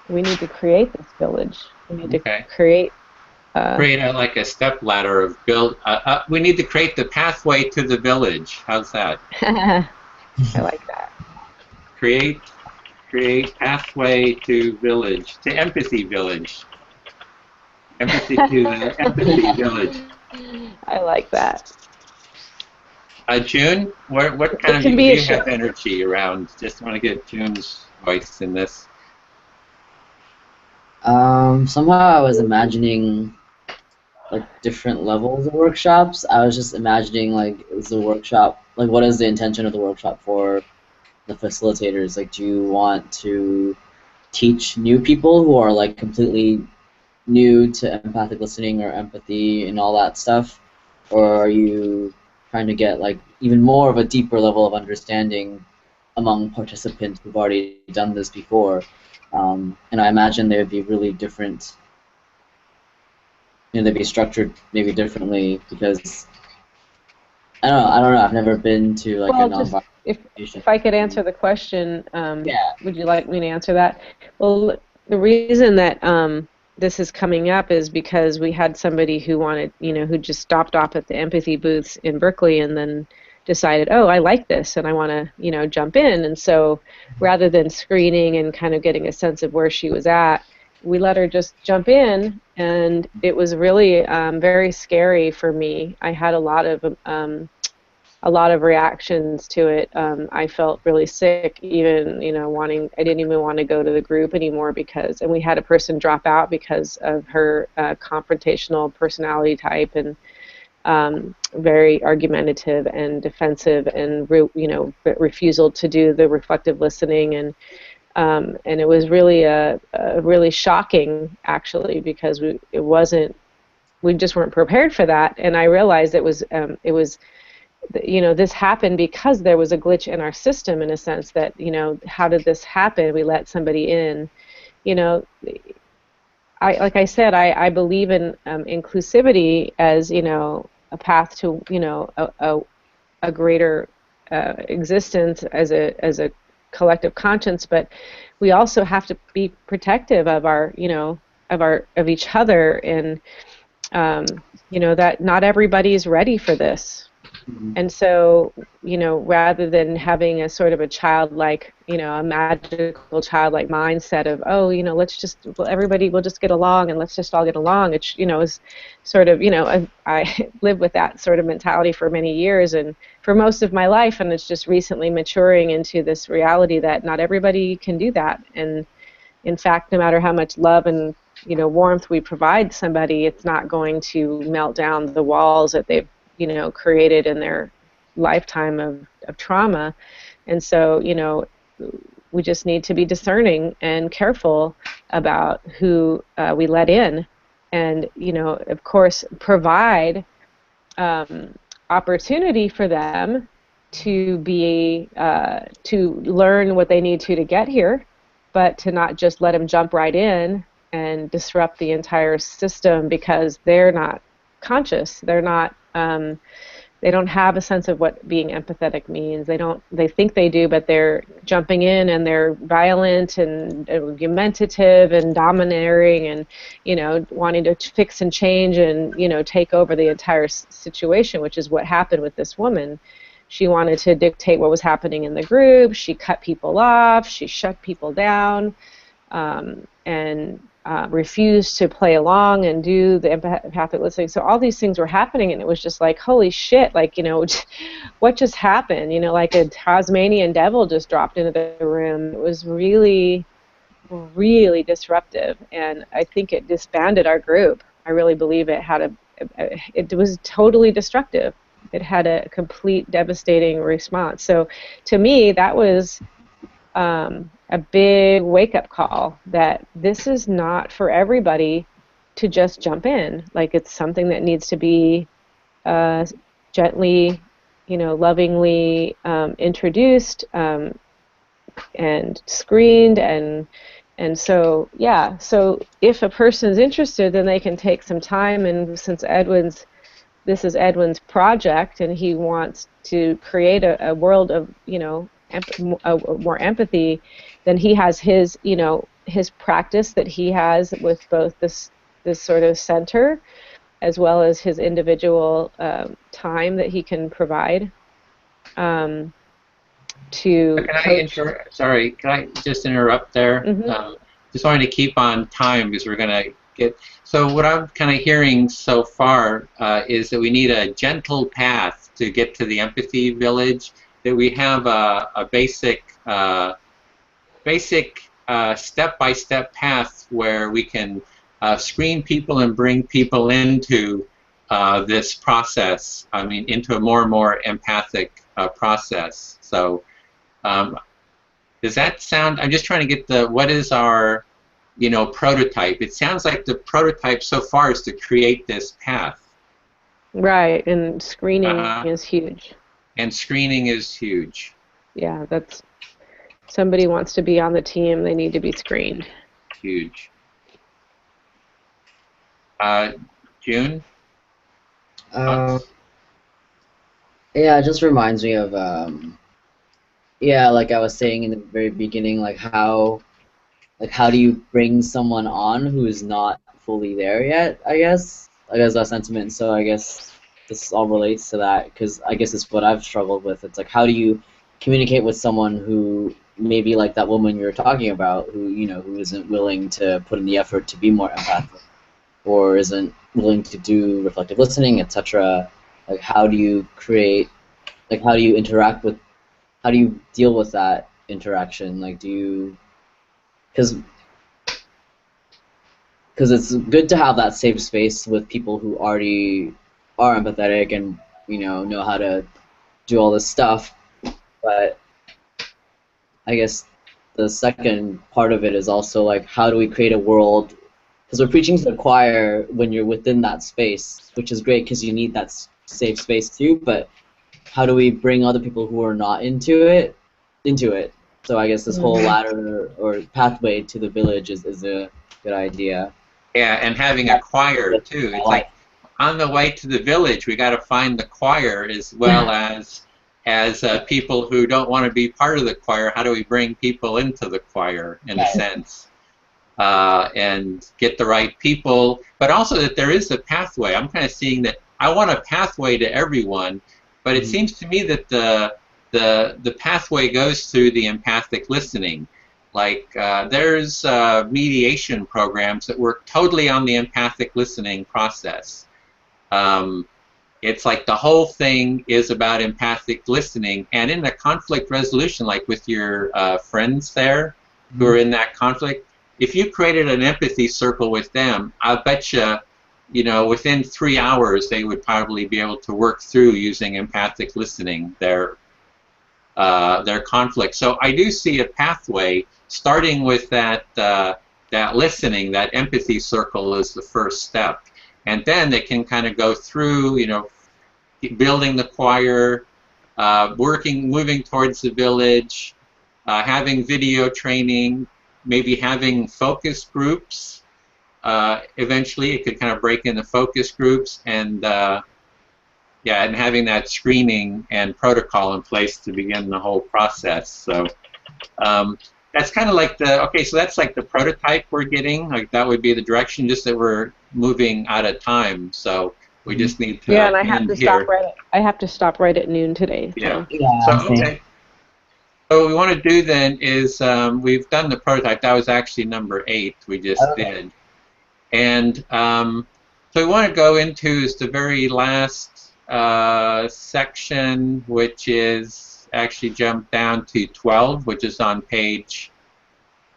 we need to create this village. We need to Okay. create. Create like a step ladder of build. We need to create the pathway to the village. How's that? I like that. Create, create pathway to village, to empathy village. Empathy to the empathy village. I like that. June, what kind It of can do be a you show. have energy around? Just want to get June's voice in this. Somehow I was imagining like different levels of workshops. I was just imagining like, is the workshop, like, what is the intention of the workshop for the facilitators? Like, do you want to teach new people who are like completely new to empathic listening or empathy and all that stuff, or are you trying to get like even more of a deeper level of understanding among participants who've already done this before? And I imagine they would be really different. You know, they'd be structured maybe differently because I don't know. I've never been to like a Well, just nonviolent if patient. if I could answer the question, Yeah. would you like me to answer that? Well, the reason that this is coming up is because we had somebody who wanted, you know, who just stopped off at the empathy booths in Berkeley and then decided, oh, I like this and I want to, you know, jump in. And so rather than screening and kind of getting a sense of where she was at, we let her just jump in, and it was really very scary for me. I had a lot of reactions to it. I felt really sick, even, you know, I didn't even want to go to the group anymore and we had a person drop out because of her confrontational personality type, and very argumentative and defensive, and refusal to do the reflective listening, and it was really a really shocking, actually, because we just weren't prepared for that, and I realized it was, you know, this happened because there was a glitch in our system, in a sense that, you know, how did this happen? We let somebody in, you know. Like I said, I believe in inclusivity as, you know, a path to, you know, a greater existence as a collective conscience, but we also have to be protective of our, you know, of each other, and you know, that not everybody is ready for this. Mm-hmm. And so, you know, rather than having a sort of a childlike, you know, a magical childlike mindset of, oh, you know, everybody will just get along and let's just all get along. It's, you know, is sort of, you know, I lived with that sort of mentality for many years and for most of my life. And it's just recently maturing into this reality that not everybody can do that. And in fact, no matter how much love and, you know, warmth we provide somebody, it's not going to melt down the walls that they've, you know, created in their lifetime of trauma. And so, you know, we just need to be discerning and careful about who we let in, and, you know, of course, provide opportunity for them to learn what they need to get here, but to not just let them jump right in and disrupt the entire system because they're not conscious. They're not. They don't have a sense of what being empathetic means. They think they do, but they're jumping in and they're violent and argumentative and domineering and, wanting to fix and change and, take over the entire situation, which is what happened with this woman. She wanted to dictate what was happening in the group. She cut people off. She shut people down, and refused to play along and do the empathic listening. So all these things were happening, and it was just like, holy shit, like, what just happened? Like a Tasmanian devil just dropped into the room. It was really, really disruptive, and I think it disbanded our group. I really believe it was totally destructive. It had a complete devastating response. So to me, that was a big wake-up call that this is not for everybody to just jump in. Like, it's something that needs to be gently, lovingly introduced and screened, and so, yeah. So if a person's interested, then they can take some time, and since this is Edwin's project, and he wants to create a world of, more empathy, then he has his, his practice that he has with both this sort of center, as well as his individual time that he can provide to Sorry, can I just interrupt there? Mm-hmm. Just wanted to keep on time because we're going to get. So what I'm kind of hearing so far is that we need a gentle path to get to the empathy village. That we have a basic step-by-step path where we can screen people and bring people into this process. I mean, into a more and more empathic process. So, does that sound? I'm just trying to get what is our, prototype? It sounds like the prototype so far is to create this path. Right, and screening is huge. And screening is huge. Yeah, that's. Somebody wants to be on the team, they need to be screened. Huge. June? Yeah, it just reminds me of, like I was saying in the very beginning, how do you bring someone on who is not fully there yet, I guess that sentiment. So I guess this all relates to that, because I guess it's what I've struggled with. It's like, how do you communicate with someone who maybe like that woman you're talking about, who who isn't willing to put in the effort to be more empathic, or isn't willing to do reflective listening, etc. Like, how do you create, how do you interact with, how do you deal with that interaction? Like, do you, because it's good to have that safe space with people who already are empathetic and know how to do all this stuff, but I guess the second part of it is also like, how do we create a world, because we're preaching to the choir when you're within that space, which is great because you need that safe space too, but how do we bring other people who are not into it? So I guess this whole ladder or pathway to the village is a good idea. Yeah, and having a choir too. It's like, on the way to the village, we got to find the choir as well as people who don't want to be part of the choir. How do we bring people into the choir, in a sense, and get the right people, but also that there is a pathway. I'm kind of seeing that I want a pathway to everyone, but it seems to me that the pathway goes through the empathic listening. Like, there's mediation programs that work totally on the empathic listening process. It's like the whole thing is about empathic listening, and in the conflict resolution, like with your friends there who are in that conflict, if you created an empathy circle with them, I bet you, within 3 hours they would probably be able to work through using empathic listening their conflict. So I do see a pathway starting with that listening. That empathy circle is the first step. And then they can kind of go through, building the choir, moving towards the village, having video training, maybe having focus groups eventually it could kind of break into focus groups, and yeah, and having that screening and protocol in place to begin the whole process. So that's kind of like okay, so that's like the prototype we're getting. Like that would be the direction, just that we're moving out of time. So we just need to and I have end to here. stop right at noon today. Yeah. Yeah, So okay. So what we want to do then is we've done the prototype. That was actually number 8 we just did. And so we want to go into is the very last section, which is actually jumped down to 12, which is on page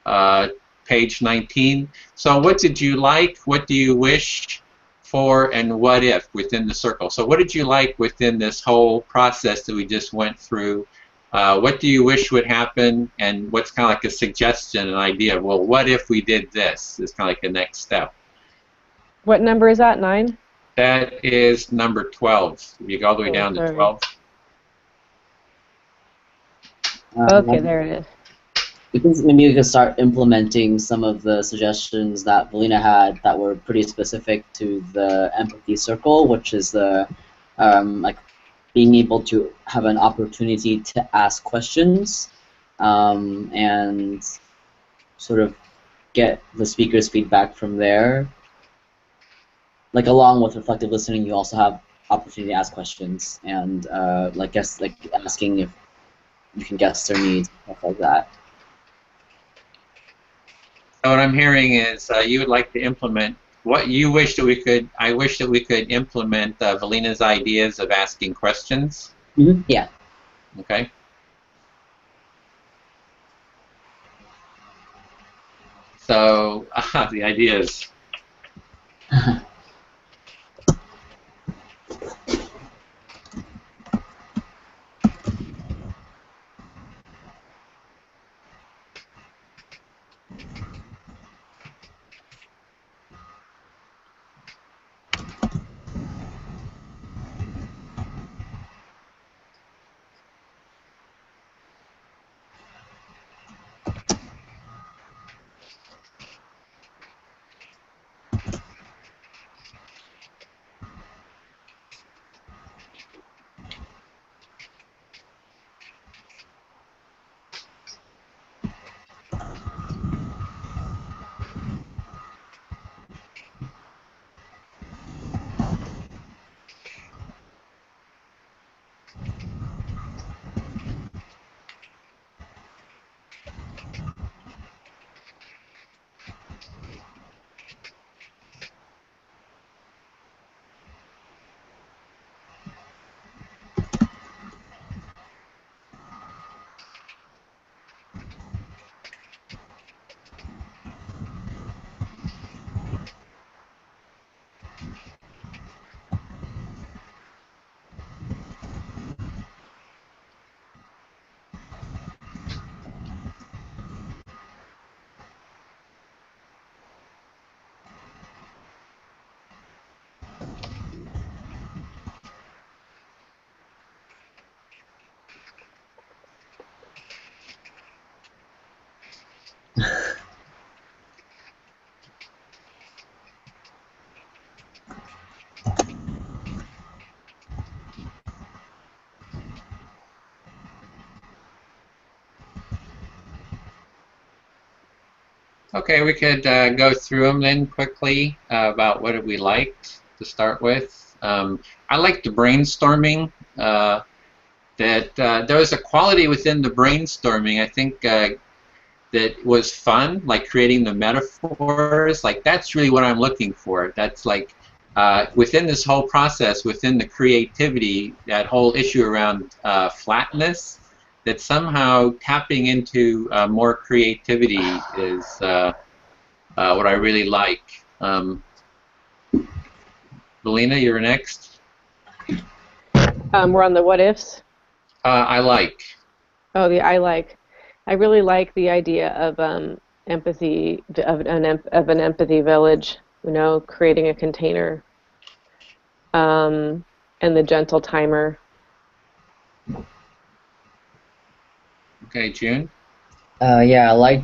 19. So what did you like? What do you wish for? And what if within the circle? So what did you like within this whole process that we just went through? What do you wish would happen? And what's kind of like a suggestion, an idea? Well, what if we did this? Is kind of like a next step. What number is that? 9? That is number 12. You go all the way down to 12. Okay, there it is. Maybe we could start implementing some of the suggestions that Valina had that were pretty specific to the empathy circle, which is the like being able to have an opportunity to ask questions and sort of get the speaker's feedback from there. Like along with reflective listening, you also have opportunity to ask questions and like asking if you can guess their needs, stuff like that. So what I'm hearing is you would like to implement what you wish that we could. I wish that we could implement Valina's ideas of asking questions. Mm-hmm. Yeah. Okay. So the ideas. Okay, we could go through them then quickly about what we liked to start with. I liked the brainstorming. That there was a quality within the brainstorming. I think that was fun, like creating the metaphors. Like that's really what I'm looking for. That's like within this whole process, within the creativity, that whole issue around flatness. That somehow tapping into more creativity is what I really like. Valina, you're next. We're on the what ifs. I like. Oh, I really like the idea of empathy, of an empathy village. You know, creating a container, and the gentle timer. Okay, June. Yeah, I like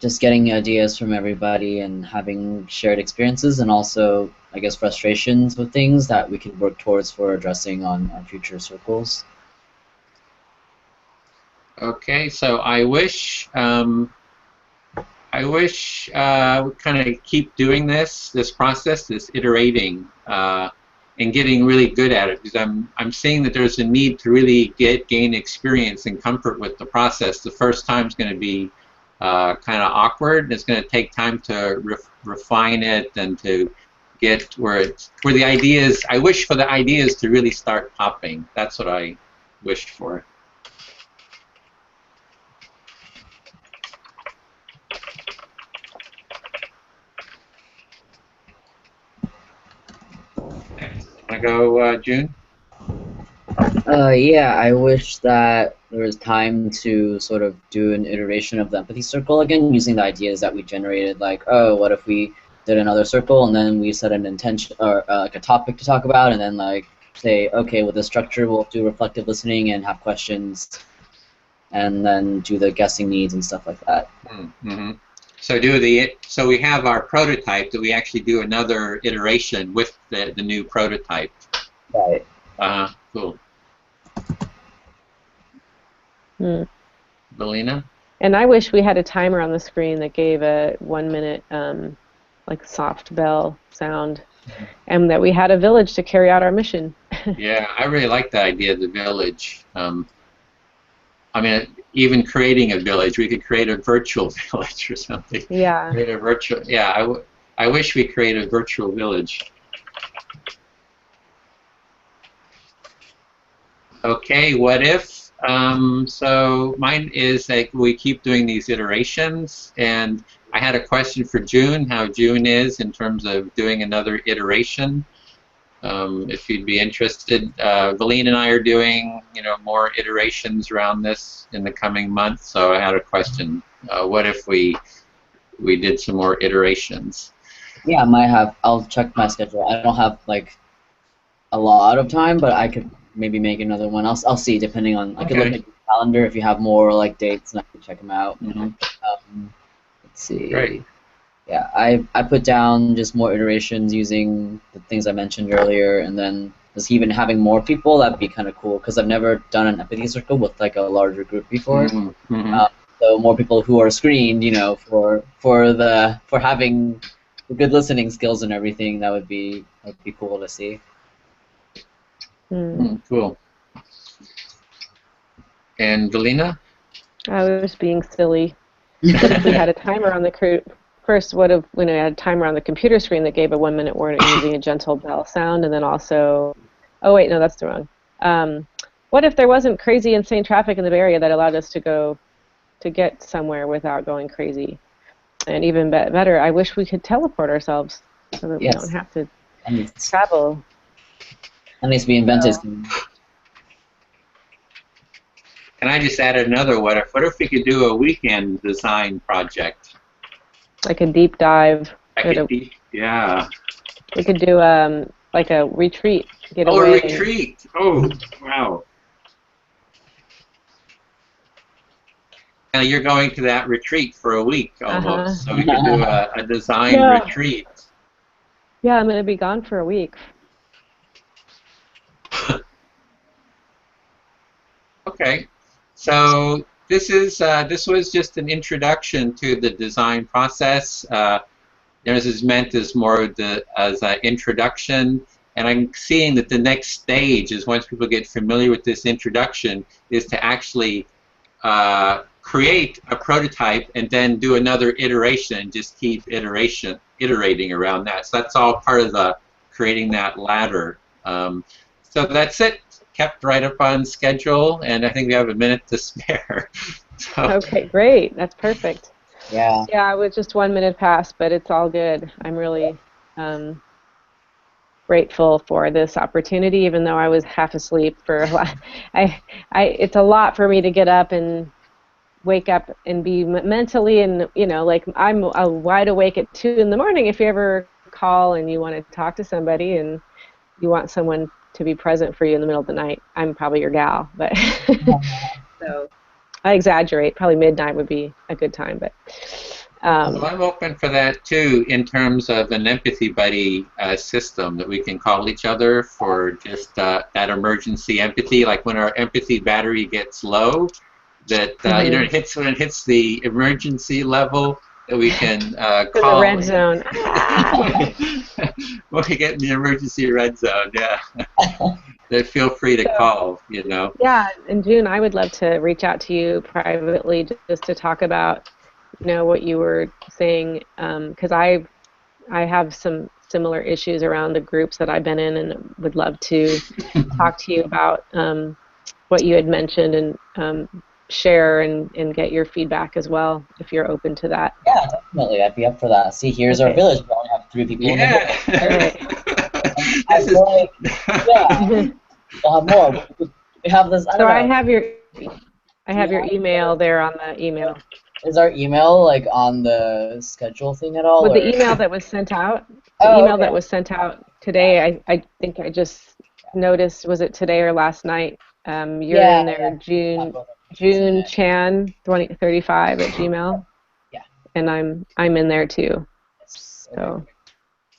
just getting ideas from everybody and having shared experiences, and also, I guess, frustrations with things that we can work towards for addressing on future circles. Okay, so I wish we kind of keep doing this process, this iterating, and getting really good at it, because I'm seeing that there's a need to really gain experience and comfort with the process. The first time is going to be kind of awkward, and it's going to take time to refine it and to get where the ideas. I wish for the ideas to really start popping. That's what I wished for. Want to go, June? Yeah, I wish that there was time to sort of do an iteration of the empathy circle again, using the ideas that we generated. Like, oh, what if we did another circle, and then we set an intention or like a topic to talk about, and then like say, okay, with this structure, we'll do reflective listening and have questions, and then do the guessing needs and stuff like that. Mm-hmm. So so we have our prototype. Do we actually do another iteration with the new prototype? Right. Cool. Belina? And I wish we had a timer on the screen that gave a 1 minute like soft bell sound, and that we had a village to carry out our mission. Yeah, I really like the idea of the village. I mean, even creating a village, we could create a virtual village or something. Yeah. Create a virtual. Yeah, I wish we created a virtual village. Okay, what if? So mine is like we keep doing these iterations, and I had a question for June, how June is in terms of doing another iteration. If you'd be interested, Valine and I are doing, more iterations around this in the coming months. So I had a question: what if we did some more iterations? Yeah, I might have. I'll check my schedule. I don't have like a lot of time, but I could maybe make another one. I'll see, depending on. I could look at your calendar if you have more like dates, and I can check them out. Mm-hmm. Let's see. Great. Yeah, I put down just more iterations using the things I mentioned earlier, and then just even having more people, that'd be kind of cool, because I've never done an empathy circle with like a larger group before. Mm-hmm. So more people who are screened, for having the good listening skills and everything, that'd be cool to see. Cool. And Valina? I was being silly. What if we had a timer on the first? What if we had a timer on the computer screen that gave a 1 minute warning using a gentle bell sound, and then also, oh wait, no, that's the wrong. What if there wasn't crazy, insane traffic in the Bay Area that allowed us to get somewhere without going crazy? And even better, I wish we could teleport ourselves so that we don't have to travel. That needs to be invented. And I just added another what if. What if we could do a weekend design project? Like a deep dive. Yeah. We could do like a retreat. Get away. A retreat. Oh, wow. Now you're going to that retreat for a week almost. So we could do a design retreat. Yeah, I'm going to be gone for a week. Okay. So this was just an introduction to the design process. This is meant as more of as an introduction, and I'm seeing that the next stage is, once people get familiar with this introduction, is to actually create a prototype and then do another iteration and just keep iterating around that. So that's all part of the creating that ladder. So that's it. Kept right up on schedule, and I think we have a minute to spare. So. Okay, great. That's perfect. Yeah. Yeah, I was just 1 minute past, but it's all good. I'm really grateful for this opportunity, even though I was half asleep for a while. It's a lot for me to get up and wake up and be mentally, and like I'm wide awake at 2 in the morning. If you ever call and you want to talk to somebody and you want someone to be present for you in the middle of the night, I'm probably your gal, but so I exaggerate. Probably midnight would be a good time, but Well, I'm open for that too, in terms of an empathy buddy system that we can call each other for just that emergency empathy. Like when our empathy battery gets low, that you know, when it hits the emergency level, that we can call. The red zone. When we get in the emergency red zone, yeah. Then feel free to call. You know. Yeah, in June, I would love to reach out to you privately just to talk about, you know, what you were saying, because I have some similar issues around the groups that I've been in, and would love to talk to you about what you had mentioned, and share and get your feedback as well, if you're open to that. Yeah, definitely. I'd be up for that. See, here's our village. We only have 3 people in the book. Yeah. I feel like, yeah, we'll have more. We have this. I don't know. I have your email there on the email. Is our email like on the schedule thing at all? With the email that was sent out, that was sent out today, I think I just noticed, was it today or last night? You're in there, June Chan 2035 at Gmail. Yeah. And I'm in there too. So.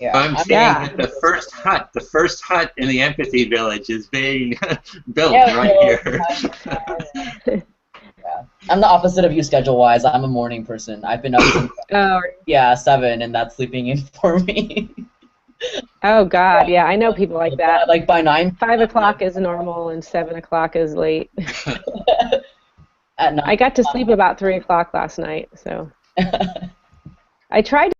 Yeah. I'm seeing that the first hut in the empathy village is being built right here. Yeah. I'm the opposite of you schedule-wise. I'm a morning person. I've been up since 7, and that's sleeping in for me. Oh God, yeah, I know people like that. Like by 9. 5 o'clock is normal, and 7 o'clock is late. At night. I got to sleep about 3 o'clock last night, so I tried